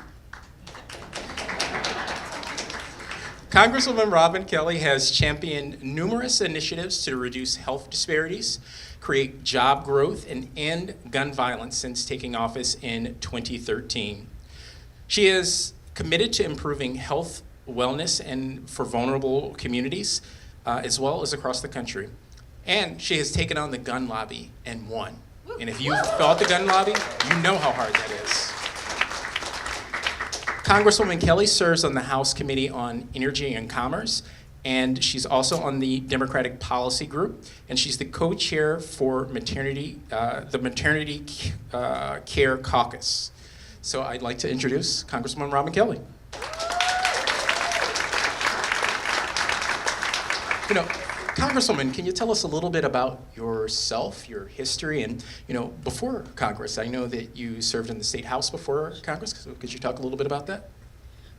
Robin Kelly has championed numerous initiatives to reduce health disparities, create job growth, and end gun violence since taking office in 2013. She is committed to improving health, wellness, and for vulnerable communities, as well as across the country. And she has taken on the gun lobby and won. And if you fought the gun lobby, you know how hard that is. Congresswoman Kelly serves on the House Committee on Energy and Commerce, and she's also on the Democratic Policy Group, and she's the co-chair for the Maternity Care Caucus. So I'd like to introduce Congresswoman Robin Kelly. Congresswoman, can you tell us a little bit about yourself, your history, and before Congress? I know that you served in the State House before Congress, so could you talk a little bit about that?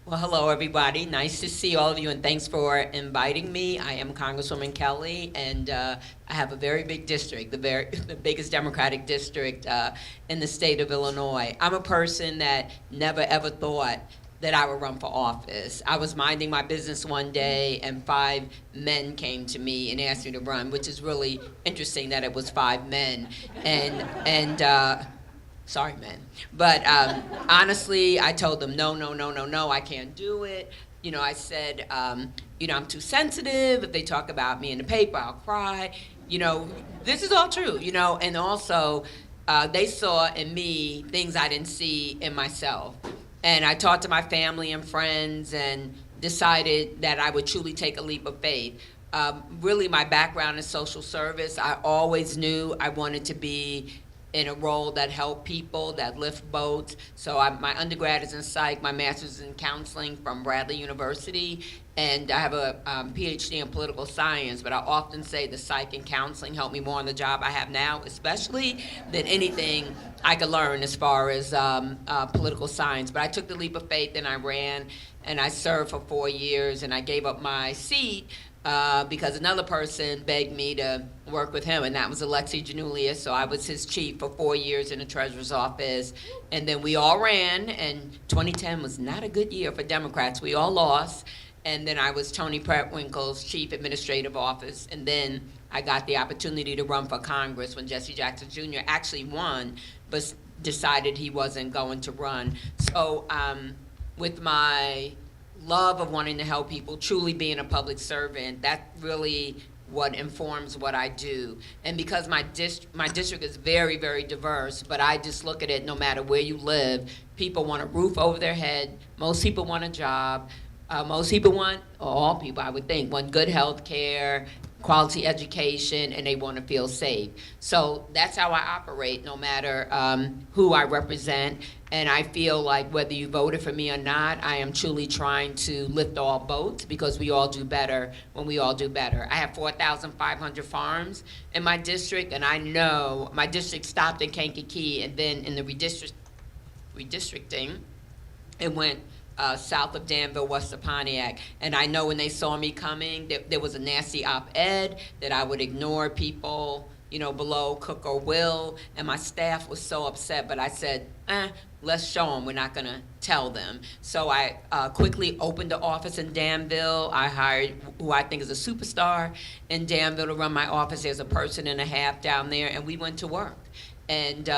Well, hello, everybody. Nice to see all of you, and thanks for inviting me. I am Congresswoman Kelly, and I have a very big district, the biggest Democratic district in the state of Illinois. I'm a person that never, ever thought that I would run for office. I was minding my business one day, and 5 men came to me and asked me to run, which is really interesting that it was 5 men. Sorry, men. But honestly, I told them, no, I can't do it. I said, I'm too sensitive. If they talk about me in the paper, I'll cry. This is all true, And also, they saw in me things I didn't see in myself. And I talked to my family and friends and decided that I would truly take a leap of faith. Really, my background is social service. I always knew I wanted to be in a role that helped people, that lift boats. So my undergrad is in psych, my master's in counseling from Bradley University, and I have a PhD in political science, but I often say the psych and counseling helped me more on the job I have now, especially than anything I could learn as far as political science. But I took the leap of faith and I ran, and I served for 4 years, and I gave up my seat because another person begged me to work with him, and that was Alexi Janulius. So I was his chief for 4 years in the treasurer's office, and then we all ran, and 2010 was not a good year for Democrats. We all lost, and then I was Tony Prewinkle's chief administrative office, and then I got the opportunity to run for Congress when Jesse Jackson Jr. actually won, but decided he wasn't going to run. So with my love of wanting to help people, truly being a public servant, that really what informs what I do. And because my district is very, very diverse, but I just look at it no matter where you live, people want a roof over their head, most people want a job, most people want, or all people I would think, want good health care, quality education, and they want to feel safe. So that's how I operate no matter who I represent. And I feel like whether you voted for me or not, I am truly trying to lift all boats because we all do better when we all do better. I have 4,500 farms in my district, and I know my district stopped in Kankakee, and then in the redistricting, it went south of Danville, west of Pontiac. And I know when they saw me coming, there was a nasty op-ed that I would ignore people below Cook or Will, and my staff was so upset, but I said, let's show them. We're not gonna tell them. So I quickly opened the office in Danville. I hired who I think is a superstar in Danville to run my office. There's a person and a half down there, and we went to work. And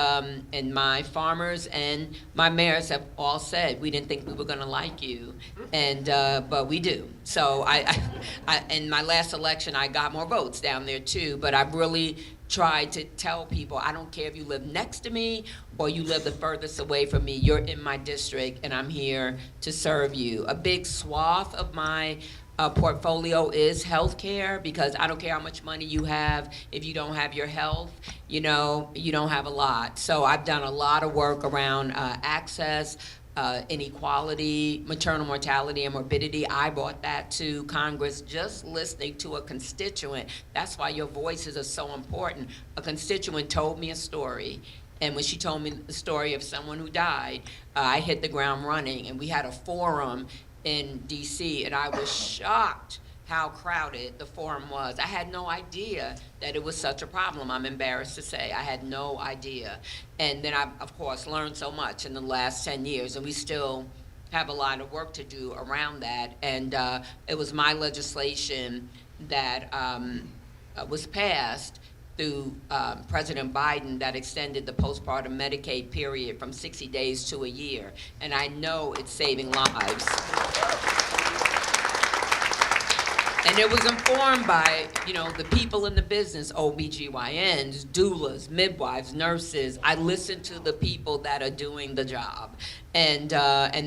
my farmers and my mayors have all said, we didn't think we were gonna like you, but we do. So I in my last election, I got more votes down there too, but I've really tried to tell people, I don't care if you live next to me or you live the furthest away from me, you're in my district and I'm here to serve you. A big swath of my portfolio is healthcare, because I don't care how much money you have, if you don't have your health, you don't have a lot. So I've done a lot of work around access, inequality, maternal mortality and morbidity. I brought that to Congress just listening to a constituent. That's why your voices are so important. A constituent told me a story, and when she told me the story of someone who died, I hit the ground running, and we had a forum in DC, and I was shocked how crowded the forum was. I had no idea that it was such a problem. I'm embarrassed to say I had no idea. And then I, of course, learned so much in the last 10 years, and we still have a lot of work to do around that. And it was my legislation that was passed through President Biden that extended the postpartum Medicaid period from 60 days to a year. And I know it's saving lives. And it was informed by, the people in the business, OBGYNs, doulas, midwives, nurses. I listened to the people that are doing the job. And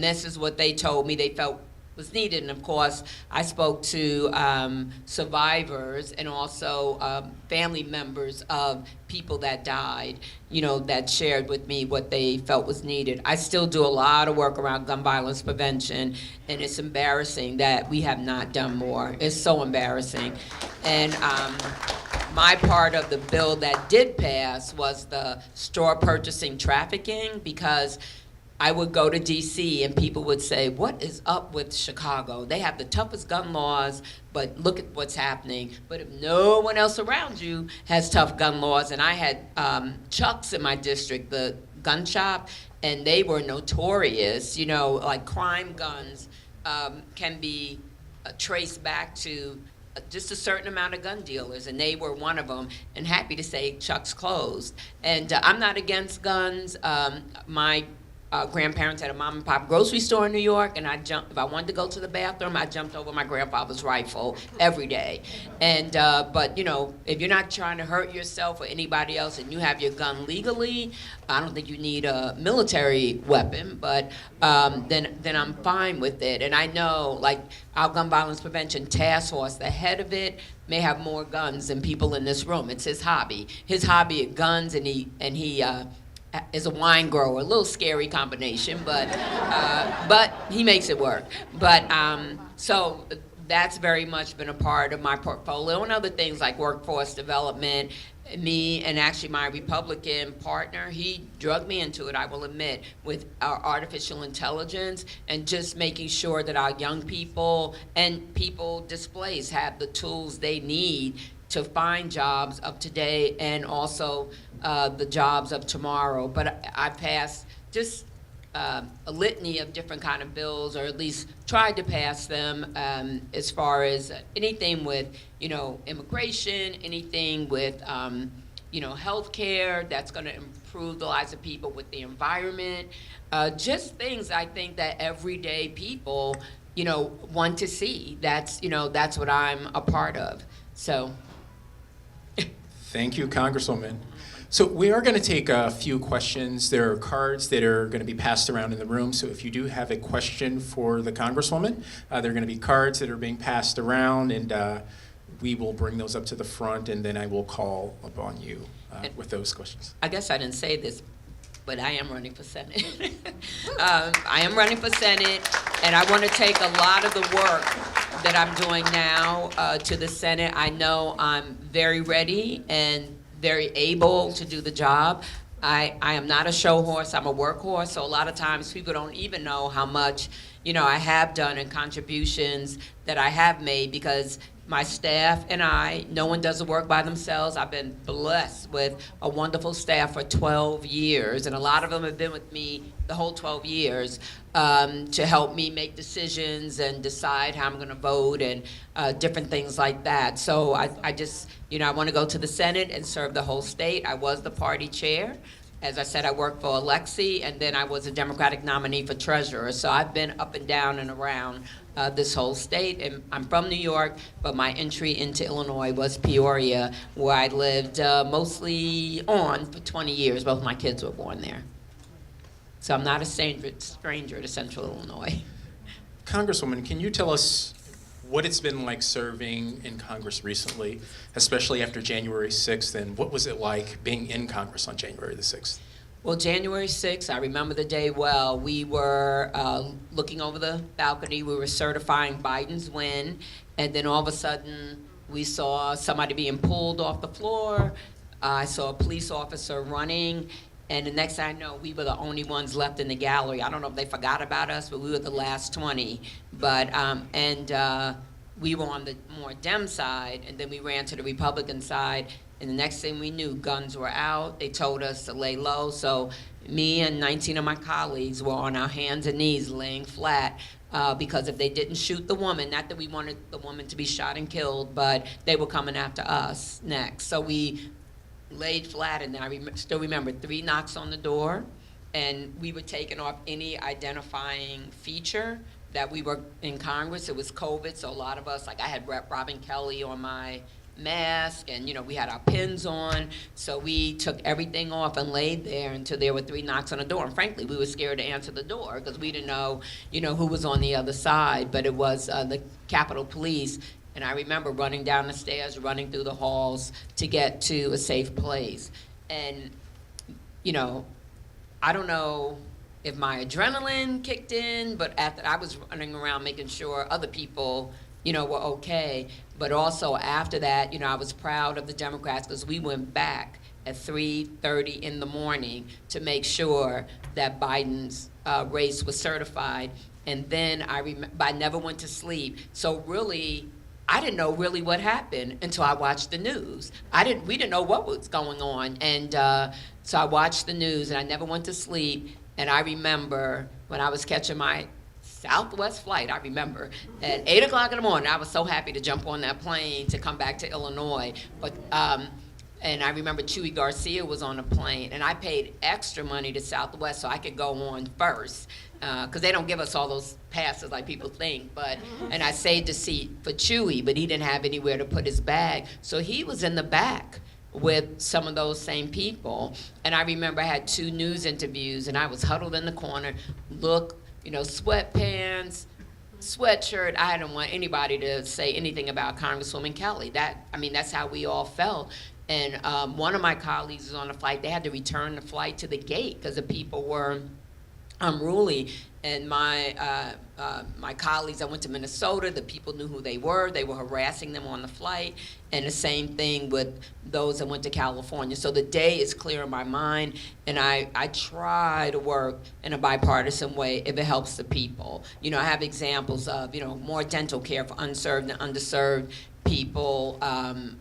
this is what they told me they felt was needed. And of course, I spoke to survivors and also family members of people that died, that shared with me what they felt was needed. I still do a lot of work around gun violence prevention, and it's embarrassing that we have not done more. It's so embarrassing. And my part of the bill that did pass was the store purchasing trafficking, because I would go to DC and people would say, what is up with Chicago? They have the toughest gun laws, but look at what's happening. But if no one else around you has tough gun laws, and I had Chuck's in my district, the gun shop, and they were notorious, like crime guns can be traced back to just a certain amount of gun dealers, and they were one of them, and happy to say Chuck's closed. And I'm not against guns. My grandparents had a mom and pop grocery store in New York, and if I wanted to go to the bathroom, I jumped over my grandfather's rifle every day. And but if you're not trying to hurt yourself or anybody else, and you have your gun legally, I don't think you need a military weapon. But then I'm fine with it. And I know, like our gun violence prevention task force, the head of it may have more guns than people in this room. It's his hobby. His hobby is guns, and he is a wine grower. A little scary combination, but he makes it work. But so that's very much been a part of my portfolio, and other things like workforce development. Me and actually my Republican partner, he drugged me into it, I will admit, with our artificial intelligence, and just making sure that our young people and people displaced have the tools they need to find jobs of today and also the jobs of tomorrow. But I passed just a litany of different kind of bills, or at least tried to pass them, as far as anything with, immigration, anything with, health care that's going to improve the lives of people, with the environment, just things I think that everyday people, want to see. That's what I'm a part of. So. Thank you, Congresswoman. So we are going to take a few questions. There are cards that are going to be passed around in the room. So if you do have a question for the Congresswoman, there are going to be cards that are being passed around, and we will bring those up to the front, and then I will call upon you with those questions. I guess I didn't say this, but I am running for Senate. I am running for Senate, and I want to take a lot of the work that I'm doing now to the Senate. I know I'm very ready and very able to do the job. I am not a show horse, I'm a workhorse, so a lot of times people don't even know how much I have done and contributions that I have made, because my staff and I, no one does the work by themselves. I've been blessed with a wonderful staff for 12 years, and a lot of them have been with me the whole 12 years to help me make decisions and decide how I'm going to vote and different things like that. So I just, I want to go to the Senate and serve the whole state. I was the party chair. As I said, I worked for Alexi, and then I was a Democratic nominee for treasurer. So I've been up and down and around this whole state. And I'm from New York, but my entry into Illinois was Peoria, where I lived mostly on for 20 years. Both my kids were born there. So I'm not a stranger to Central Illinois. Congresswoman, can you tell us what it's been like serving in Congress recently, especially after January 6th, and what was it like being in Congress on January the 6th? Well, January 6th, I remember the day well. We were looking over the balcony. We were certifying Biden's win, and then all of a sudden, we saw somebody being pulled off the floor. I saw a police officer running, and the next thing I know, we were the only ones left in the gallery. I don't know if they forgot about us, but we were the last 20. But we were on the more Dem side, and then we ran to the Republican side. And the next thing we knew, guns were out. They told us to lay low. So me and 19 of my colleagues were on our hands and knees laying flat because if they didn't shoot the woman, not that we wanted the woman to be shot and killed, but they were coming after us next. So we laid flat, and I still remember 3 knocks on the door, and we were taking off any identifying feature that we were in Congress. It was COVID, so a lot of us, like I had Rep. Robin Kelly on my mask, and we had our pins on, so we took everything off and laid there until there were 3 knocks on the door. And frankly, we were scared to answer the door because we didn't know, who was on the other side. But it was the Capitol Police, and I remember running down the stairs, running through the halls to get to a safe place. And I don't know if my adrenaline kicked in, but after I was running around making sure other people were okay. But also after that, I was proud of the Democrats because we went back at 3:30 in the morning to make sure that Biden's race was certified. And then I never went to sleep. So really, I didn't know really what happened until I watched the news. We didn't know what was going on. And so I watched the news, and I never went to sleep. And I remember when I was catching my Southwest flight, I remember, at 8 o'clock in the morning, I was so happy to jump on that plane to come back to Illinois. But and I remember Chewy Garcia was on the plane, and I paid extra money to Southwest so I could go on first, because they don't give us all those passes like people think. And I saved a seat for Chewy, but he didn't have anywhere to put his bag, so he was in the back with some of those same people. And I remember I had 2 news interviews, and I was huddled in the corner, sweatpants, sweatshirt. I didn't want anybody to say anything about Congresswoman Kelly. That's how we all felt. And one of my colleagues was on a flight. They had to return the flight to the gate because the people were unruly. And my colleagues, I went to Minnesota, the people knew who they were harassing them on the flight, and the same thing with those that went to California. So the day is clear in my mind, and I try to work in a bipartisan way if it helps the people. I have examples of, more dental care for unserved and underserved people,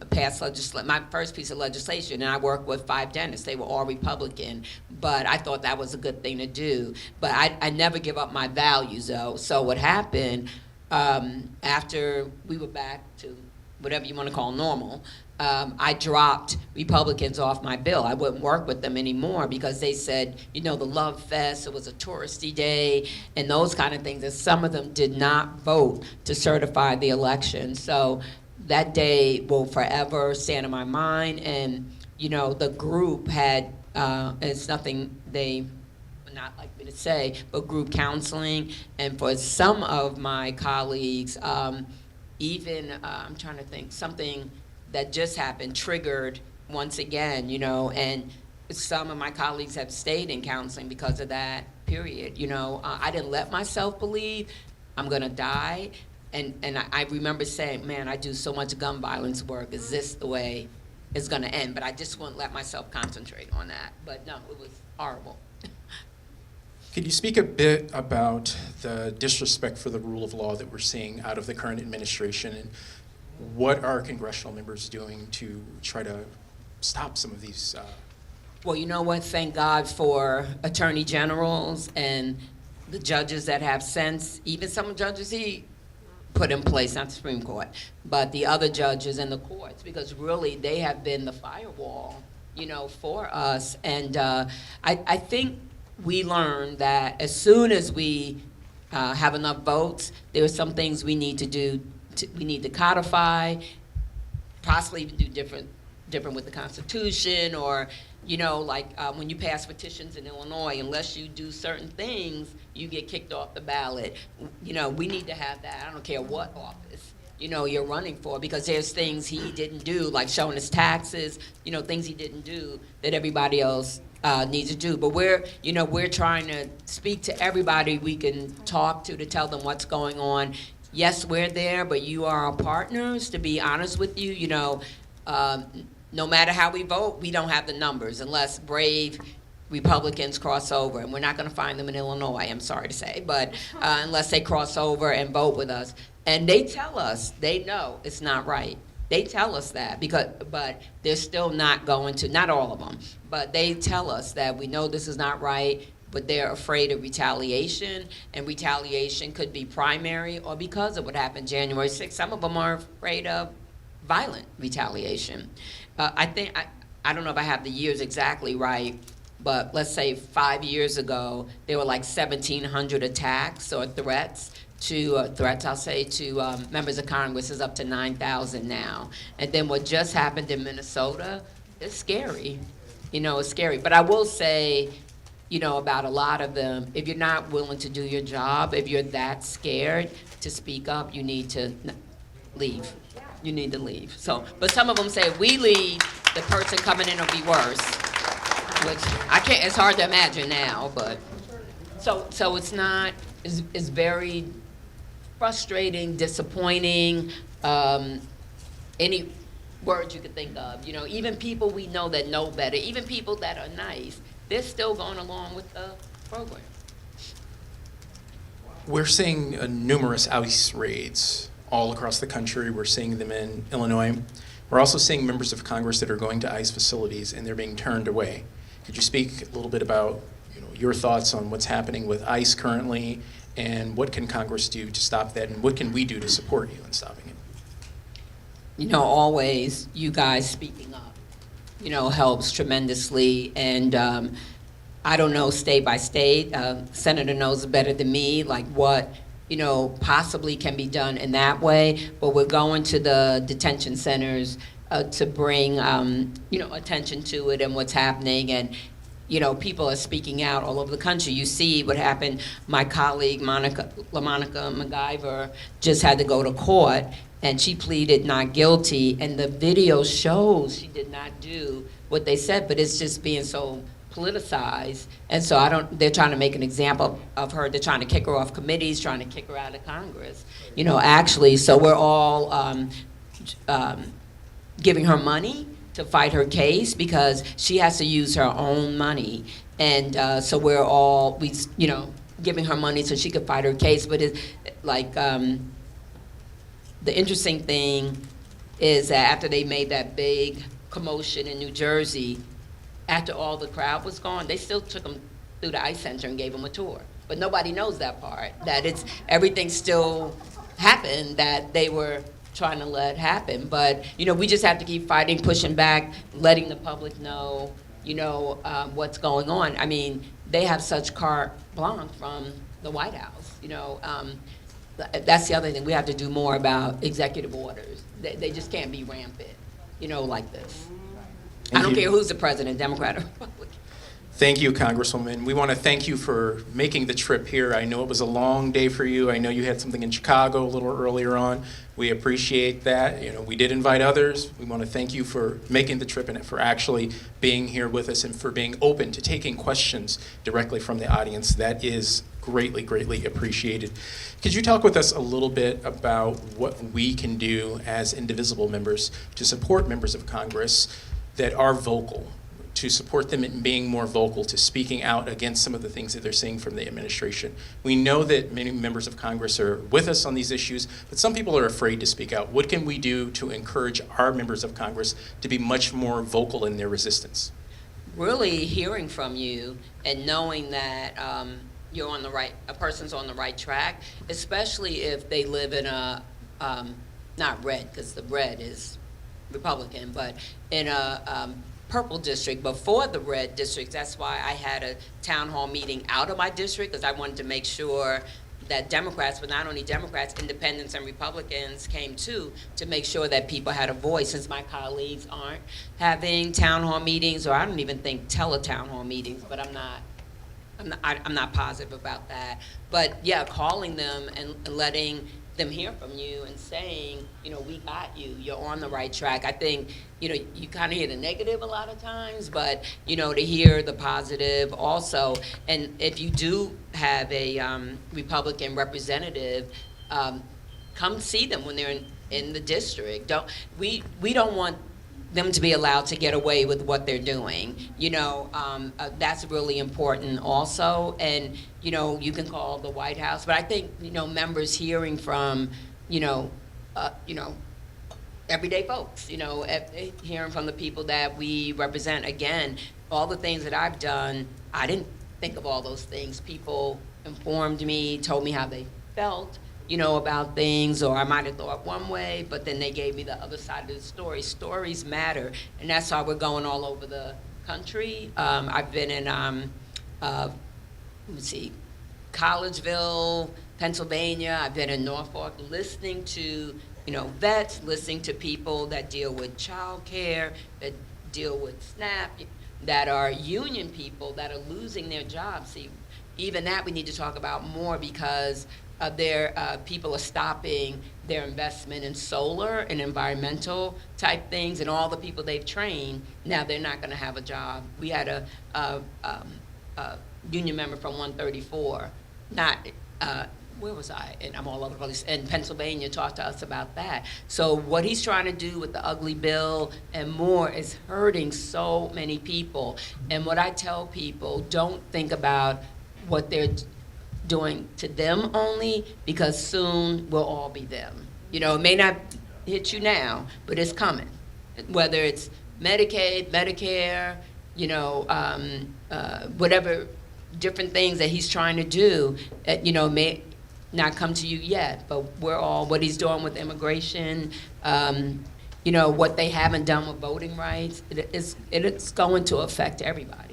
passed my first piece of legislation, and I worked with 5 dentists. They were all Republican, but I thought that was a good thing to do. But I never give up my values, though. So what happened, after we were back to whatever you want to call normal, I dropped Republicans off my bill. I wouldn't work with them anymore because they said, the Love Fest, it was a touristy day, and those kind of things, and some of them did not vote to certify the election. So that day will forever stand in my mind. And the group had, it's nothing they would not like me to say, but group counseling. And for some of my colleagues, even I'm trying to think, something that just happened triggered once again, and some of my colleagues have stayed in counseling because of that period. I didn't let myself believe I'm gonna die. And I remember saying, man, I do so much gun violence work. Is this the way it's going to end? But I just wouldn't let myself concentrate on that. But no, it was horrible. Could you speak a bit about the disrespect for the rule of law that we're seeing out of the current administration? And what are congressional members doing to try to stop some of these? Well, you know what? Thank God for attorney generals and the judges that have sense. Even some judges he put in place, not the Supreme Court, but the other judges and the courts, because really they have been the firewall, for us. And I think we learned that as soon as we have enough votes, there are some things we need to do. We need to codify, possibly even do different with the Constitution, or when you pass petitions in Illinois, unless you do certain things, you get kicked off the ballot. We need to have that. I don't care what office you're running for, because there's things he didn't do, like showing his taxes, things he didn't do that everybody else needs to do. But we're trying to speak to everybody we can talk to tell them what's going on. Yes, we're there, but you are our partners. To be honest with you, no matter how we vote, we don't have the numbers unless brave Republicans cross over, and we're not going to find them in Illinois, I'm sorry to say, but unless they cross over and vote with us. And they tell us, they know it's not right. They tell us that, but they're still not going to, not all of them, but they tell us that we know this is not right, but they're afraid of retaliation, and retaliation could be primary or because of what happened January 6th. Some of them are afraid of violent retaliation. I don't know if I have the years exactly right, but let's say 5 years ago, there were like 1,700 attacks or threats to members of Congress. Is up to 9,000 now. And then what just happened in Minnesota, it's scary. It's scary. But I will say, about a lot of them, if you're not willing to do your job, if you're that scared to speak up, you need to leave. You need to leave. But some of them say, if we leave, the person coming in will be worse. Which it's hard to imagine now, but. So it's not, it's very frustrating, disappointing, any words you could think of. Even people we know that know better, even people that are nice, they're still going along with the program. We're seeing numerous ICE raids all across the country. We're seeing them in Illinois. We're also seeing members of Congress that are going to ICE facilities and they're being turned away. Could you speak a little bit about your thoughts on what's happening with ICE currently, and what can Congress do to stop that, and what can we do to support you in stopping it? Always you guys speaking up, helps tremendously. And I don't know state by state. Senator knows better than me, like what possibly can be done in that way. But we're going to the detention centers to bring attention to it and what's happening. And people are speaking out all over the country. You see what happened. My colleague, Monica MacGyver, just had to go to court, and she pleaded not guilty. And the video shows she did not do what they said, but it's just being so politicized. And so they're trying to make an example of her. They're trying to kick her off committees, trying to kick her out of Congress, actually. So we're all giving her money to fight her case, because she has to use her own money. And so we're all, giving her money so she could fight her case. But it's like, the interesting thing is that after they made that big commotion in New Jersey, after all the crowd was gone, they still took them through the ICE center and gave them a tour. But nobody knows that part, that everything still happened that they were trying to let happen. But we just have to keep fighting, pushing back, letting the public know what's going on. I mean, they have such carte blanche from the White House. That's the other thing. We have to do more about executive orders. They just can't be rampant like this. I don't care who's the president, Democrat or Republican. Thank you, Congresswoman. We want to thank you for making the trip here. I know it was a long day for you. I know you had something in Chicago a little earlier on. We appreciate that. We did invite others. We want to thank you for making the trip and for actually being here with us and for being open to taking questions directly from the audience. That is greatly, greatly appreciated. Could you talk with us a little bit about what we can do as Indivisible members to support members of Congress that are vocal, to support them in being more vocal, to speaking out against some of the things that they're seeing from the administration. We know that many members of Congress are with us on these issues, but some people are afraid to speak out. What can we do to encourage our members of Congress to be much more vocal in their resistance? Really hearing from you and knowing that you're on the right, a person's on the right track, especially if they live in a, not red, because the red is Republican, but in a purple district before the red district. That's why I had a town hall meeting out of my district, because I wanted to make sure that Democrats, but not only Democrats, independents and Republicans came too, to make sure that people had a voice, since my colleagues aren't having town hall meetings, or I don't even think tele-town hall meetings, but I'm not positive about that. But yeah, calling them and letting them hear from you and saying, you know, we got you, you're on the right track. I think, you know, you kind of hear the negative a lot of times, but, you know, to hear the positive also. And if you do have a Republican representative, come see them when they're in the district. We don't want them to be allowed to get away with what they're doing. You know, that's really important also. And, you know, you can call the White House, but I think, you know, members hearing from, you know, everyday folks, you know, hearing from the people that we represent. Again, all the things that I've done, I didn't think of all those things. People informed me, told me how they felt, you know, about things, or I might have thought one way, but then they gave me the other side of the story. Stories matter, and that's why we're going all over the country. I've been in, Collegeville, Pennsylvania. I've been in Norfolk, listening to, you know, vets, listening to people that deal with child care, that deal with SNAP, that are union people that are losing their jobs. See, even that we need to talk about more, because people are stopping their investment in solar and environmental type things, and all the people they've trained, now they're not going to have a job. We had a union member from 134, where was I? And I'm all over the place. In Pennsylvania, talked to us about that. So what he's trying to do with the ugly bill and more is hurting so many people. And what I tell people, don't think about what they're doing to them only, because soon we'll all be them. You know, it may not hit you now, but it's coming. Whether it's Medicaid, Medicare, you know, whatever different things that he's trying to do, you know, may not come to you yet, but what he's doing with immigration, you know, what they haven't done with voting rights, it's going to affect everybody.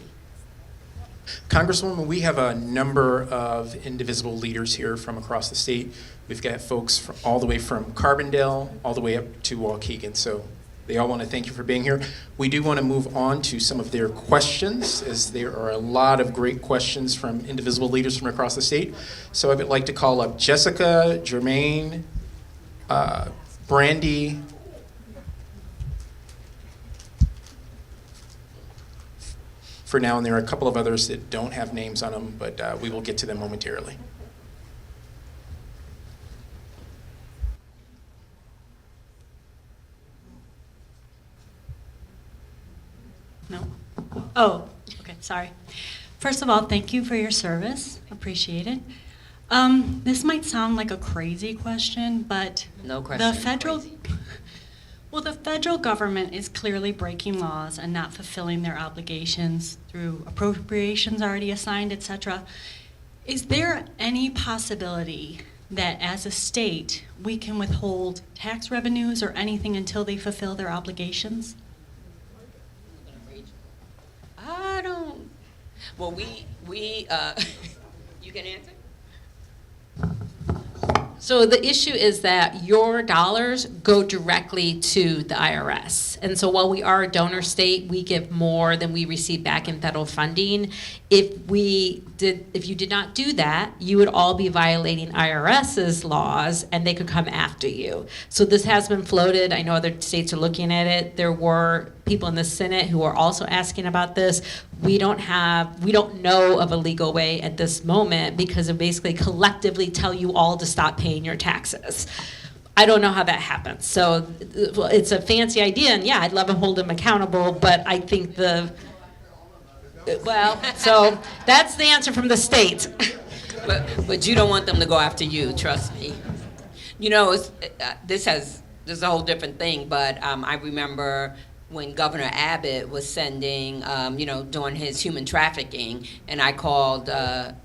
Congresswoman, we have a number of Indivisible leaders here from across the state. We've got folks from all the way from Carbondale all the way up to Waukegan, so they all want to thank you for being here. We do want to move on to some of their questions, as there are a lot of great questions from Indivisible leaders from across the state. So I would like to call up Jessica, Jermaine, Brandy, for now, and there are a couple of others that don't have names on them, but we will get to them momentarily. No? Oh, okay, sorry. First of all, thank you for your service. Appreciate it. This might sound like a crazy question, but no question. The federal government is clearly breaking laws and not fulfilling their obligations through appropriations already assigned, etc. Is there any possibility that as a state we can withhold tax revenues or anything until they fulfill their obligations? I don't. Well, we you can answer. So the issue is that your dollars go directly to the IRS. And so while we are a donor state, we give more than we receive back in federal funding. If you did not do that, you would all be violating IRS's laws and they could come after you. So this has been floated. I know other states are looking at it. There were people in the Senate who are also asking about this. We don't know of a legal way at this moment, because it basically collectively tell you all to stop paying your taxes. I don't know how that happens. So it's a fancy idea, and yeah, I'd love to hold them accountable, but I think Well, so that's the answer from the state. But you don't want them to go after you, trust me. You know, this is a whole different thing, but I remember when Governor Abbott was sending, doing his human trafficking, and I called the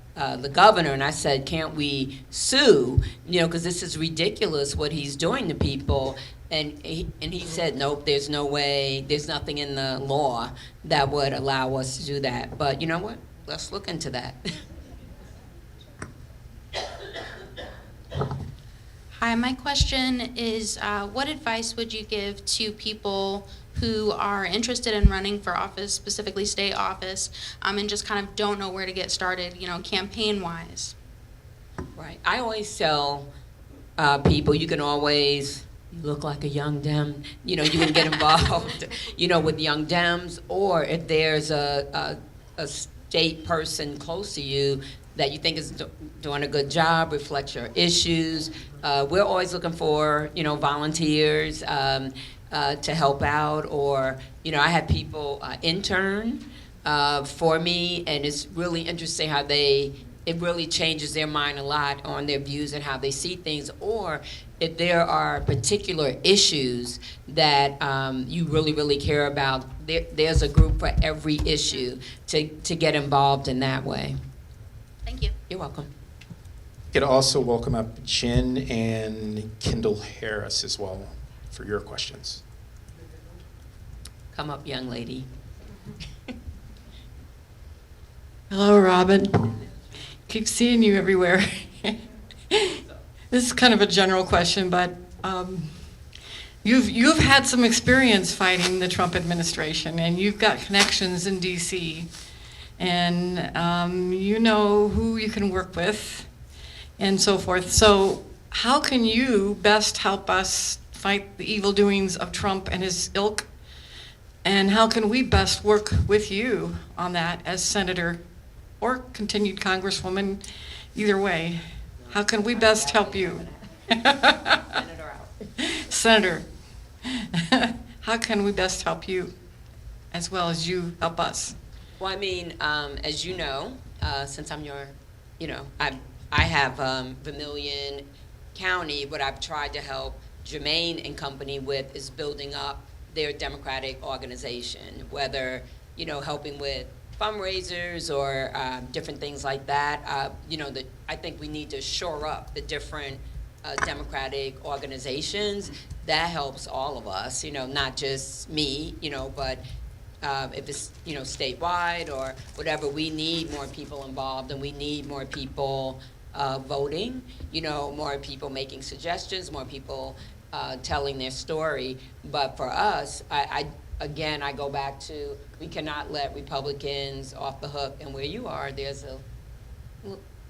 governor and I said, can't we sue? Because this is ridiculous what he's doing to people. And he said, nope, there's no way, there's nothing in the law that would allow us to do that. But you know what? Let's look into that. Hi, my question is, what advice would you give to people who are interested in running for office, specifically state office, and just kind of don't know where to get started, campaign-wise? Right. I always tell people you can always look like a young Dem. You can get involved, with young Dems, or if there's a state person close to you that you think is doing a good job, reflects your issues. We're always looking for, volunteers to help out, or, I have people intern for me, and it's really interesting how it really changes their mind a lot on their views and how they see things, or if there are particular issues that you really, really care about, there's a group for every issue to get involved in that way. Thank you. You're welcome. You could also welcome up Jen and Kendall Harris as well for your questions. Come up, young lady. Hello, Robin. Keep seeing you everywhere. This is kind of a general question, but you've had some experience fighting the Trump administration, and you've got connections in D.C., and you know who you can work with, and so forth. So how can you best help us fight the evil doings of Trump and his ilk, and how can we best work with you on that as senator or continued congresswoman, either way? How can we best help you? Senator, how can we best help you as well as you help us? Well, I mean, as you know, since I'm your, I have Vermilion County. What I've tried to help Jermaine and company with is building up their Democratic organization, whether, helping with fundraisers or different things like that. I think we need to shore up the different Democratic organizations. That helps all of us, not just me, but if it's, statewide or whatever, we need more people involved, and we need more people voting, more people making suggestions, more people telling their story. But for us, I go back to, we cannot let Republicans off the hook. And where you are, there's a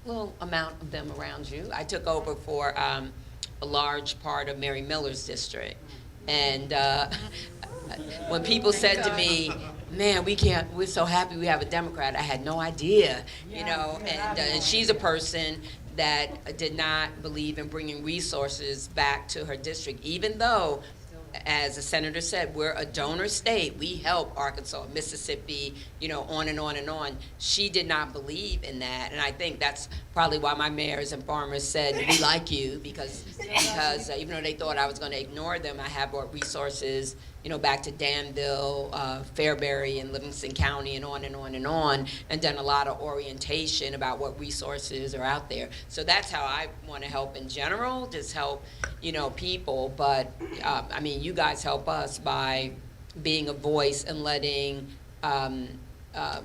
little amount of them around you. I took over for a large part of Mary Miller's district. And when people said to me, man, we're so happy we have a Democrat, I had no idea, and she's a person that did not believe in bringing resources back to her district, even though, as the senator said, we're a donor state. We help Arkansas, Mississippi, on and on and on. She did not believe in that, and I think that's probably why my mayors and farmers said, we like you, because even though they thought I was going to ignore them, I have brought resources, back to Danville, Fairbury, and Livingston County, and on and on and on, and done a lot of orientation about what resources are out there. So that's how I want to help in general, just help, people. But I mean, you guys help us by being a voice and letting, I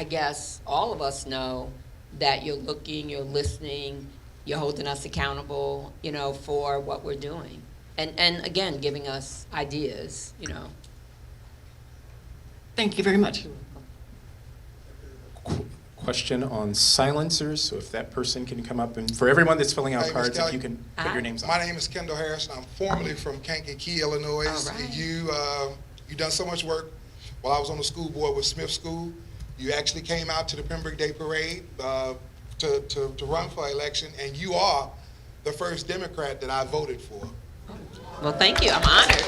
guess, all of us know that you're looking, you're listening, you're holding us accountable, for what we're doing. And again, giving us ideas, Thank you very much. Question on silencers, so if that person can come up, and for everyone that's filling out Hey, Ms. cards, if Kelly. you can put your names on. My name is Kendall Harris, and I'm formerly from Kankakee, Illinois. Right. You done so much work while I was on the school board with Smith School. You actually came out to the Pembroke Day Parade to run for election, and you are the first Democrat that I voted for. Well, thank you. I'm honored.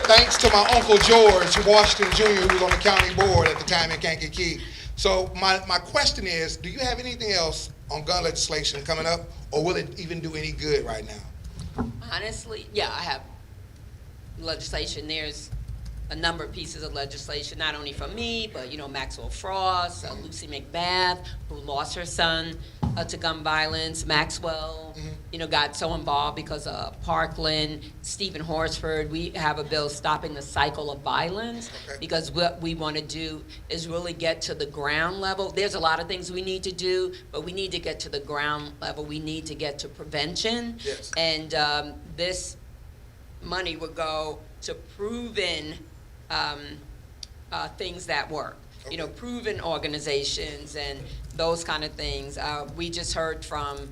Thanks to my Uncle George Washington Jr., who was on the county board at the time in Kankakee. So my question is, do you have anything else on gun legislation coming up, or will it even do any good right now? Honestly, yeah, I have legislation. There's a number of pieces of legislation, not only from me, but, you know, Maxwell Frost, Lucy McBath, who lost her son to gun violence. Maxwell, you know, got so involved because of Parkland. Stephen Horsford, we have a bill stopping the cycle of violence, because what we want to do is really get to the ground level. There's a lot of things we need to do, but we need to get to the ground level. We need to get to prevention. Yes. And this money would go to proven things that work. Okay. You know, proven organizations and those kind of things. We just heard from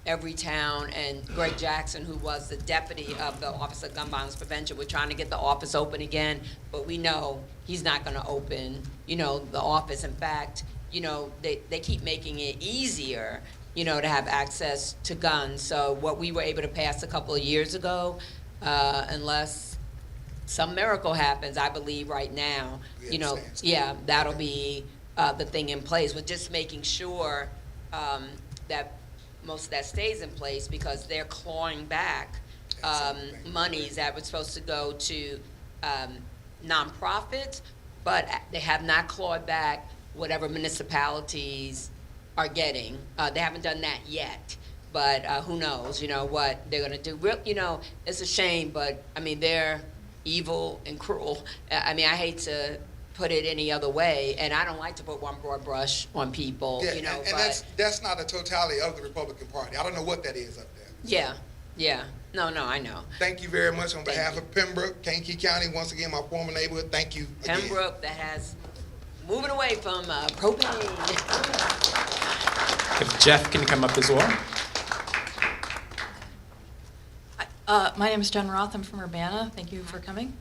Everytown and Greg Jackson, who was the deputy of the Office of Gun Violence Prevention. We're trying to get the office open again, but we know he's not going to open, you know, the office. In fact, you know, they keep making it easier, you know, to have access to guns. So what we were able to pass a couple of years ago, unless some miracle happens, I believe right now, you know, yeah, that'll be the thing in place. With just making sure that most of that stays in place, because they're clawing back monies that were supposed to go to nonprofits, but they have not clawed back whatever municipalities are getting. They haven't done that yet. But who knows, you know, what they're going to do. You know, it's a shame, but, I mean, they're evil and cruel. I mean, I hate to put it any other way, and I don't like to put one broad brush on people, Yeah, you know. and that's not the totality of the Republican Party. I don't know what that is up there. Yeah, yeah. No, I know. Thank you very much on behalf of Pembroke, Kankakee County, once again, my former neighborhood. Thank you again. Pembroke, that has moving away from propane. If Jeff can come up as well. My name is Jen Roth. I'm from Urbana. Thank you for coming.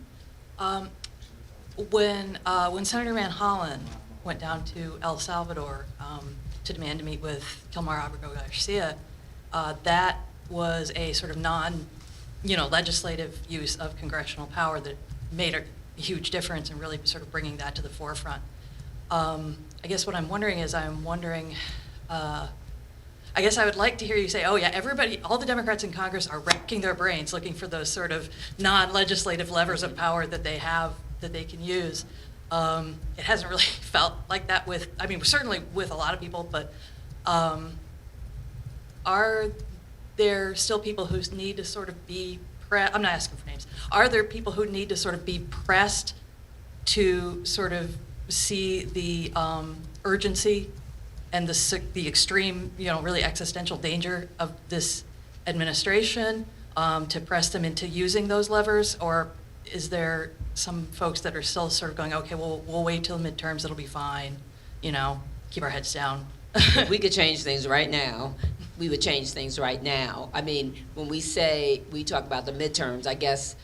When Senator Van Hollen went down to El Salvador to demand to meet with Kilmar Abrego Garcia, that was a sort of legislative use of congressional power that made a huge difference in really sort of bringing that to the forefront. I guess what I'm wondering is I guess I would like to hear you say, oh yeah, all the Democrats in Congress are racking their brains looking for those sort of non-legislative levers of power that they have, that they can use. It hasn't really felt like that certainly with a lot of people, but are there still people who need to sort of be I'm not asking for names. Are there people who need to sort of be pressed to sort of see the urgency and the extreme, you know, really existential danger of this administration, to press them into using those levers? Or is there some folks that are still sort of going, okay, we'll wait till the midterms, it'll be fine, you know, keep our heads down? If we could change things right now, we would change things right now. I mean, when we talk about the midterms, I guess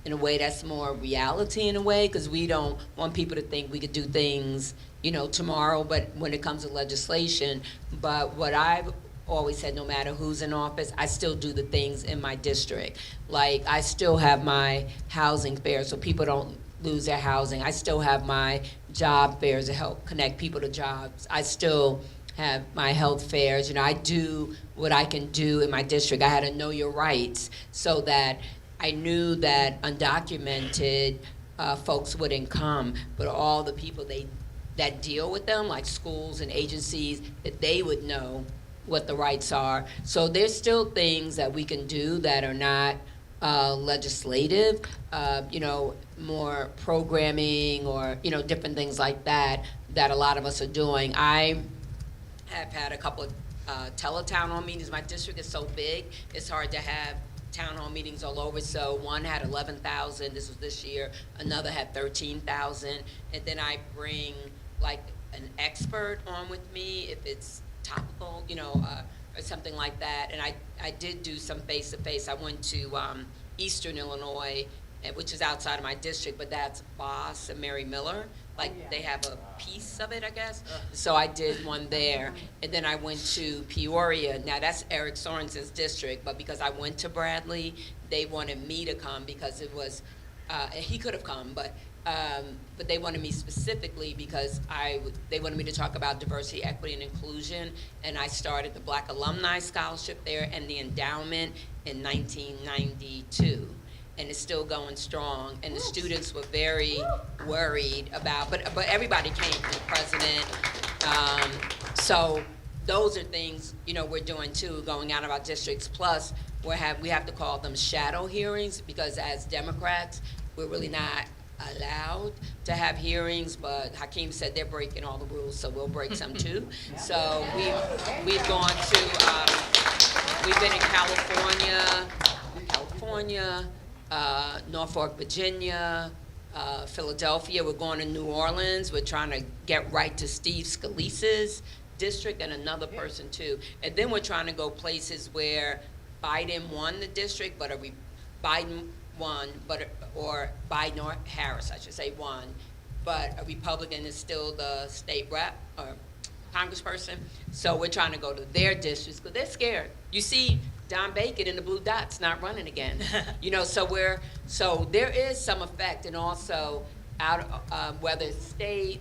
in a way that's more reality in a way, because we don't want people to think we could do things, you know, tomorrow, but when it comes to legislation. But what I've always said, no matter who's in office, I still do the things in my district. Like, I still have my housing fairs so people don't lose their housing. I still have my job fairs to help connect people to jobs. I still have my health fairs. You know, I do what I can do in my district. I had to know your rights so that I knew that undocumented folks wouldn't come, but all the people that deal with them, like schools and agencies, that they would know what the rights are. So there's still things that we can do that are not legislative, you know, more programming or, you know, different things like that a lot of us are doing. I have had a couple of teletown hall meetings. My district is so big, it's hard to have town hall meetings all over. So one had 11,000, this was this year, another had 13,000, and then I bring like an expert on with me if it's topical, you know, or something like that. And I did do some face-to-face. I went to Eastern Illinois, which is outside of my district, but that's Boss and Mary Miller. like they have a piece of it, I guess. So I did one there, and then I went to Peoria. Now that's Eric Sorensen's district, but because I went to Bradley, they wanted me to come because it was, he could have come, but they wanted me specifically because they wanted me to talk about diversity, equity, and inclusion, and I started the Black Alumni Scholarship there and the endowment in 1992. And it's still going strong, and the students were very worried about, but everybody came from the president. So those are things, you know, we're doing too, going out of our districts. Plus, we have to call them shadow hearings, because as Democrats, we're really not allowed to have hearings, but Hakeem said they're breaking all the rules, so we'll break some too. So we've gone to, we've been in California, Norfolk, Virginia, Philadelphia. We're going to New Orleans. We're trying to get right to Steve Scalise's district and another person too. And then we're trying to go places where Biden won the district, but Biden won, or Biden or Harris, I should say, won, but a Republican is still the state rep or congressperson. So we're trying to go to their districts because they're scared. You see Don Bacon in the blue dots not running again. You know, so there is some effect, and also whether it's state,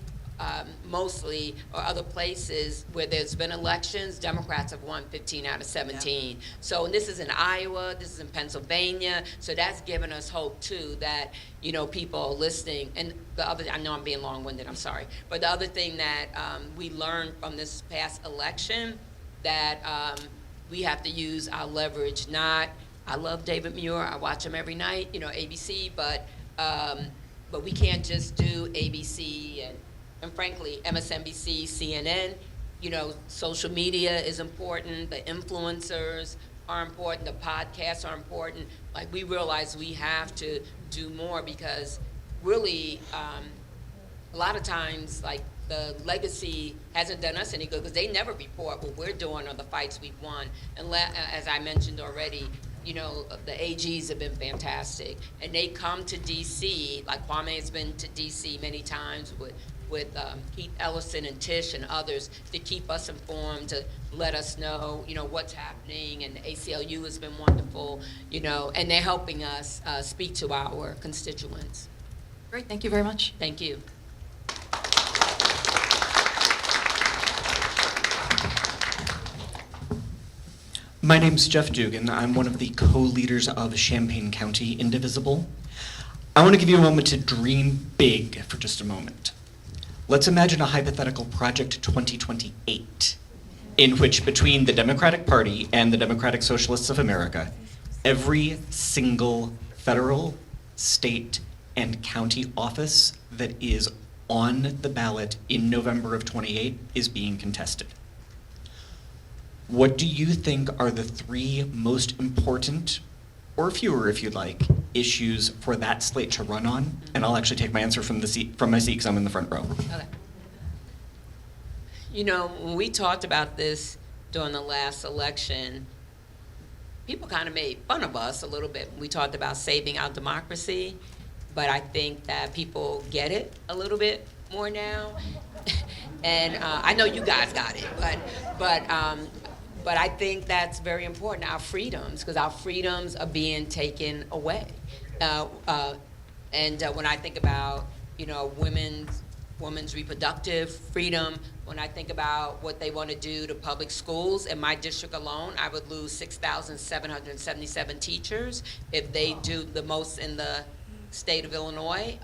mostly, or other places where there's been elections, Democrats have won 15 out of 17. Yeah. So this is in Iowa, this is in Pennsylvania, so that's given us hope too that, you know, people are listening. And the other, I know I'm being long-winded, I'm sorry, but the other thing that we learned from this past election, that we have to use our leverage. I love David Muir, I watch him every night, you know, ABC, but we can't just do ABC and frankly, MSNBC, CNN, you know, social media is important, the influencers are important, the podcasts are important. Like, we realize we have to do more, because really, a lot of times, like, the legacy hasn't done us any good, because they never report what we're doing or the fights we've won. And as I mentioned already, you know, the AGs have been fantastic, and they come to DC, like Kwame has been to DC many times with Keith Ellison and Tish and others, to keep us informed, to let us know, you know, what's happening. And the ACLU has been wonderful, you know, and they're helping us speak to our constituents. Great, thank you very much. Thank you. My name's Jeff Dugan. I'm one of the co-leaders of Champaign County Indivisible. I want to give you a moment to dream big for just a moment. Let's imagine a hypothetical Project 2028, in which between the Democratic Party and the Democratic Socialists of America, every single federal, state, and county office that is on the ballot in November of 28 is being contested. What do you think are the three most important, or fewer if you'd like, issues for that slate to run on? And I'll actually take my answer from my seat because I'm in the front row. Okay. You know, when we talked about this during the last election, people kind of made fun of us a little bit when we talked about saving our democracy, but I think that people get it a little bit more now. And I know you guys got it, but I think that's very important, our freedoms, because our freedoms are being taken away. And when I think about, you know, women's reproductive freedom, when I think about what they want to do to public schools, in my district alone, I would lose 6,777 teachers if they do the most in the state of Illinois.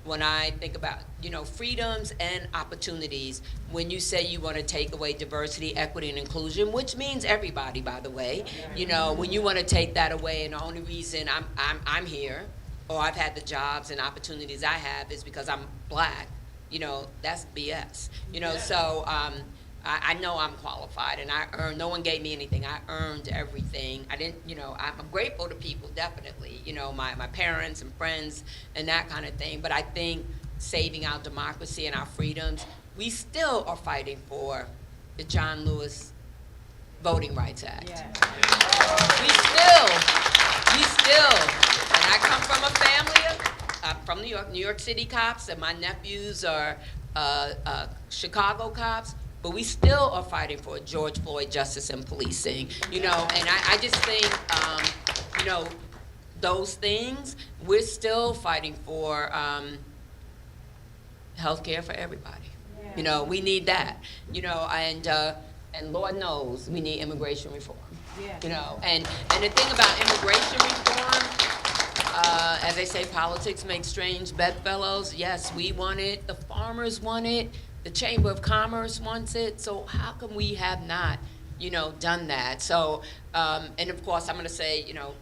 When I think about, you know, freedoms and opportunities, when you say you want to take away diversity, equity, and inclusion, which means everybody, by the way, you know, when you want to take that away, and the only reason I'm here, or I've had the jobs and opportunities I have, is because I'm Black, you know, that's BS. You know, so I know I'm qualified, and I earned, no one gave me anything. I earned everything. I didn't, you know, I'm grateful to people, definitely, you know, my parents and friends and that kind of thing. But I think saving our democracy and our freedoms, we still are fighting for the John Lewis Voting Rights Act. Yeah. We still, and I come from a family from New York City cops, and my nephews are Chicago cops, but we still are fighting for George Floyd justice and policing, you know, and I just think, you know, those things, we're still fighting for health care for everybody. You know, we need that, you know, and Lord knows we need immigration reform. You know, and the thing about immigration reform, as they say, politics makes strange bedfellows. Yes, we want it. The farmers want it. The Chamber of Commerce wants it. So how come we have not, you know, done that? So, and of course, I'm going to say, you know,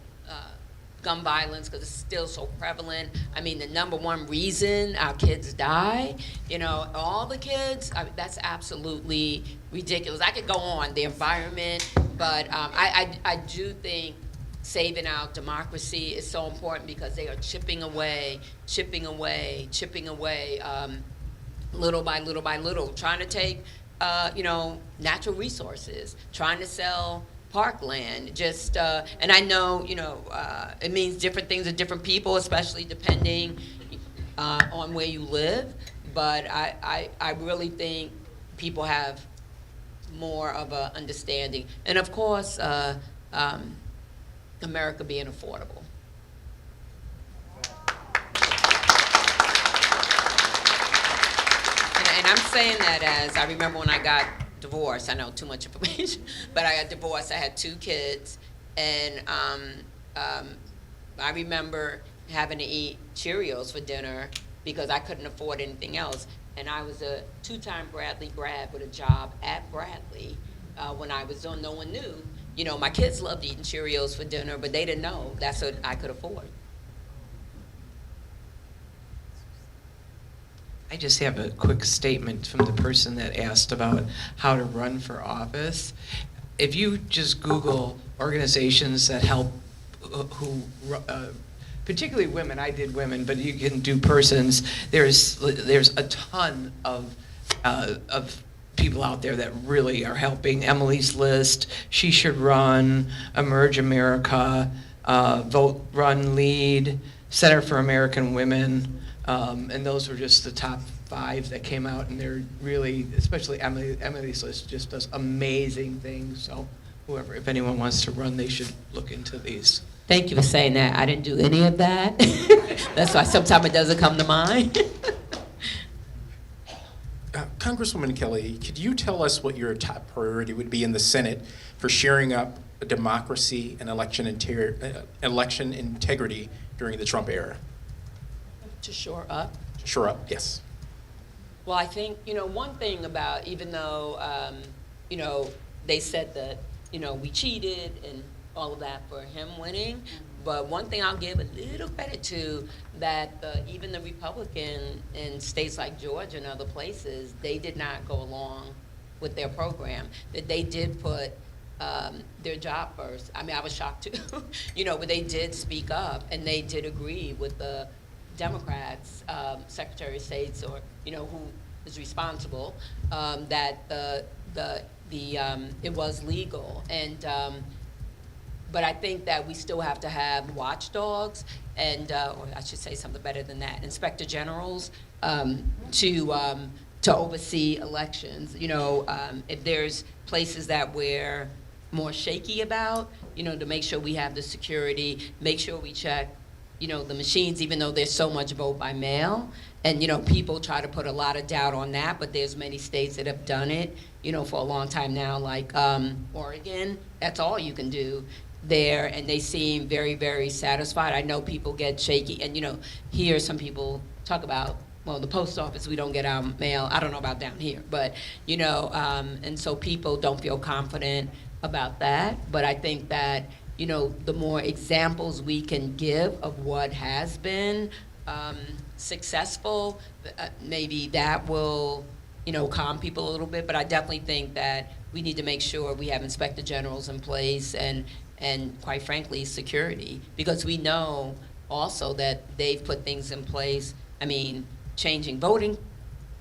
gun violence, because it's still so prevalent. I mean, the number one reason our kids die, you know, all the kids, I mean, that's absolutely ridiculous. I could go on, the environment, but I do think saving our democracy is so important, because they are chipping away, little by little, trying to take, you know, natural resources, trying to sell parkland, just, and I know, you know, it means different things to different people, especially depending on where you live, but I really think people have more of an understanding. And of course, America being affordable. And I'm saying that as, I remember when I got divorced, I know too much information, but I got divorced, I had 2 kids, and I remember having to eat Cheerios for dinner because I couldn't afford anything else. And I was a 2-time Bradley grad with a job at Bradley when I was on. No one knew. You know, my kids loved eating Cheerios for dinner, but they didn't know that's what I could afford. I just have a quick statement from the person that asked about how to run for office. If you just Google organizations that help, particularly women, I did women, but you can do persons, there's a ton of people out there that really are helping. Emily's List, She Should Run, Emerge America, Vote, Run, Lead, Center for American Women, and those were just the top 5 that came out, and they're really, especially Emily's List just does amazing things. So whoever, if anyone wants to run, they should look into these. Thank you for saying that. I didn't do any of that. That's why sometimes it doesn't come to mind. Congresswoman Kelly, could you tell us what your top priority would be in the Senate for shoring up democracy and election integrity during the Trump era? To shore up? Shore up, yes. Well, I think, you know, one thing about, even though, you know, they said that, you know, we cheated and all of that for him winning, but one thing I'll give a little credit to, that even the Republican in states like Georgia and other places, they did not go along with their program, that they did put their job first. I mean, I was shocked too, you know, but they did speak up, and they did agree with the Democrats, Secretary of States, or, you know, who is responsible, that it was legal. And but I think that we still have to have watchdogs, and or I should say something better than that, inspector generals, to oversee elections. You know, if there's places that we're more shaky about, you know, to make sure we have the security, make sure we check, you know, the machines, even though there's so much vote by mail. And, you know, people try to put a lot of doubt on that, but there's many states that have done it, you know, for a long time now, like Oregon. That's all you can do there, and they seem very, very satisfied. I know people get shaky, and, you know, here some people talk about, well, the post office, we don't get our mail. I don't know about down here, but, you know, and so people don't feel confident about that. But I think that, you know, the more examples we can give of what has been successful, maybe that will, you know, calm people a little bit. But I definitely think that we need to make sure we have inspector generals in place, and quite frankly, security, because we know also that they've put things in place. I mean, changing voting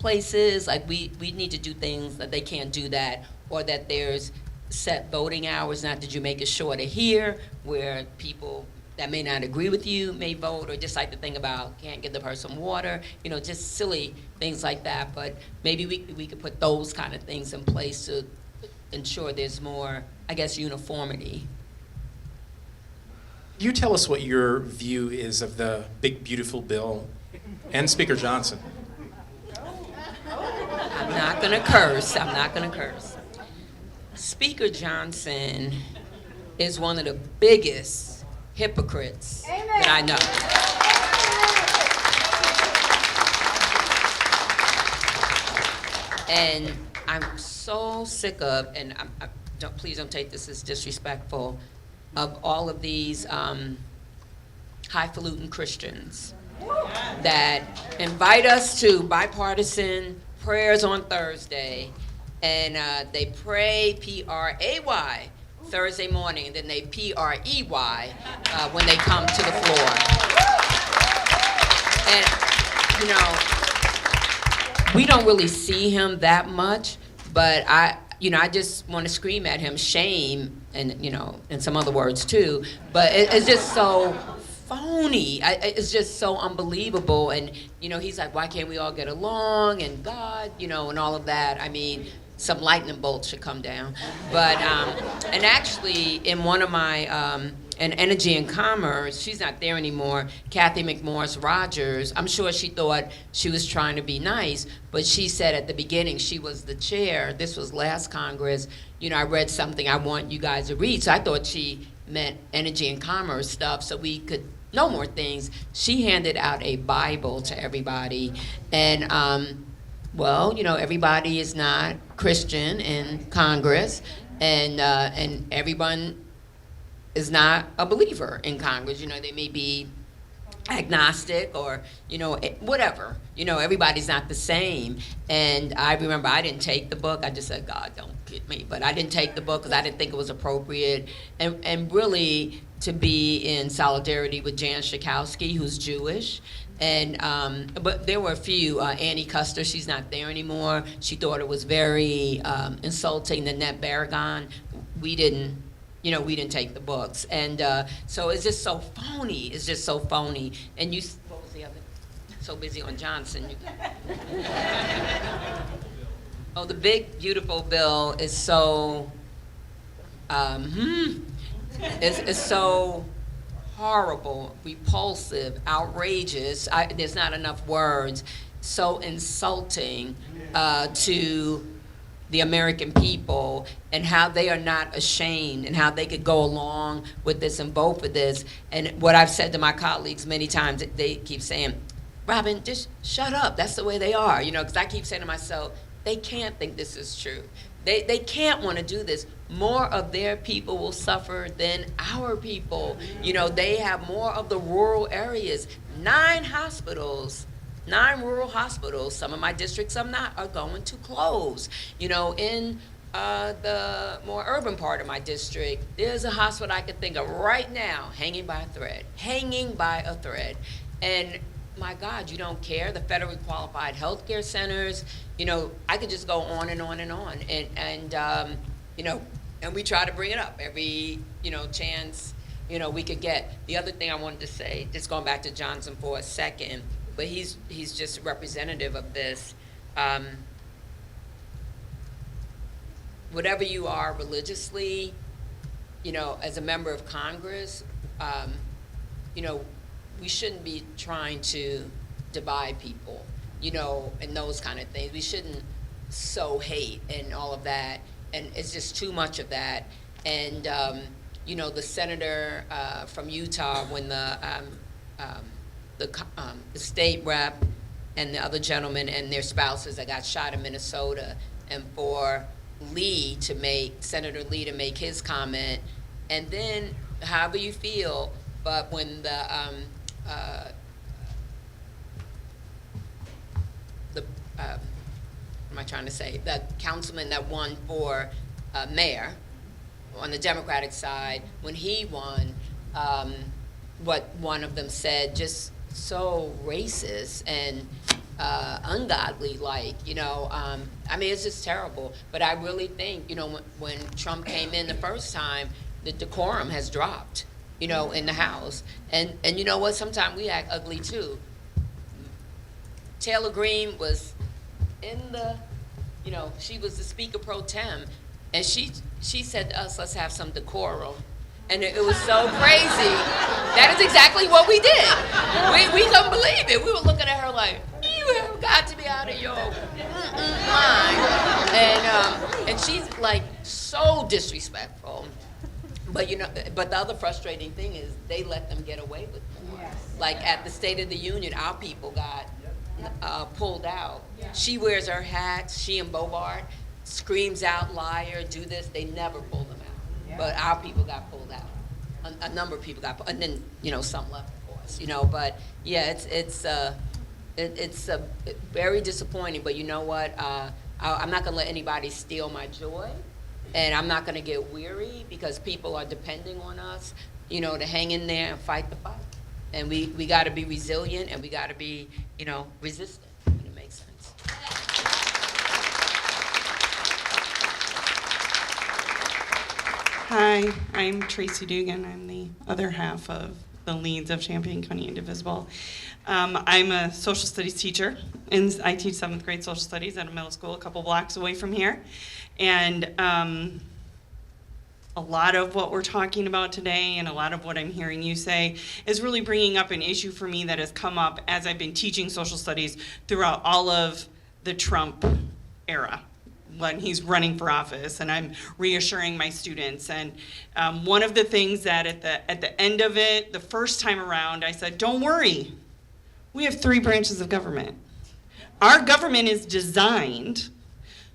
places, like we need to do things that they can't do that, or that there's set voting hours. Not that you make it shorter here, where people that may not agree with you may vote, or just like the thing about can't give the person water, just silly things like that. But maybe we could put those kind of things in place to ensure there's more, I guess, uniformity. You tell us what your view is of the big, beautiful bill and Speaker Johnson. I'm not going to curse. I'm not going to curse. Speaker Johnson is one of the biggest hypocrites that I know. And I'm so sick of, and please don't take this as disrespectful, of all of these highfalutin Christians that invite us to bipartisan prayers on Thursday, and they pray P-R-A-Y Thursday morning, and then they P-R-E-Y when they come to the floor. And, we don't really see him that much, but I just want to scream at him, shame, and, and some other words too, but it's just so phony. It's just so unbelievable. And, he's like, why can't we all get along? And God, and all of that. I mean, some lightning bolts should come down. But, and actually, in one of my, in Energy and Commerce, she's not there anymore, Kathy McMorris Rogers, I'm sure she thought she was trying to be nice, but she said at the beginning she was the chair. This was last Congress. I read something I want you guys to read. So I thought she meant Energy and Commerce stuff so we could know more things. She handed out a Bible to everybody. And, everybody is not Christian in Congress, and everyone is not a believer in Congress. They may be agnostic or, whatever. Everybody's not the same. And I remember I didn't take the book. I just said, God, don't get me. But I didn't take the book because I didn't think it was appropriate. And really to be in solidarity with Jan Schakowsky, who's Jewish. And but there were a few. Annie Custer, she's not there anymore. She thought it was very insulting. Nanette Barragan, we didn't take the books. And so it's just so phony. It's just so phony. And what was the other? So busy on Johnson. Oh, the big, beautiful bill is so, it's so horrible, repulsive, outrageous. There's not enough words. So insulting to the American people, and how they are not ashamed, and how they could go along with this and vote for this. And what I've said to my colleagues many times, they keep saying, Robin, just shut up. That's the way they are. Because I keep saying to myself, they can't think this is true. They can't want to do this. More of their people will suffer than our people. They have more of the rural areas. 9 rural hospitals, some of my districts, some not, are going to close. In the more urban part of my district, there's a hospital I could think of right now hanging by a thread. And my God, you don't care. The federally qualified healthcare centers, I could just go on and on and on. And we try to bring it up every, chance, we could get. The other thing I wanted to say, just going back to Johnson for a second, but he's just representative of this. Whatever you are religiously, as a member of Congress, we shouldn't be trying to divide people, and those kind of things. We shouldn't sow hate and all of that, and it's just too much of that. And the senator from Utah, when the state rep and the other gentleman and their spouses that got shot in Minnesota, and for Senator Lee to make his comment, and then however you feel, but when what am I trying to say? The councilman that won for mayor on the Democratic side, when he won, what one of them said, just so racist and ungodly, it's just terrible. But I really think, when Trump came in the first time, the decorum has dropped. in the House. And you know what? Sometimes we act ugly too. Taylor Greene was in the, she was the Speaker Pro Tem, and she said to us, let's have some decorum. And it was so crazy. That is exactly what we did. We couldn't believe it. We were looking at her like, you have got to be out of your mind. And she's like so disrespectful. But but the other frustrating thing is they let them get away with more. Yes. Like at the State of the Union, our people got pulled out. Yeah. She wears her hats, she and Bobart, screams out, liar, do this. They never pulled them out. Yeah. But our people got pulled out. A number of people got pulled, and then some left, of course. But yeah, it's very disappointing. But you know what? I'm not gonna let anybody steal my joy. And I'm not going to get weary because people are depending on us, to hang in there and fight the fight. And we got to be resilient and we got to be, resistant when it makes sense. Hi, I'm Tracy Dugan. I'm the other half of the leads of Champaign County Indivisible. I'm a social studies teacher, and I teach 7th grade social studies at a middle school a couple blocks away from here. And a lot of what we're talking about today and a lot of what I'm hearing you say is really bringing up an issue for me that has come up as I've been teaching social studies throughout all of the Trump era when he's running for office, and I'm reassuring my students. And one of the things that at the end of it, the first time around, I said, don't worry, we have 3 branches of government. Our government is designed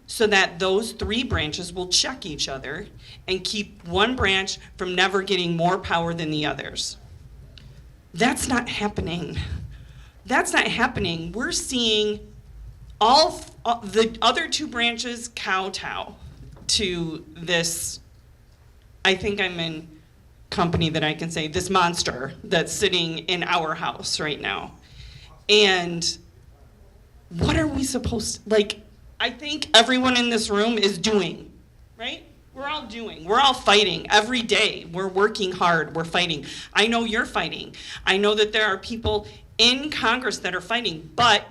so that those 3 branches will check each other and keep one branch from never getting more power than the others. That's not happening. That's not happening. We're seeing all the other 2 branches kowtow to this. I think I'm in company that I can say this monster that's sitting in our house right now. And what are we supposed to, I think everyone in this room is doing, right? We're all doing. We're all fighting every day. We're working hard. We're fighting. I know you're fighting. I know that there are people in Congress that are fighting, but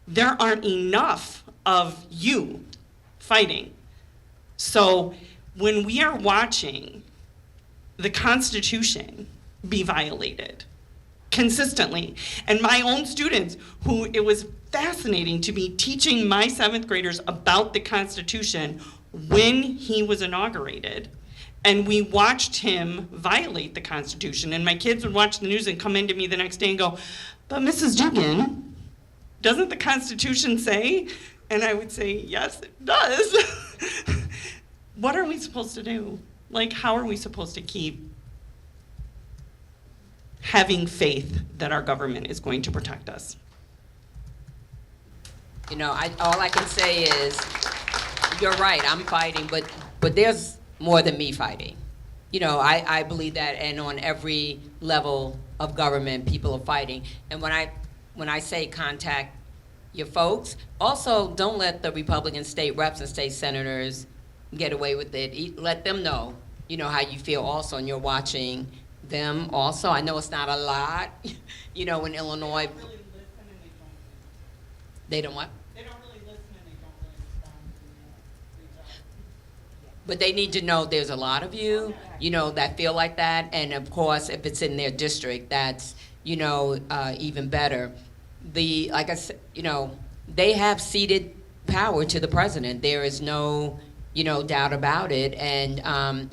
there aren't enough of you fighting. So when we are watching the Constitution be violated consistently, and my own students, who it was fascinating to be teaching my 7th graders about the Constitution when he was inaugurated, and we watched him violate the Constitution, and my kids would watch the news and come into me the next day and go, but Mrs. Dugan, doesn't the Constitution say? And I would say, yes, it does. What are we supposed to do? How are we supposed to keep having faith that our government is going to protect us? All I can say is, you're right, I'm fighting, but there's more than me fighting. I believe that, and on every level of government, people are fighting. And when I say contact your folks, also don't let the Republican state reps and state senators get away with it. Let them know, how you feel also, and you're watching them also. I know it's not a lot, in Illinois. They don't what? They don't really listen and they don't really respond to me. But they need to know there's a lot of you, that feel like that. And of course, if it's in their district, that's, even better. Like I said, they have ceded power to the president. There is no, doubt about it. And,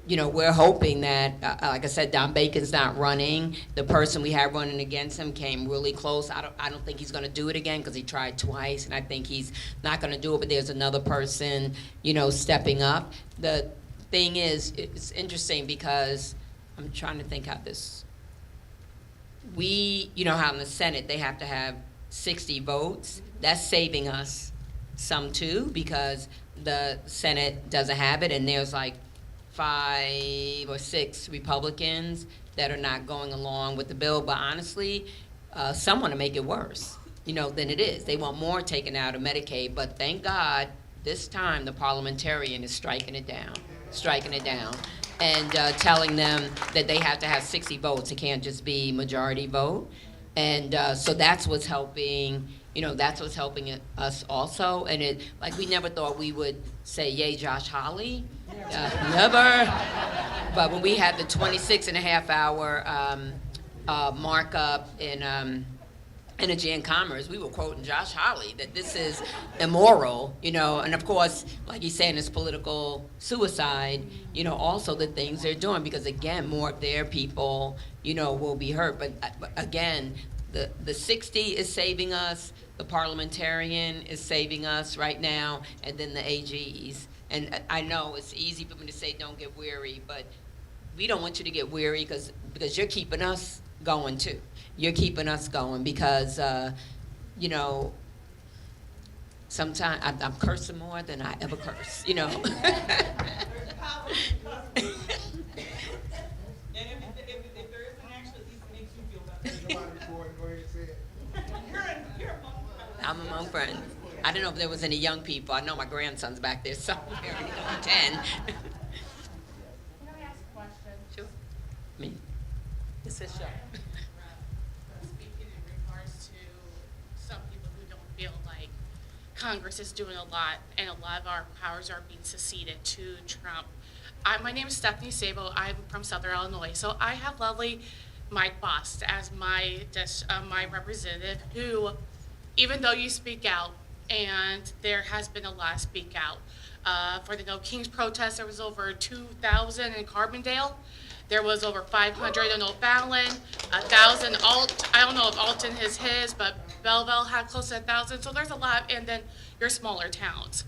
we're hoping that, like I said, Don Bacon's not running. The person we had running against him came really close. I don't think he's going to do it again because he tried twice, and I think he's not going to do it. But there's another person, stepping up. The thing is, it's interesting because I'm trying to think how this. How in the Senate they have to have 60 votes. That's saving us some too because the Senate doesn't have it, and there's 5 or 6 Republicans that are not going along with the bill. But honestly, some want to make it worse, than it is. They want more taken out of Medicaid. But thank God, this time the parliamentarian is striking it down. and telling them that they have to have 60 votes. It can't just be majority vote. And so that's what's helping, that's what's helping us also. And it, like, we never thought we would say, yay, Josh Hawley. Never. But when we had the 26.5-hour markup in Energy and Commerce, we were quoting Josh Hawley that this is immoral, and of course, like he's saying, it's political suicide, also the things they're doing, because again, more of their people, will be hurt. But again, the 60 is saving us, the parliamentarian is saving us right now, and then the AGs. And I know it's easy for me to say don't get weary, but we don't want you to get weary because you're keeping us going too. You're keeping us going because, sometimes I'm cursing more than I ever curse, I'm among friends. I don't know if there was any young people. I know my grandson's back there somewhere, 10. Can I ask a question? Sure. Me. It's a show. Speaking in regards to some people who don't feel like Congress is doing a lot and a lot of our powers are being seceded to Trump. My name is Stephanie Sabo. I'm from Southern Illinois. So I have lovely Mike Bost as my representative who, even though you speak out, and there has been a lot of speak out. For the No Kings protest, there was over 2,000 in Carbondale. There was over 500 in O'Fallon, 1,000. I don't know if Alton is his, but Belleville had close to 1,000. So there's a lot, and then your smaller towns.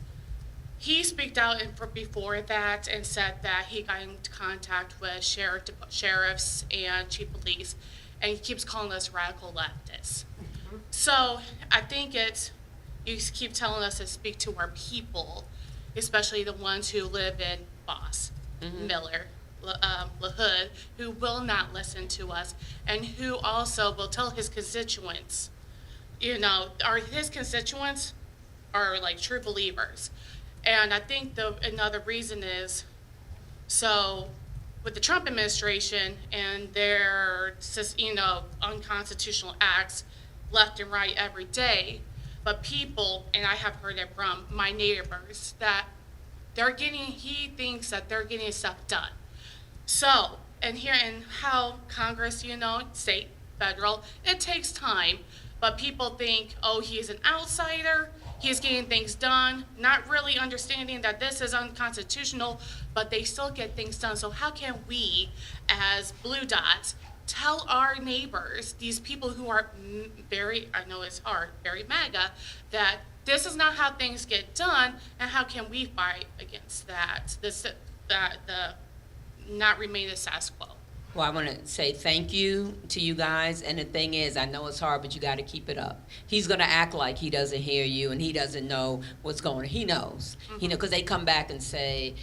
He speaked out before that and said that he got into contact with sheriffs and chief of police, and he keeps calling us radical leftists. So I think you keep telling us to speak to our people, especially the ones who live in Boss, Miller, LaHood, who will not listen to us, and who also will tell his constituents, his constituents are like true believers. And I think another reason is, so with the Trump administration and their, unconstitutional acts left and right every day, but people, and I have heard it from my neighbors, that he thinks that they're getting stuff done. So, and how Congress, state, federal, it takes time, but people think, oh, he's an outsider, he's getting things done, not really understanding that this is unconstitutional, but they still get things done. So how can we, as Blue Dots, tell our neighbors, these people who are very MAGA, that this is not how things get done, and how can we fight against that, not remain the status quo? Well, I want to say thank you to you guys, and the thing is, I know it's hard, but you got to keep it up. He's going to act like he doesn't hear you, and he doesn't know what's going on. He knows, because they come back and say,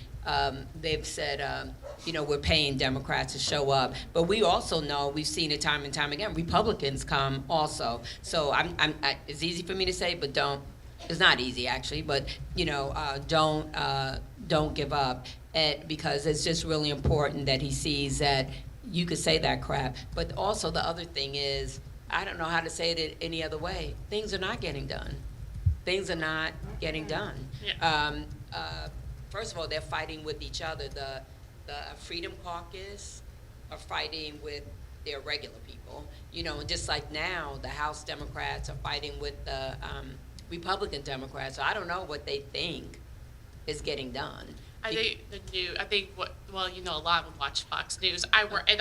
they've said, we're paying Democrats to show up. But we also know, we've seen it time and time again, Republicans come also. So it's easy for me to say, but it's not easy actually, but don't give up, because it's just really important that he sees that you could say that crap. But also the other thing is, I don't know how to say it any other way. Things are not getting done. Things are not getting done. Yeah. First of all, they're fighting with each other. The Freedom Caucus are fighting with their regular people. And just like now, the House Democrats are fighting with the Republican Democrats. So I don't know what they think is getting done. I think a lot of them watch Fox News. I work in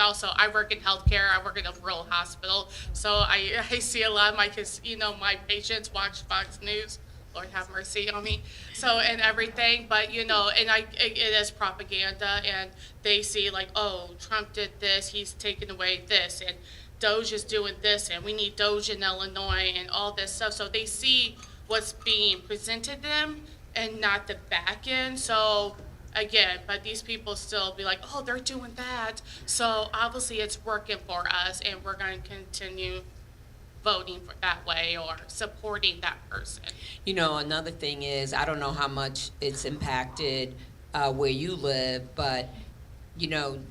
healthcare. I work in a rural hospital, so I see a lot of my kids, my patients watch Fox News. Lord have mercy on me. So, and everything, but it is propaganda, and they see like, oh, Trump did this, he's taken away this, and Doge is doing this, and we need Doge in Illinois, and all this stuff. So they see what's being presented to them and not the back end. So again, but these people still be like, oh, they're doing that. So obviously it's working for us, and we're going to continue voting for that way or supporting that person. Another thing is, I don't know how much it's impacted where you live, but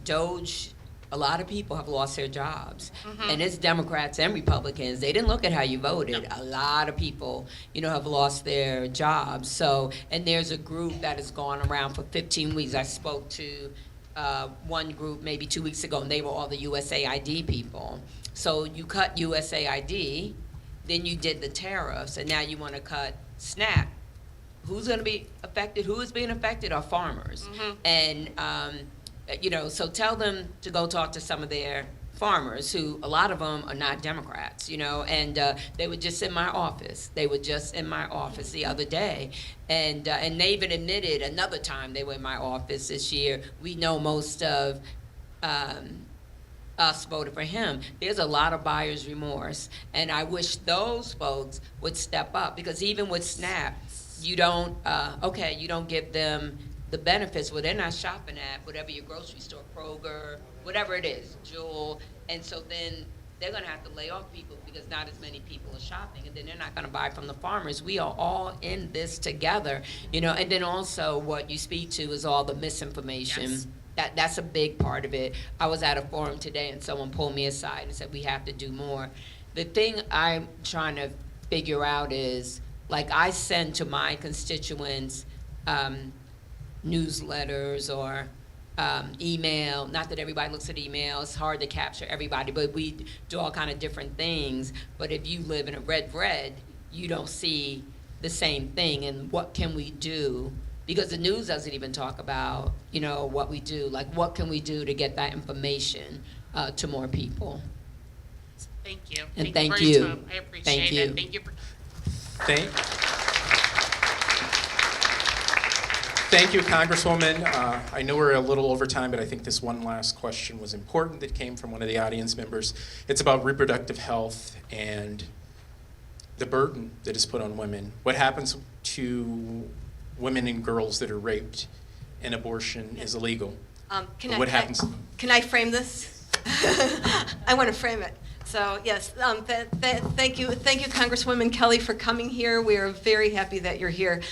Doge, a lot of people have lost their jobs. And it's Democrats and Republicans. They didn't look at how you voted. A lot of people, have lost their jobs. So, and there's a group that has gone around for 15 weeks. I spoke to one group maybe 2 weeks ago, and they were all the USAID people. So you cut USAID, then you did the tariffs, and now you want to cut SNAP. Who's going to be affected? Who is being affected are farmers. And, so tell them to go talk to some of their farmers, who a lot of them are not Democrats, and they were just in my office. They were just in my office the other day. And they even admitted another time they were in my office this year. We know most of us voted for him. There's a lot of buyer's remorse. And I wish those folks would step up, because even with SNAP, you don't give them the benefits. Well, they're not shopping at whatever your grocery store, Kroger, whatever it is, Jewel. And so then they're going to have to lay off people because not as many people are shopping, and then they're not going to buy from the farmers. We are all in this together, and then also what you speak to is all the misinformation. Yes. That's a big part of it. I was at a forum today and someone pulled me aside and said we have to do more. The thing I'm trying to figure out is, like, I send to my constituents newsletters or email. Not that everybody looks at email. It's hard to capture everybody, but we do all kind of different things. But if you live in a red, you don't see the same thing. And what can we do? Because the news doesn't even talk about, what we do. Like, what can we do to get that information to more people? Thank you. And thank you. For your time. I appreciate Thank you. it. Thank you for. Thank you, Congresswoman. I know we're a little over time, but I think this one last question was important that came from one of the audience members. It's about reproductive health and the burden that is put on women. What happens to women and girls that are raped and abortion is illegal? What happens? Can I frame this? I want to frame it. So yes, thank you, Congresswoman Kelly, for coming here. We are very happy that you're here.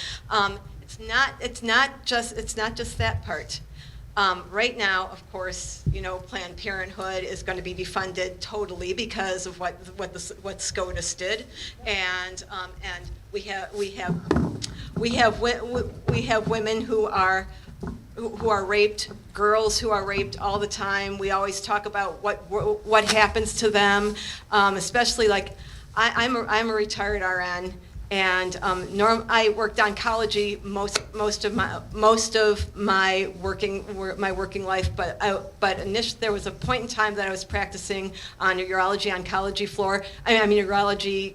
It's not just that part. Right now, of course, Planned Parenthood is going to be defunded totally because of what SCOTUS did, and we have women who are raped, girls who are raped all the time. We always talk about what happens to them, especially like I'm a retired RN. And I worked oncology most of my working life, but initially there was a point in time that I was practicing on a urology oncology floor. Urology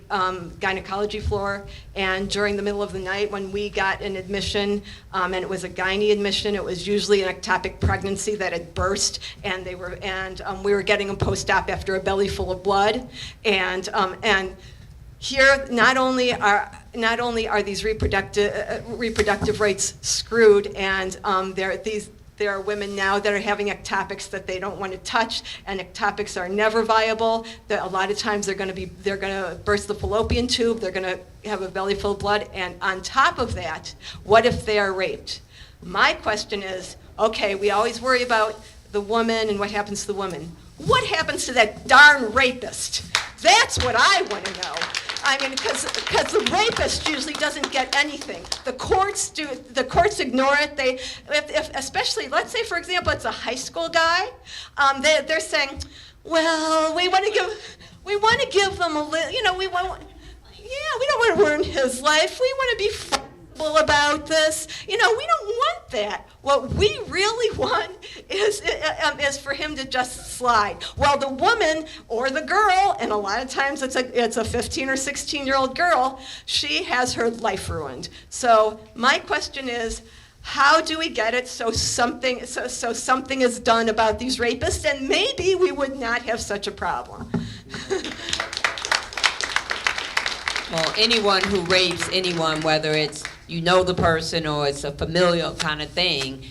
gynecology floor. And during the middle of the night, when we got an admission, and it was a gynae admission, it was usually an ectopic pregnancy that had burst, and we were getting them post-op after a belly full of blood, and here, not only are these reproductive rights screwed, and there are women now that are having ectopics that they don't want to touch, and ectopics are never viable. A lot of times they're going to burst the fallopian tube. They're going to have a belly full of blood, and on top of that, what if they are raped? My question is, okay, we always worry about the woman and what happens to the woman. What happens to that darn rapist? That's what I want to know. Because the rapist usually doesn't get anything. The courts ignore it. Especially, let's say, for example, it's a high school guy. They're saying, well, we want to give them a little. We don't want to ruin his life. We want to be flexible about this. We don't want that. What we really want is for him to just slide. Well, the woman or the girl, and a lot of times it's a 15 or 16-year-old girl, she has her life ruined. So my question is, how do we get it so something is done about these rapists, and maybe we would not have such a problem? Well, anyone who rapes anyone, whether it's the person or it's a familial kind of thing,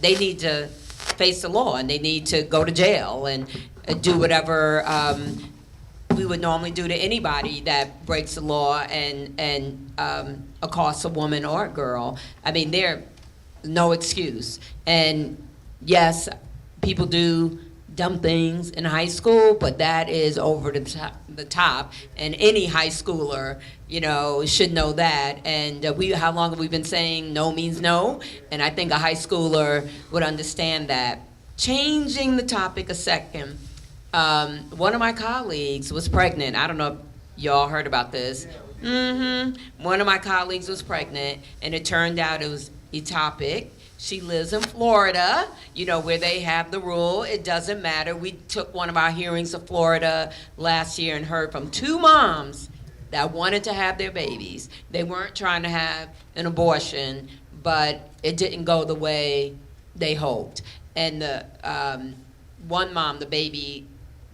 they need to face the law, and they need to go to jail and do whatever we would normally do to anybody that breaks the law and accosts a woman or a girl. There's no excuse. And yes, people do dumb things in high school, but that is over the top, and any high schooler, should know that. And how long have we been saying no means no? And I think a high schooler would understand that. Changing the topic a second, one of my colleagues was pregnant. I don't know if y'all heard about this. One of my colleagues was pregnant, and it turned out it was ectopic. She lives in Florida, where they have the rule. It doesn't matter. We took one of our hearings to Florida last year and heard from 2 moms that wanted to have their babies. They weren't trying to have an abortion, but it didn't go the way they hoped. And the one mom, the baby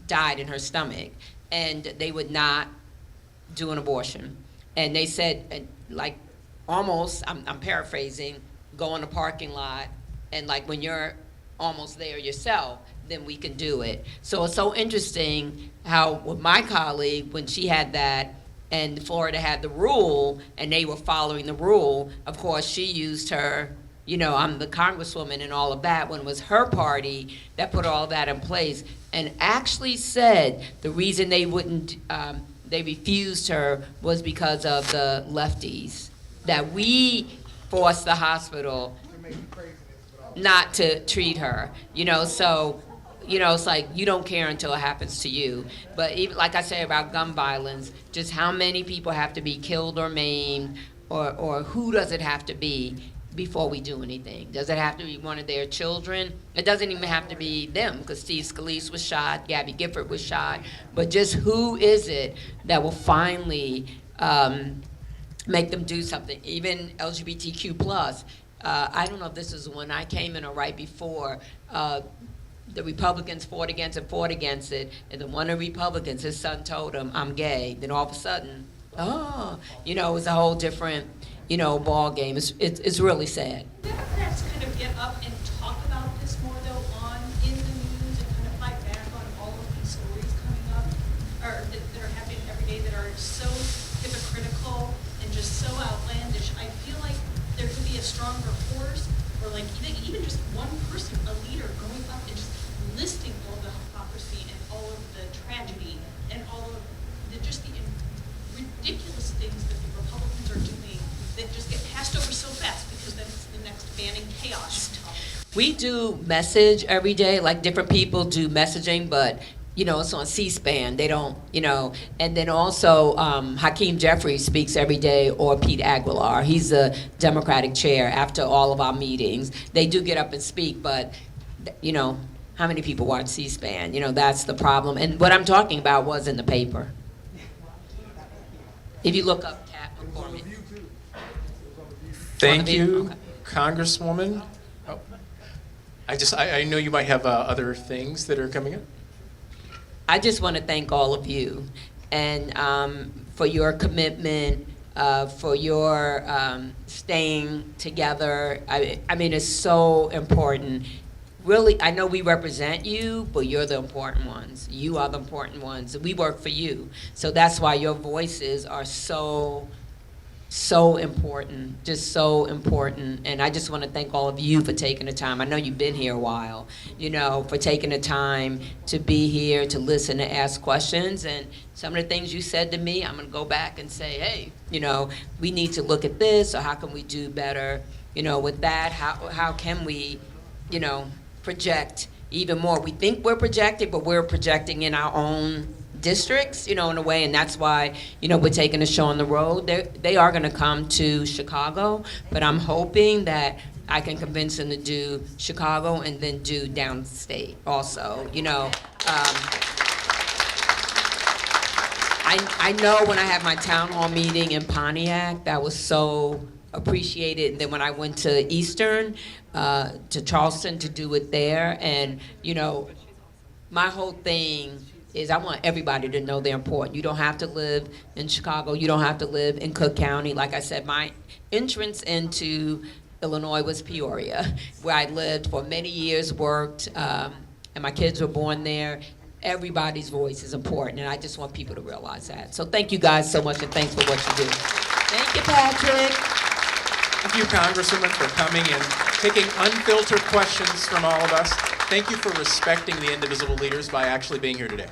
died in her stomach, and they would not do an abortion. And they said, like, almost, I'm paraphrasing, go in the parking lot, and like when you're almost there yourself, then we can do it. So it's so interesting how with my colleague, when she had that, and Florida had the rule, and they were following the rule, of course she used her, I'm the congresswoman and all of that, when it was her party that put all that in place, and actually said the reason they wouldn't, they refused her was because of the lefties, that we forced the hospital not to treat her, so, it's like you don't care until it happens to you. But even like I say about gun violence, just how many people have to be killed or maimed, or who does it have to be before we do anything? Does it have to be one of their children? It doesn't even have to be them, because Steve Scalise was shot, Gabby Gifford was shot, but just who is it that will finally make them do something? Even LGBTQ+. I don't know if this is when I came in or right before, the Republicans fought against it, and then one of the Republicans, his son told him, I'm gay. Then all of a sudden, it was a whole different, ball game. It's really sad. Democrats kind of get up and talk about this more, though, in the news, and kind of fight back on all of these stories coming up, or that are happening every day, that are so hypocritical and just so outlandish. I feel like there could be a stronger force, or like even just one person, a leader, going up and just listing all the hypocrisy and all of the tragedy and all of the ridiculous things that the Republicans are doing that just get passed over so fast, because then it's the next banning chaos topic. We do message every day, like different people do messaging, but it's on C-SPAN. They don't, and then also Hakeem Jeffries speaks every day, or Pete Aguilar. He's the Democratic chair after all of our meetings. They do get up and speak, but, how many people watch C-SPAN? That's the problem. And what I'm talking about was in the paper. If you look up Kat McCormick. Thank you, Congresswoman. Oh, I know you might have other things that are coming up. I just want to thank all of you, and for your commitment, for your staying together. I mean, it's so important. Really, I know we represent you, but you're the important ones. You are the important ones. We work for you. So that's why your voices are so important, just so important. And I just want to thank all of you for taking the time. I know you've been here a while, for taking the time to be here, to listen, to ask questions. And some of the things you said to me, I'm going to go back and say, hey, we need to look at this, or how can we do better, with that? How can we, project even more? We think we're projecting, but we're projecting in our own districts, in a way, and that's why, we're taking the show on the road. They are going to come to Chicago, but I'm hoping that I can convince them to do Chicago and then do downstate also, I know when I had my town hall meeting in Pontiac, that was so appreciated. And then when I went to Eastern, to Charleston to do it there, and my whole thing is I want everybody to know they're important. You don't have to live in Chicago. You don't have to live in Cook County. Like I said, my entrance into Illinois was Peoria, where I lived for many years, worked, and my kids were born there. Everybody's voice is important, and I just want people to realize that. So thank you guys so much, and thanks for what you do. Thank you, Patrick. Thank you, Congresswoman, for coming and taking unfiltered questions from all of us. thank you for respecting the Indivisible leaders by actually being here today.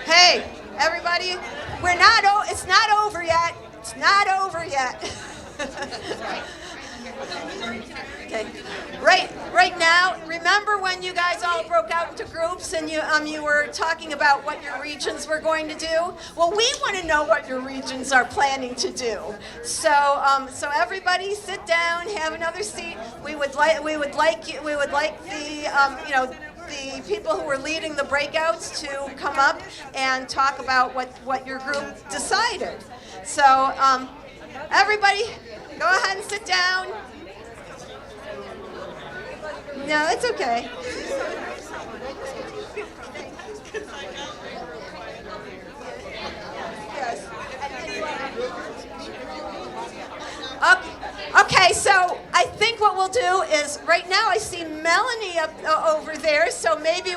Hey, everybody, it's not over yet. It's not over yet. Okay. Right now, remember when you guys all broke out into groups and you were talking about what your regions were going to do? Well, we want to know what your regions are planning to do. So everybody sit down, have another seat. We would like the people who were leading the breakouts to come up and talk about what your group decided. So everybody, go ahead and sit down. No, it's okay. Yes. Okay, so I think what we'll do is right now I see Melanie up over there, so maybe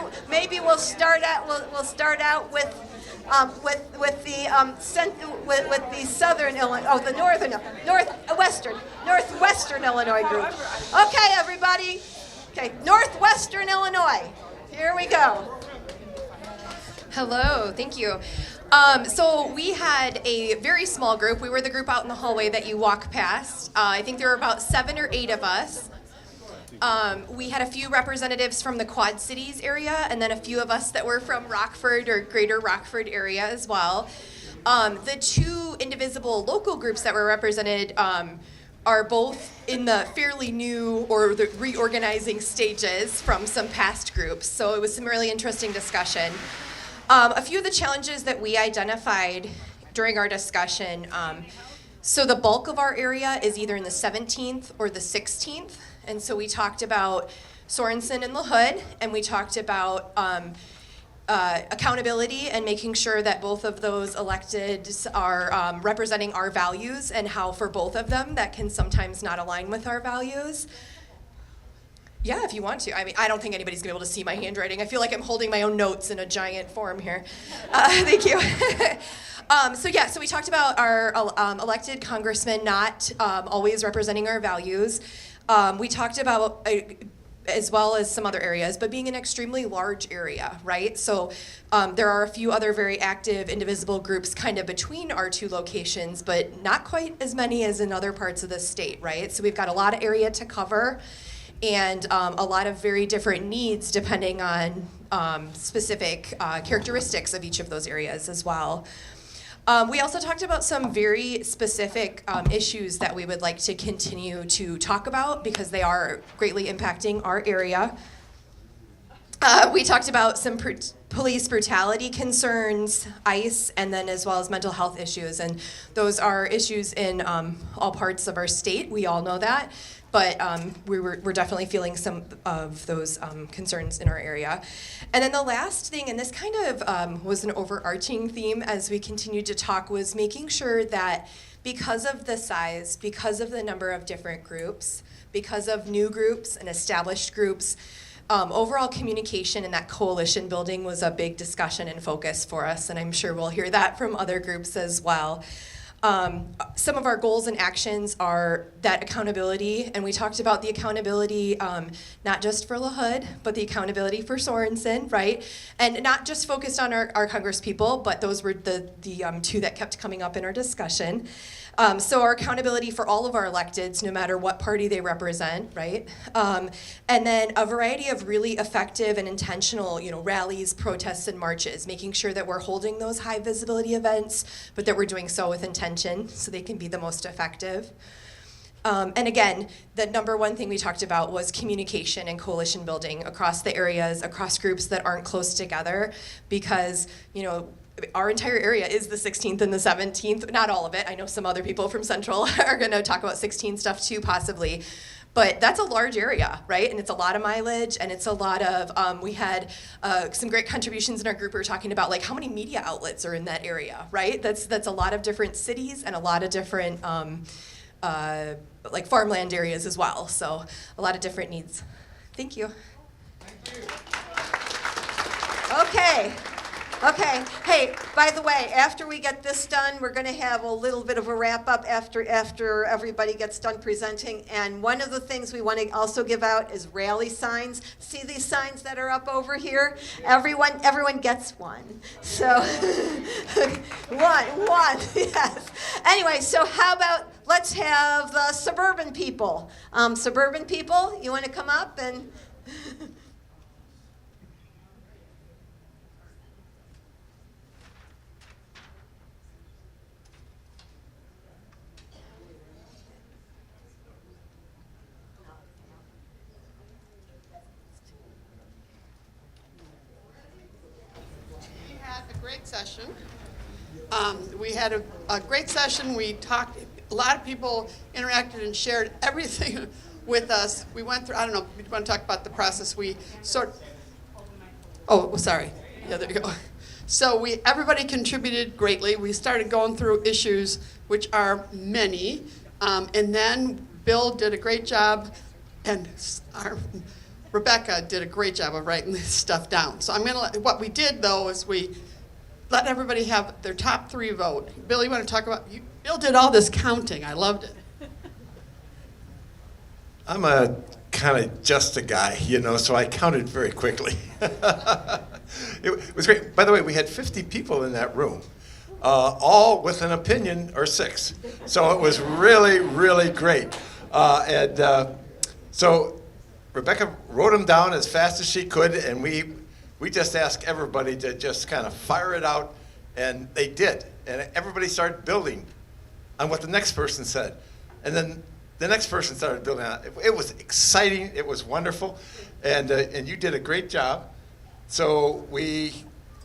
we'll start out with the Southern Illinois, the Northwestern Illinois group. Okay, everybody. Okay, Northwestern Illinois. Here we go. Hello, thank you. So we had a very small group. We were the group out in the hallway that you walk past. I think there were about 7 or 8 of us. We had a few representatives from the Quad Cities area, and then a few of us that were from Rockford or Greater Rockford area as well. The 2 Indivisible local groups that were represented are both in the fairly new or the reorganizing stages from some past groups. So it was some really interesting discussion. A few of the challenges that we identified during our discussion, so the bulk of our area is either in the 17th or the 16th. And so we talked about Sorensen and LaHood, and we talked about accountability and making sure that both of those electeds are representing our values, and how for both of them that can sometimes not align with our values. Yeah, if you want to. I mean, I don't think anybody's gonna be able to see my handwriting. I feel like I'm holding my own notes in a giant form here. Thank you. So we talked about our elected congressmen not always representing our values. We talked about, as well as some other areas, but being an extremely large area, right? So there are a few other very active Indivisible groups kind of between our 2 locations, but not quite as many as in other parts of the state, right? So we've got a lot of area to cover, and a lot of very different needs depending on specific characteristics of each of those areas as well. We also talked about some very specific issues that we would like to continue to talk about because they are greatly impacting our area. We talked about some police brutality concerns, ICE, and then as well as mental health issues. And those are issues in all parts of our state. We all know that. But we're definitely feeling some of those concerns in our area. And then the last thing, and this kind of was an overarching theme as we continued to talk, was making sure that because of the size, because of the number of different groups, because of new groups and established groups, overall communication and that coalition building was a big discussion and focus for us, and I'm sure we'll hear that from other groups as well. Some of our goals and actions are that accountability, and we talked about the accountability not just for LaHood, but the accountability for Sorensen, right? And not just focused on our congresspeople, but those were the 2 that kept coming up in our discussion. So our accountability for all of our electeds, no matter what party they represent, right? And then a variety of really effective and intentional, rallies, protests, and marches, making sure that we're holding those high visibility events, but that we're doing so with intention so they can be the most effective. And again, the number one thing we talked about was communication and coalition building across the areas, across groups that aren't close together, because, our entire area is the 16th and the 17th. Not all of it. I know some other people from Central are going to talk about 16 stuff too, possibly. But that's a large area, right? And it's a lot of mileage, and it's a lot of, we had some great contributions in our group. We were talking about like how many media outlets are in that area, right? That's a lot of different cities and a lot of different like farmland areas as well. So a lot of different needs. Thank you. Thank you. Okay. Okay, hey, by the way, after we get this done, we're going to have a little bit of a wrap-up after everybody gets done presenting. And one of the things we want to also give out is rally signs. See these signs that are up over here? Everyone gets one. So, one, yes. Anyway, so how about let's have the suburban people. Suburban people, you want to come up and... Great session. We had a great session. We talked, a lot of people interacted and shared everything with us. We went through, I don't know, we want to talk about the process. Sorry. Yeah, there you go. So everybody contributed greatly. We started going through issues, which are many. And then Bill did a great job, and Rebecca did a great job of writing this stuff down. So what we did, though, is we let everybody have their top 3 vote. Bill, you want to talk about, Bill did all this counting. I loved it. I'm a kind of just a guy, so I counted very quickly. It was great. By the way, we had 50 people in that room, all with an opinion or 6. So it was really, really great. So Rebecca wrote them down as fast as she could, and we just asked everybody to just kind of fire it out, and they did. And everybody started building on what the next person said. And then the next person started building on it. It was exciting. It was wonderful. And you did a great job. So we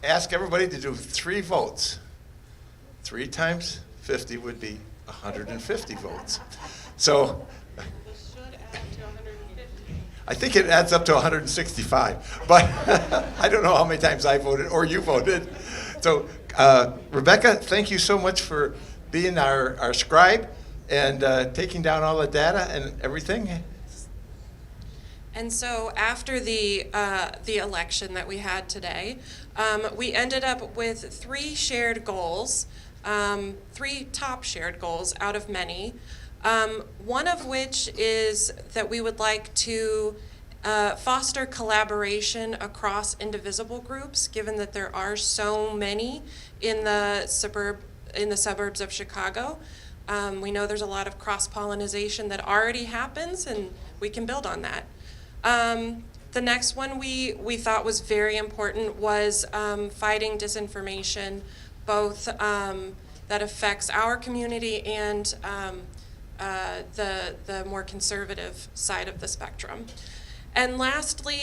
asked everybody to do 3 votes. 3 times 50 would be 150 votes. So I think it adds up to 165, but I don't know how many times I voted or you voted. So Rebecca, thank you so much for being our scribe and taking down all the data and everything. And so after the election that we had today, we ended up with 3 shared goals, 3 top shared goals out of many. One of which is that we would like to foster collaboration across indivisible groups, given that there are so many in the suburbs of Chicago. We know there's a lot of cross-pollination that already happens, and we can build on that. The next one we thought was very important was fighting disinformation, both that affects our community and the more conservative side of the spectrum. And lastly,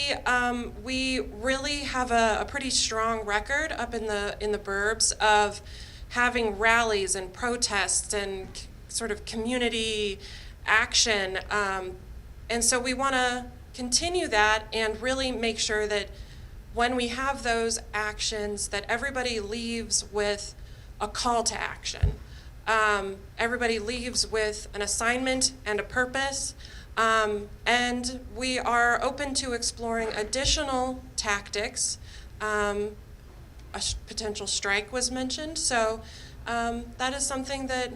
we really have a pretty strong record up in the burbs of having rallies and protests and sort of community action. And so we want to continue that and really make sure that when we have those actions that everybody leaves with a call to action. Everybody leaves with an assignment and a purpose, and we are open to exploring additional tactics. A potential strike was mentioned, so that is something that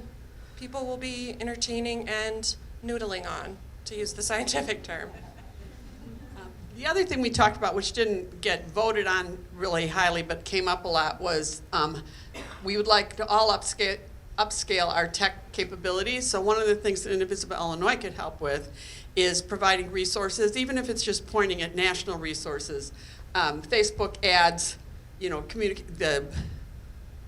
people will be entertaining and noodling on, to use the scientific term. The other thing we talked about, which didn't get voted on really highly but came up a lot, was we would like to all upscale our tech capabilities. So one of the things that Indivisible Illinois could help with is providing resources, even if it's just pointing at national resources, Facebook ads,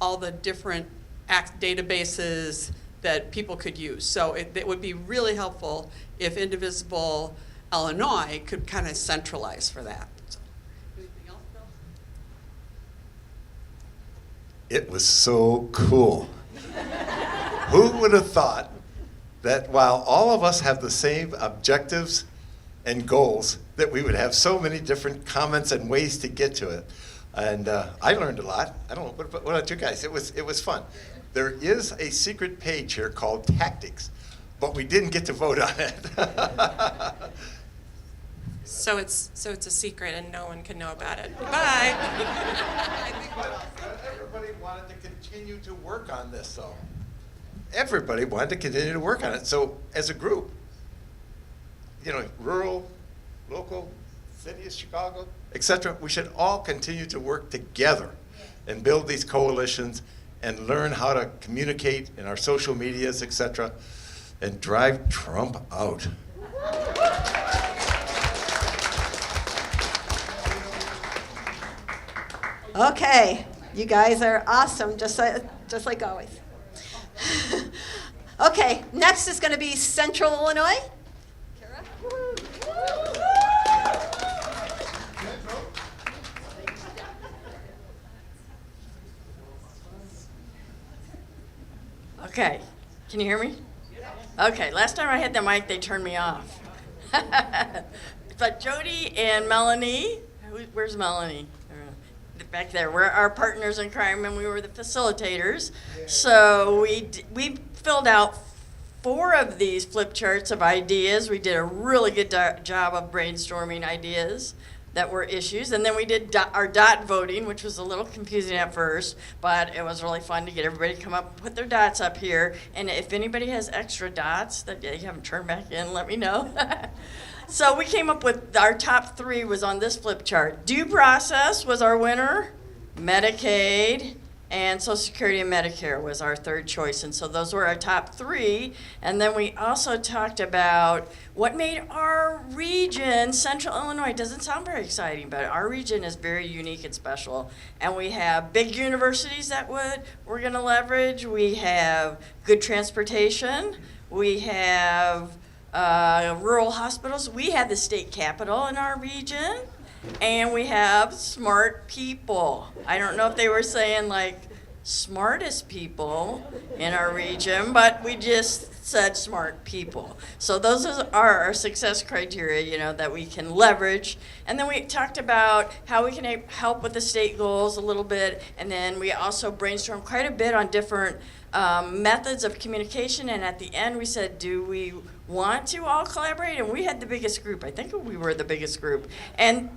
all the different databases that people could use. So it would be really helpful if Indivisible Illinois could kind of centralize for that. So, anything else, Bill? It was so cool. Who would have thought that while all of us have the same objectives and goals, that we would have so many different comments and ways to get to it? And I learned a lot. I don't know, what about you guys? It was fun. There is a secret page here called Tactics, but we didn't get to vote on it. So it's a secret and no one can know about it. Bye. everybody wanted to continue to work on this, though. Everybody wanted to continue to work on it. So as a group, rural, local, city of Chicago, etc., we should all continue to work together and build these coalitions and learn how to communicate in our social medias, etc., and drive Trump out. Okay, you guys are awesome, just like always. Okay, next is going to be Central Illinois. Okay, can you hear me? Okay, last time I had the mic, they turned me off. But Jody and Melanie, where's Melanie? Back there, we're our partners in crime, and we were the facilitators. So we filled out 4 of these flip charts of ideas. We did a really good job of brainstorming ideas that were issues, and then we did our dot voting, which was a little confusing at first, but it was really fun to get everybody to come up, put their dots up here, and if anybody has extra dots that they haven't turned back in, let me know. So we came up with our top 3 was on this flip chart. Due process was our winner, Medicaid, and Social Security and Medicare was our third choice, and so those were our top 3. And then we also talked about what made our region, Central Illinois, it doesn't sound very exciting, but our region is very unique and special. And we have big universities that we're going to leverage. We have good transportation. We have rural hospitals. We have the state capitol in our region. And we have smart people. I don't know if they were saying like smartest people in our region, but we just said smart people. So those are our success criteria, that we can leverage. And then we talked about how we can help with the state goals a little bit. And then we also brainstormed quite a bit on different methods of communication. And at the end, we said, do we want to all collaborate? And we had the biggest group. I think we were the biggest group. And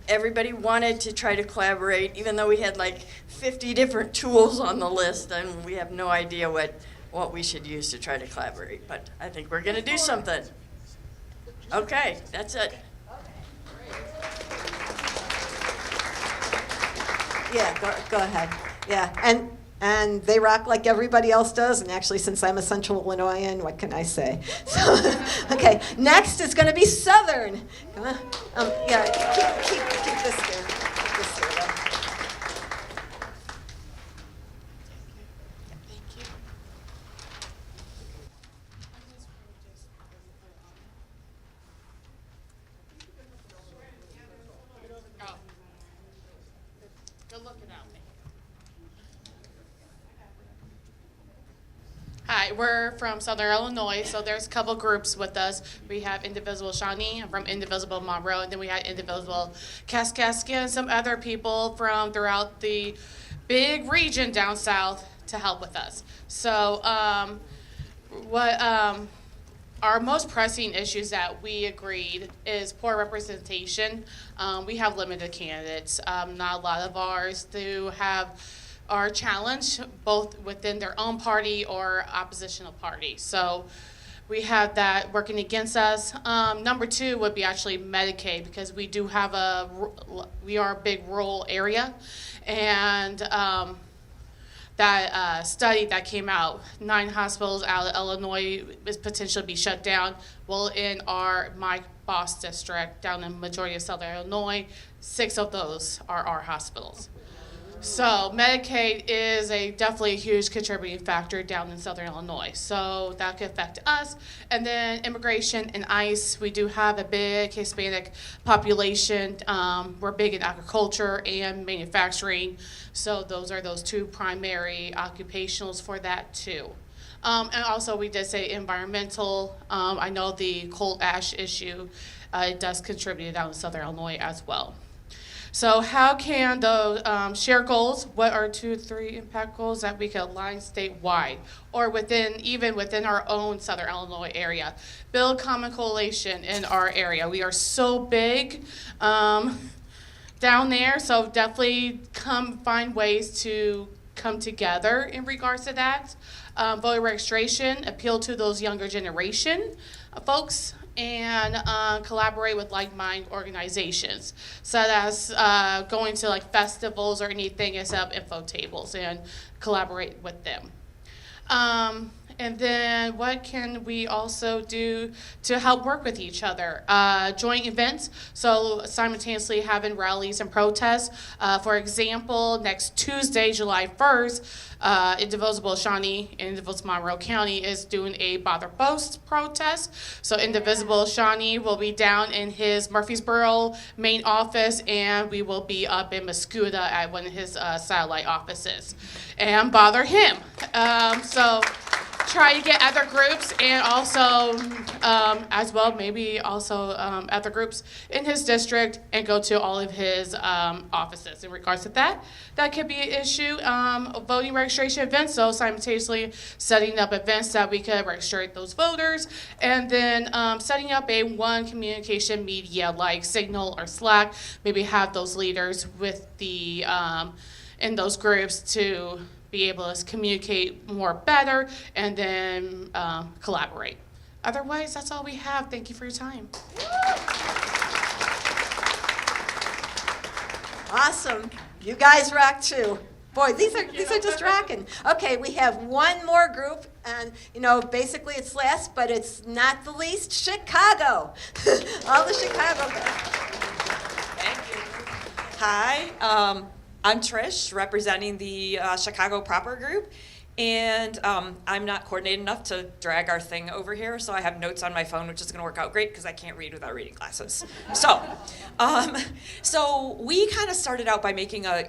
everybody wanted to try to collaborate, even though we had like 50 different tools on the list, and we have no idea what we should use to try to collaborate. But I think we're going to do something. Okay, that's it. Yeah, go ahead. Yeah, and they rock like everybody else does. And actually, since I'm a Central Illinoisan, what can I say? So, okay, next is going to be Southern. Yeah, keep this there. Keep this there. Hi, we're from Southern Illinois, so there's a couple groups with us. We have Indivisible Shawnee from Indivisible Monroe, and then we had Indivisible Kaskaskia and some other people from throughout the big region down south to help with us. So our most pressing issues that we agreed is poor representation. We have limited candidates. Not a lot of ours do are challenged both within their own party or oppositional party. So we have that working against us. Number 2 would be actually Medicaid, because we do have we are a big rural area, and that study that came out, 9 hospitals out of Illinois is potentially be shut down. Well, in my boss district, down in the majority of Southern Illinois, 6 of those are our hospitals. So Medicaid is definitely a huge contributing factor down in Southern Illinois. So that could affect us. And then immigration and ICE, we do have a big Hispanic population. We're big in agriculture and manufacturing. So those are those 2 primary occupationals for that too. And also we did say environmental. I know the coal ash issue, it does contribute down in Southern Illinois as well. So how can those share goals? What are 2 or 3 impact goals that we can align statewide or even within our own Southern Illinois area? Build common coalition in our area. We are so big. down there. So definitely come find ways to come together in regards to that. Voter registration, appeal to those younger generation folks, and collaborate with like-minded organizations. So that's going to like festivals or anything and set up info tables and collaborate with them. And then what can we also do to help work with each other? Joint events, so simultaneously having rallies and protests. For example, next Tuesday, July 1st, Indivisible Shawnee, Indivisible Monroe County is doing a Bother Post protest. So Indivisible Shawnee will be down in his Murfreesboro main office, and we will be up in Muscuda at one of his satellite offices. And bother him. So try to get other groups, and also as well maybe also other groups in his district, and go to all of his offices in regards to that. That could be an issue. Voting registration events, so simultaneously setting up events that we could register those voters, and then setting up a one communication media like Signal or Slack, maybe have those leaders with the in those groups to be able to communicate more better, and then collaborate. Otherwise, that's all we have. Thank you for your time. Awesome. You guys rock too. Boy, these are just rocking. Okay, we have one more group, and basically it's last, but it's not the least. Chicago. All the Chicago guys. Thank you. Hi. I'm Trish, representing the Chicago Proper Group, and I'm not coordinated enough to drag our thing over here, so I have notes on my phone, which is going to work out great because I can't read without reading glasses. So we kind of started out by making a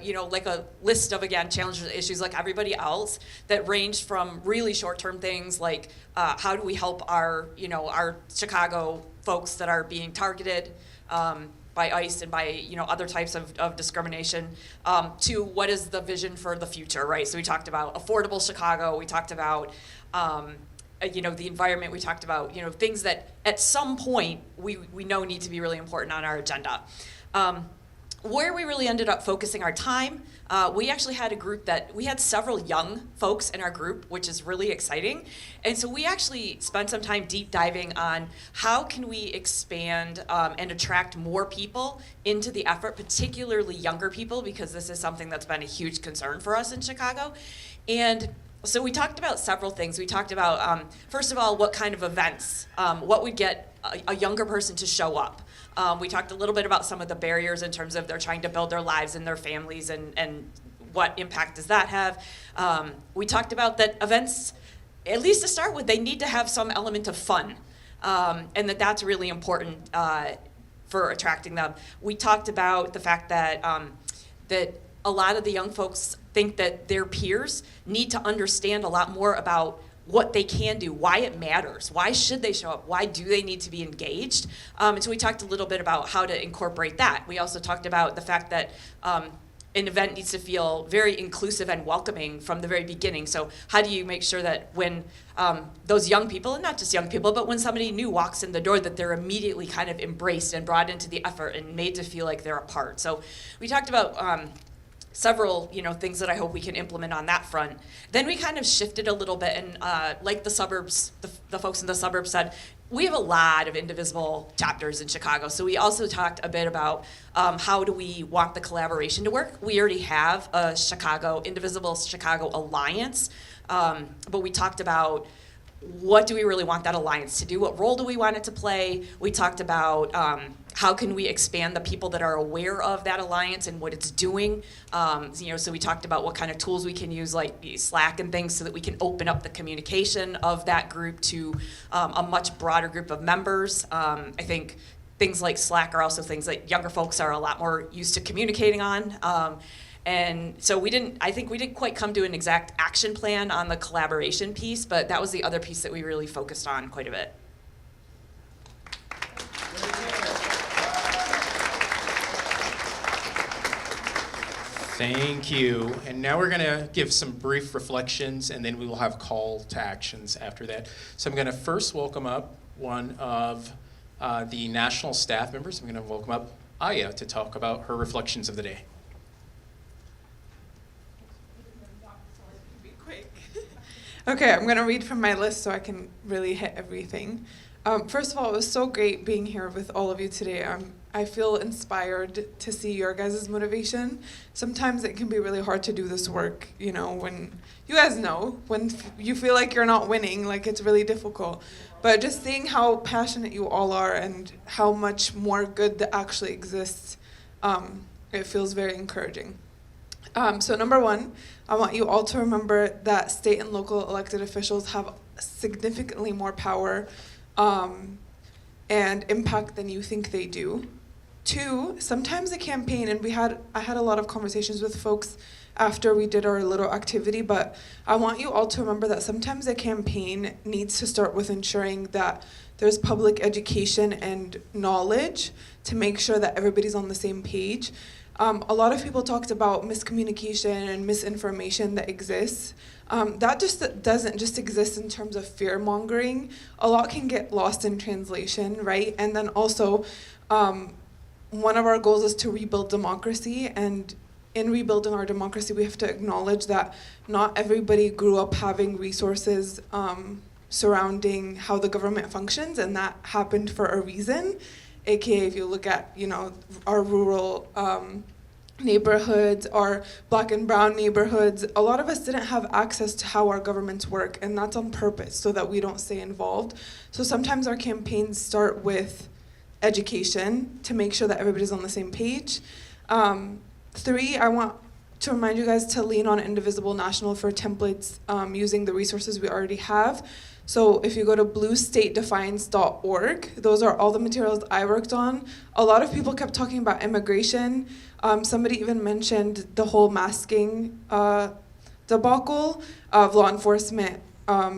list of, again, challenges and issues like everybody else that ranged from really short-term things like how do we help our Chicago folks that are being targeted by ICE and by other types of discrimination, to what is the vision for the future, right? So we talked about affordable Chicago, we talked about the environment, we talked about things that at some point we know need to be really important on our agenda. Where we really ended up focusing our time, we actually had a group that we had several young folks in our group, which is really exciting. And so we actually spent some time deep diving on how can we expand and attract more people into the effort, particularly younger people, because this is something that's been a huge concern for us in Chicago. And so we talked about several things. We talked about, first of all, what kind of events, what would get a younger person to show up. We talked a little bit about some of the barriers in terms of they're trying to build their lives and their families, and what impact does that have. We talked about that events, at least to start with, they need to have some element of fun, and that's really important for attracting them. We talked about the fact that that a lot of the young folks think that their peers need to understand a lot more about what they can do, why it matters, why should they show up, why do they need to be engaged. And so we talked a little bit about how to incorporate that. We also talked about the fact that an event needs to feel very inclusive and welcoming from the very beginning. So how do you make sure that when those young people, and not just young people, but when somebody new walks in the door, that they're immediately kind of embraced and brought into the effort and made to feel like they're a part. So we talked about several things that I hope we can implement on that front. Then we kind of shifted a little bit, and like the suburbs, the folks in the suburbs said, we have a lot of Indivisible chapters in Chicago. So we also talked a bit about how do we want the collaboration to work. We already have a Indivisible Chicago Alliance, but we talked about what do we really want that alliance to do? What role do we want it to play? We talked about how can we expand the people that are aware of that alliance and what it's doing. So we talked about what kind of tools we can use, like Slack and things, so that we can open up the communication of that group to a much broader group of members. I think things like Slack are also things that younger folks are a lot more used to communicating on. And so I think we didn't quite come to an exact action plan on the collaboration piece, but that was the other piece that we really focused on quite a bit. Thank you. And now we're going to give some brief reflections, and then we will have call to actions after that. So I'm going to first welcome up one of the national staff members. I'm going to welcome up Aya to talk about her reflections of the day. Okay, I'm going to read from my list so I can really hit everything. First of all, it was so great being here with all of you today. I feel inspired to see your guys' motivation. Sometimes it can be really hard to do this work, you know, when you guys know, when you feel like you're not winning, like it's really difficult. But just seeing how passionate you all are and how much more good that actually exists, it feels very encouraging. So number one, I want you all to remember that state and local elected officials have significantly more power and impact than you think they do. Two, sometimes a campaign, and I had a lot of conversations with folks after we did our little activity, but I want you all to remember that sometimes a campaign needs to start with ensuring that there's public education and knowledge to make sure that everybody's on the same page. A lot of people talked about miscommunication and misinformation that exists. That just doesn't just exist in terms of fear-mongering. A lot can get lost in translation, right? And then also, one of our goals is to rebuild democracy, and in rebuilding our democracy, we have to acknowledge that not everybody grew up having resources surrounding how the government functions, and that happened for a reason. AKA, if you look at, you know, our rural neighborhoods, our black and brown neighborhoods, a lot of us didn't have access to how our governments work, and that's on purpose so that we don't stay involved. So sometimes our campaigns start with education to make sure that everybody's on the same page. Three, I want to remind you guys to lean on Indivisible National for templates using the resources we already have. So if you go to bluestatedefiance.org, those are all the materials I worked on. A lot of people kept talking about immigration. Somebody even mentioned the whole masking debacle of law enforcement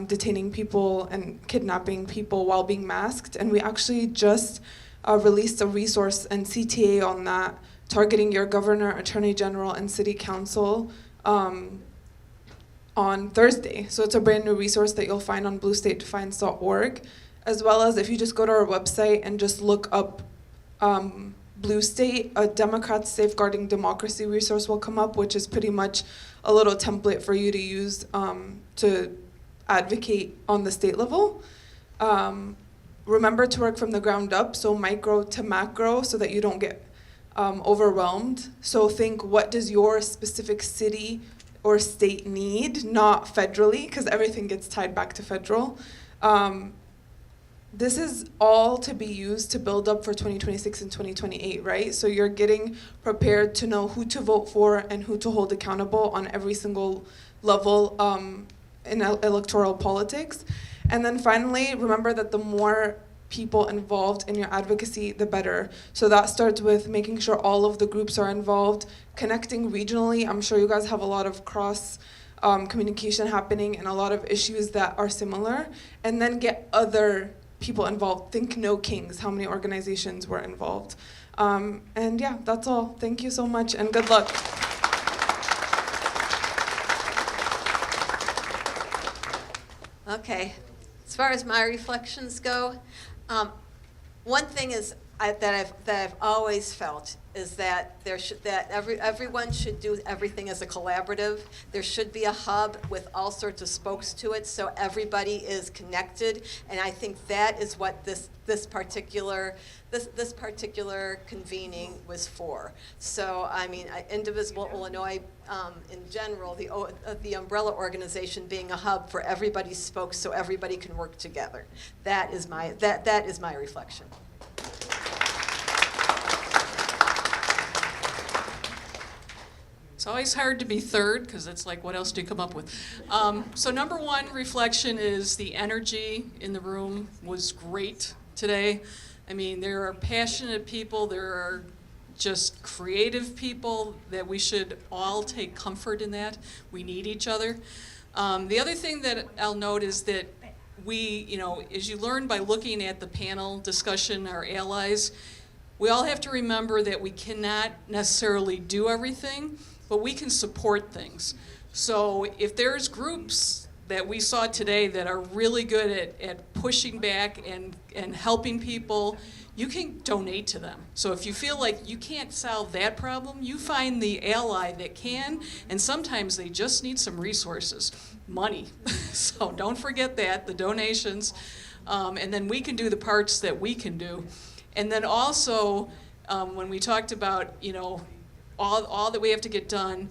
detaining people and kidnapping people while being masked. And we actually just released a resource and CTA on that, targeting your governor, attorney general, and city council on Thursday. So it's a brand new resource that you'll find on bluestatedefiance.org, as well as if you just go to our website and just look up Blue State, a Democrats Safeguarding Democracy resource will come up, which is pretty much a little template for you to use to advocate on the state level. Remember to work from the ground up, so micro to macro, so that you don't get overwhelmed. So think, what does your specific city or state need, not federally, because everything gets tied back to federal. This is all to be used to build up for 2026 and 2028, right? So you're getting prepared to know who to vote for and who to hold accountable on every single level in electoral politics. And then finally, remember that the more people involved in your advocacy, the better. So that starts with making sure all of the groups are involved, connecting regionally. I'm sure you guys have a lot of cross communication happening and a lot of issues that are similar, and then get other people involved. Think No Kings, how many organizations were involved. And yeah, that's all. Thank you so much and good luck. Okay, as far as my reflections go, one thing is that I've always felt is that everyone should do everything as a collaborative. There should be a hub with all sorts of spokes to it, so everybody is connected. And I think that is what this particular convening was for. So I mean, Indivisible Illinois, in general, the umbrella organization being a hub for everybody's spokes, so everybody can work together. That is my reflection. It's always hard to be third because it's like, what else do you come up with? So number one reflection is the energy in the room was great today. I mean, there are passionate people, there are just creative people that we should all take comfort in that. We need each other. The other thing that I'll note is that we, you know, as you learn by looking at the panel discussion, our allies, we all have to remember that we cannot necessarily do everything, but we can support things. So if there's groups that we saw today that are really good at pushing back and helping people, you can donate to them. So if you feel like you can't solve that problem, you find the ally that can, and sometimes they just need some resources, money. So don't forget that, the donations, and then we can do the parts that we can do. And then also, when we talked about, all that we have to get done,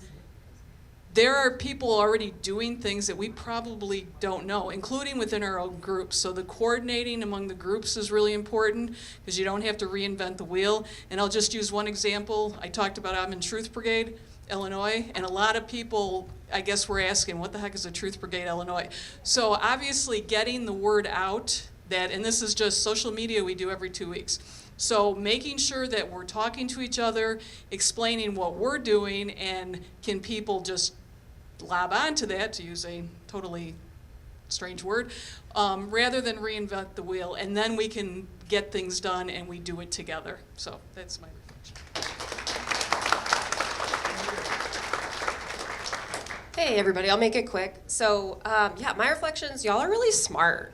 there are people already doing things that we probably don't know, including within our own groups. So the coordinating among the groups is really important because you don't have to reinvent the wheel. And I'll just use one example. I talked about I'm in Truth Brigade, Illinois, and a lot of people, I guess, were asking, what the heck is a Truth Brigade, Illinois? So obviously getting the word out that, and this is just social media we do every 2 weeks. So making sure that we're talking to each other, explaining what we're doing, and can people just lob onto that, to use a totally strange word, rather than reinvent the wheel. And then we can get things done and we do it together. So that's my reflection. Hey everybody, I'll make it quick. So yeah, my reflections, y'all are really smart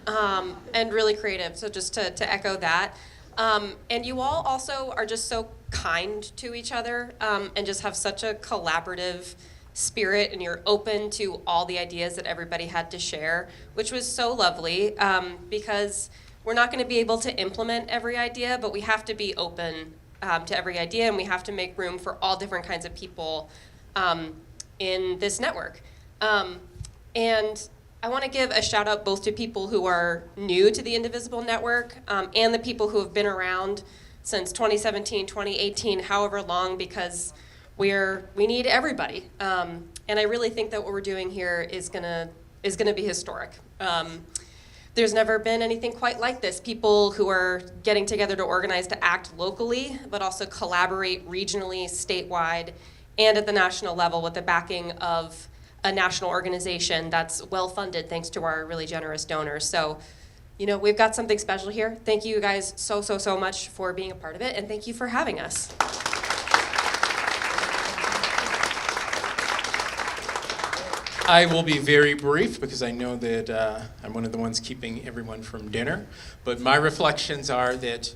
and really creative. So just to echo that. And you all also are just so kind to each other and just have such a collaborative spirit, and you're open to all the ideas that everybody had to share, which was so lovely because we're not going to be able to implement every idea, but we have to be open to every idea, and we have to make room for all different kinds of people in this network. And I want to give a shout out both to people who are new to the Indivisible network and the people who have been around since 2017, 2018, however long, because we need everybody. And I really think that what we're doing here is gonna be historic. There's never been anything quite like this. People who are getting together to organize to act locally, but also collaborate regionally, statewide, and at the national level with the backing of a national organization that's well-funded thanks to our really generous donors. So, we've got something special here. Thank you guys so much for being a part of it, and thank you for having us. I will be very brief because I know that I'm one of the ones keeping everyone from dinner. But my reflections are that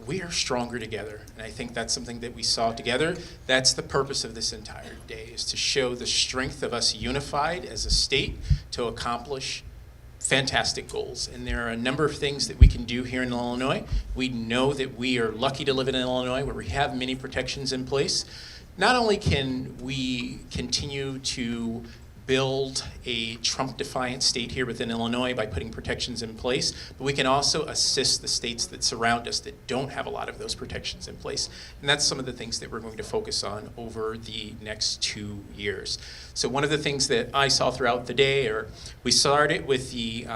we are stronger together. And I think that's something that we saw together. That's the purpose of this entire day, is to show the strength of us unified as a state to accomplish fantastic goals. And there are a number of things that we can do here in Illinois. We know that we are lucky to live in Illinois where we have many protections in place. Not only can we continue to build a Trump-defiant state here within Illinois by putting protections in place, but we can also assist the states that surround us that don't have a lot of those protections in place. And that's some of the things that we're going to focus on over the next 2 years. So one of the things that I saw throughout the day, we started with the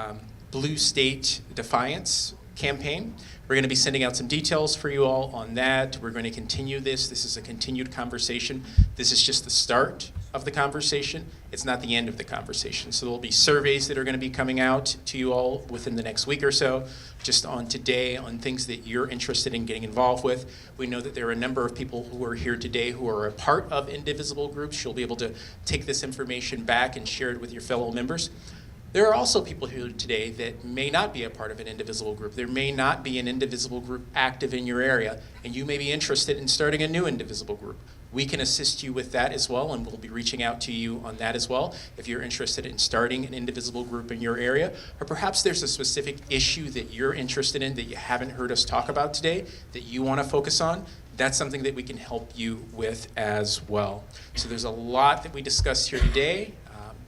Blue State Defiance campaign. We're going to be sending out some details for you all on that. We're going to continue this. This is a continued conversation. This is just the start of the conversation. It's not the end of the conversation. So there'll be surveys that are going to be coming out to you all within the next week or so, just on today, on things that you're interested in getting involved with. We know that there are a number of people who are here today who are a part of Indivisible groups. You'll be able to take this information back and share it with your fellow members. There are also people here today that may not be a part of an Indivisible group. There may not be an Indivisible group active in your area, and you may be interested in starting a new Indivisible group. We can assist you with that as well, and we'll be reaching out to you on that as well if you're interested in starting an Indivisible group in your area, or perhaps there's a specific issue that you're interested in that you haven't heard us talk about today that you want to focus on. That's something that we can help you with as well. So there's a lot that we discussed here today.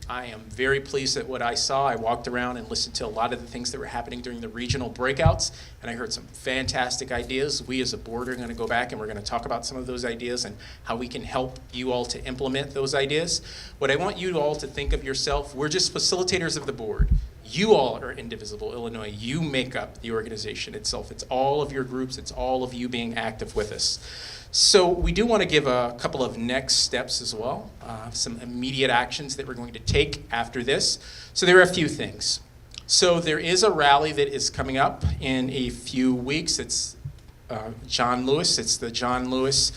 I am very pleased at what I saw. I walked around and listened to a lot of the things that were happening during the regional breakouts, and I heard some fantastic ideas. We as a board are going to go back and we're going to talk about some of those ideas and how we can help you all to implement those ideas. What I want you all to think of yourself, we're just facilitators of the board. You all are Indivisible Illinois. You make up the organization itself. It's all of your groups. It's all of you being active with us. So we do want to give a couple of next steps as well, some immediate actions that we're going to take after this. So there are a few things. So there is a rally that is coming up in a few weeks. It's John Lewis. It's the John Lewis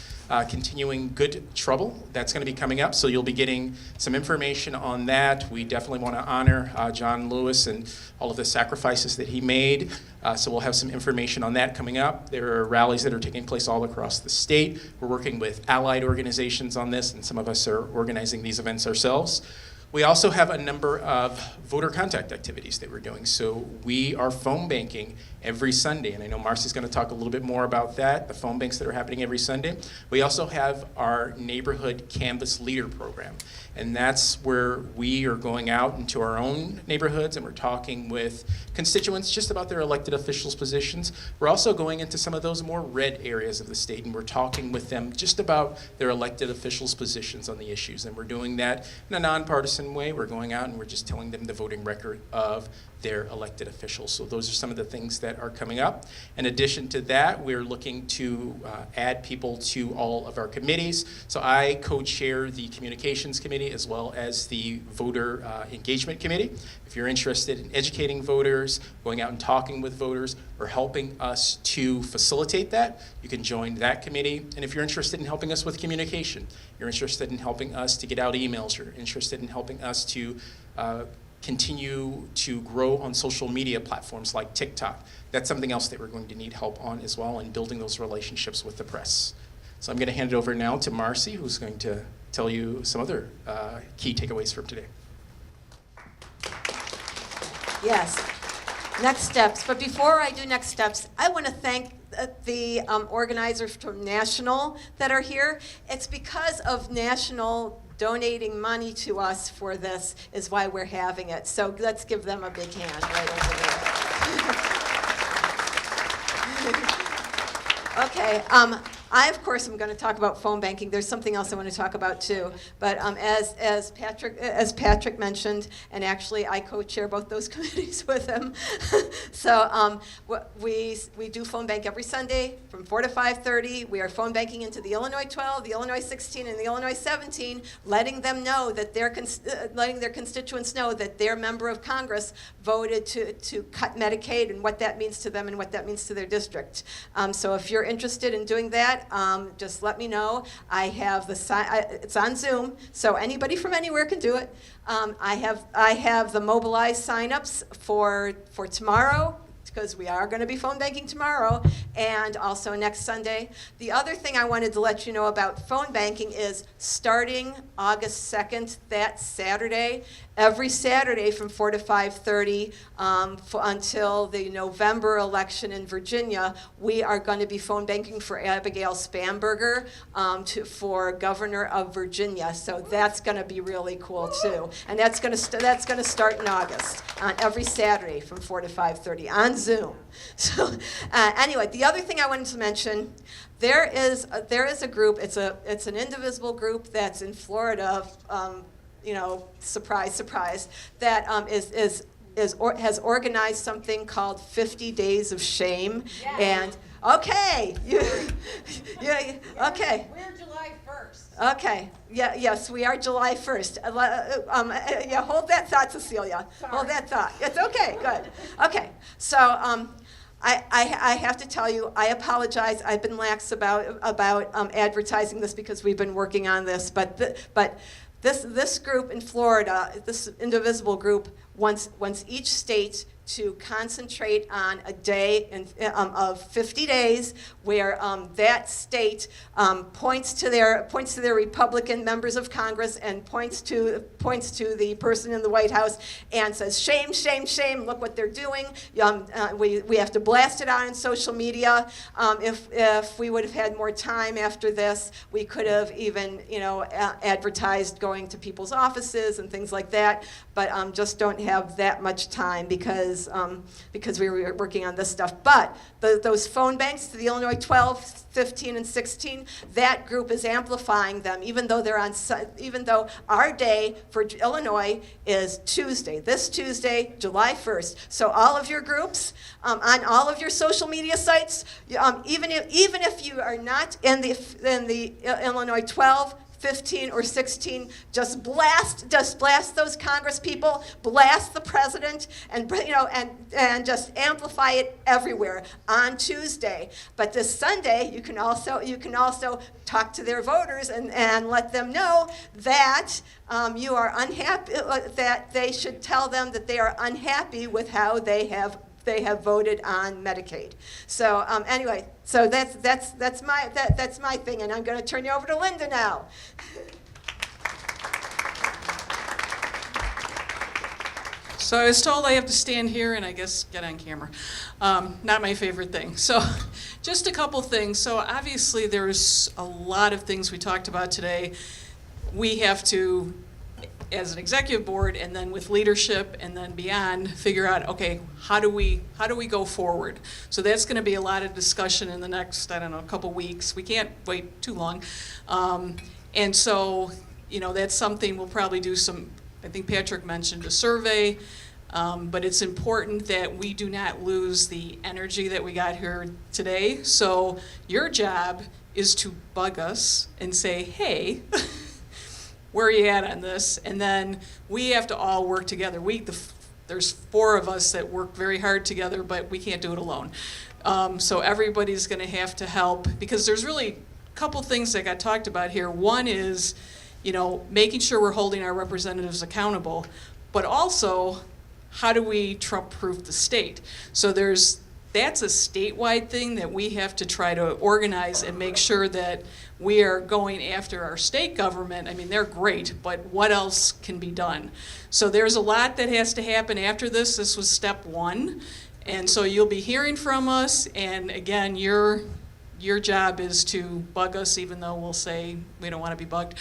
Continuing Good Trouble. That's going to be coming up, so you'll be getting some information on that. We definitely want to honor John Lewis and all of the sacrifices that he made, so we'll have some information on that coming up. There are rallies that are taking place all across the state. We're working with allied organizations on this, and some of us are organizing these events ourselves. We also have a number of voter contact activities that we're doing. So we are phone banking every Sunday, and I know Marci's going to talk a little bit more about that, the phone banks that are happening every Sunday. We also have our neighborhood Canvas Leader program, and that's where we are going out into our own neighborhoods and we're talking with constituents just about their elected officials' positions. We're also going into some of those more red areas of the state, and we're talking with them just about their elected officials' positions on the issues, and we're doing that in a nonpartisan way. We're going out and we're just telling them the voting record of their elected officials. So those are some of the things that are coming up. In addition to that, we're looking to add people to all of our committees. So I co-chair the Communications Committee as well as the Voter Engagement Committee. If you're interested in educating voters, going out and talking with voters, or helping us to facilitate that, you can join that committee. And if you're interested in helping us with communication, you're interested in helping us to get out emails, you're interested in helping us to continue to grow on social media platforms like TikTok, that's something else that we're going to need help on as well, in building those relationships with the press. So I'm going to hand it over now to Marci, who's going to tell you some other key takeaways from today. Yes, next steps. But before I do next steps, I want to thank the organizers from National that are here. It's because of National donating money to us for this is why we're having it. So let's give them a big hand right over there. Okay, I, of course, am going to talk about phone banking. There's something else I want to talk about, too. But as Patrick mentioned, and actually I co-chair both those committees with him, so we do phone bank every Sunday from 4 to 5:30. We are phone banking into the Illinois 12, the Illinois 16, and the Illinois 17, letting them know that letting their constituents know that their member of Congress voted to cut Medicaid and what that means to them and what that means to their district. So if you're interested in doing that, just let me know. I have it's on Zoom, so anybody from anywhere can do it. I have the mobilized signups for tomorrow, because we are going to be phone banking tomorrow, and also next Sunday. The other thing I wanted to let you know about phone banking is starting August 2nd, that Saturday, every Saturday from 4 to 5:30 until the November election in Virginia, we are going to be phone banking for Abigail Spanberger for governor of Virginia. So that's going to be really cool too, and that's going to start in August on every Saturday from 4 to 5:30 on Zoom. So anyway, the other thing I wanted to mention, there is a group. It's an Indivisible group that's in Florida. Surprise, surprise, that has organized something called 50 Days of Shame. Yeah. And okay, okay. We're July 1st. Okay. Yeah. Yes, we are July 1st. Yeah. Hold that thought, Cecilia. Sorry. Hold that thought. It's okay. Good. Okay. So. I have to tell you, I apologize. I've been lax about advertising this because we've been working on this. But this group in Florida, this Indivisible group, wants each state to concentrate on a day of 50 days where that state points to their Republican members of Congress and points to the person in the White House and says, shame, shame, shame, look what they're doing. We have to blast it out on social media. If we would have had more time after this, we could have even advertised going to people's offices and things like that, but just don't have that much time because we were working on this stuff. But those phone banks to the Illinois 12, 15, and 16, that group is amplifying them, even though our day for Illinois is Tuesday, this Tuesday, July 1st. So all of your groups on all of your social media sites, even if you are not in the Illinois 12, 15 or 16, just blast those Congress people, blast the president, and and just amplify it everywhere on Tuesday. But this Sunday, you can also talk to their voters and let them know that you are unhappy, that they should tell them that they are unhappy with how they have voted on Medicaid. So anyway, so that's my thing, and I'm going to turn you over to Linda now. So I was told I have to stand here and I guess get on camera. Not my favorite thing. So just a couple things. So obviously there's a lot of things we talked about today. We have to, as an executive board and then with leadership and then beyond, figure out, okay, how do we go forward? So that's going to be a lot of discussion in the next, couple weeks. We can't wait too long. And so, that's something we'll probably do some, I think Patrick mentioned a survey, but it's important that we do not lose the energy that we got here today. So your job is to bug us and say, hey, where are you at on this? And then we have to all work together. There's 4 of us that work very hard together, but we can't do it alone. So everybody's going to have to help, because there's really a couple things that got talked about here. One is, making sure we're holding our representatives accountable, but also, how do we Trump-proof the state? So that's a statewide thing that we have to try to organize and make sure that we are going after our state government. I mean, they're great, but what else can be done? So there's a lot that has to happen after this. This was step 1. And so you'll be hearing from us, and again, your job is to bug us, even though we'll say we don't want to be bugged.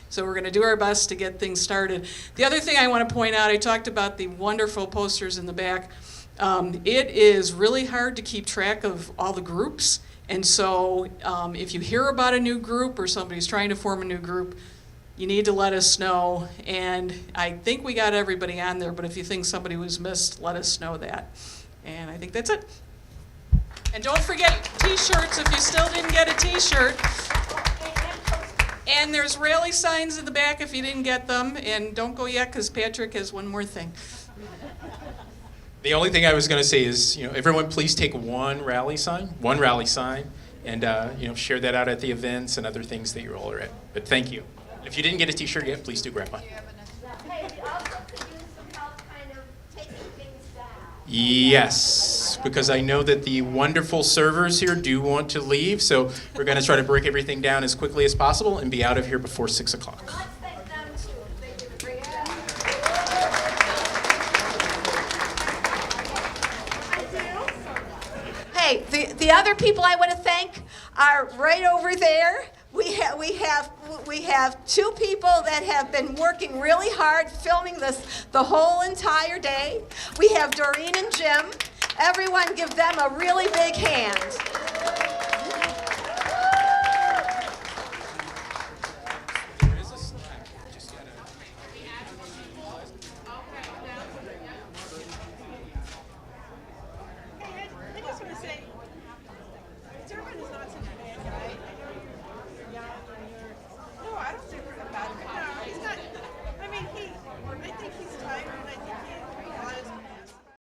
So we're going to do our best to get things started. The other thing I want to point out, I talked about the wonderful posters in the back. It is really hard to keep track of all the groups. And so if you hear about a new group or somebody's trying to form a new group, you need to let us know. And I think we got everybody on there, but if you think somebody was missed, let us know that. And I think that's it. And don't forget t-shirts if you still didn't get a t-shirt. And there's rally signs in the back if you didn't get them. And don't go yet, because Patrick has one more thing. The only thing I was going to say is, everyone please take one rally sign, and share that out at the events and other things that you all are at. But thank you. If you didn't get a t-shirt yet, please do grab one. Yes, because I know that the wonderful servers here do want to leave, so we're going to try to break everything down as quickly as possible and be out of here before 6 o'clock. Hey, the other people I want to thank are right over there. We have 2 people that have been working really hard filming this the whole entire day. We have Doreen and Jim. Everyone give them a really big hand.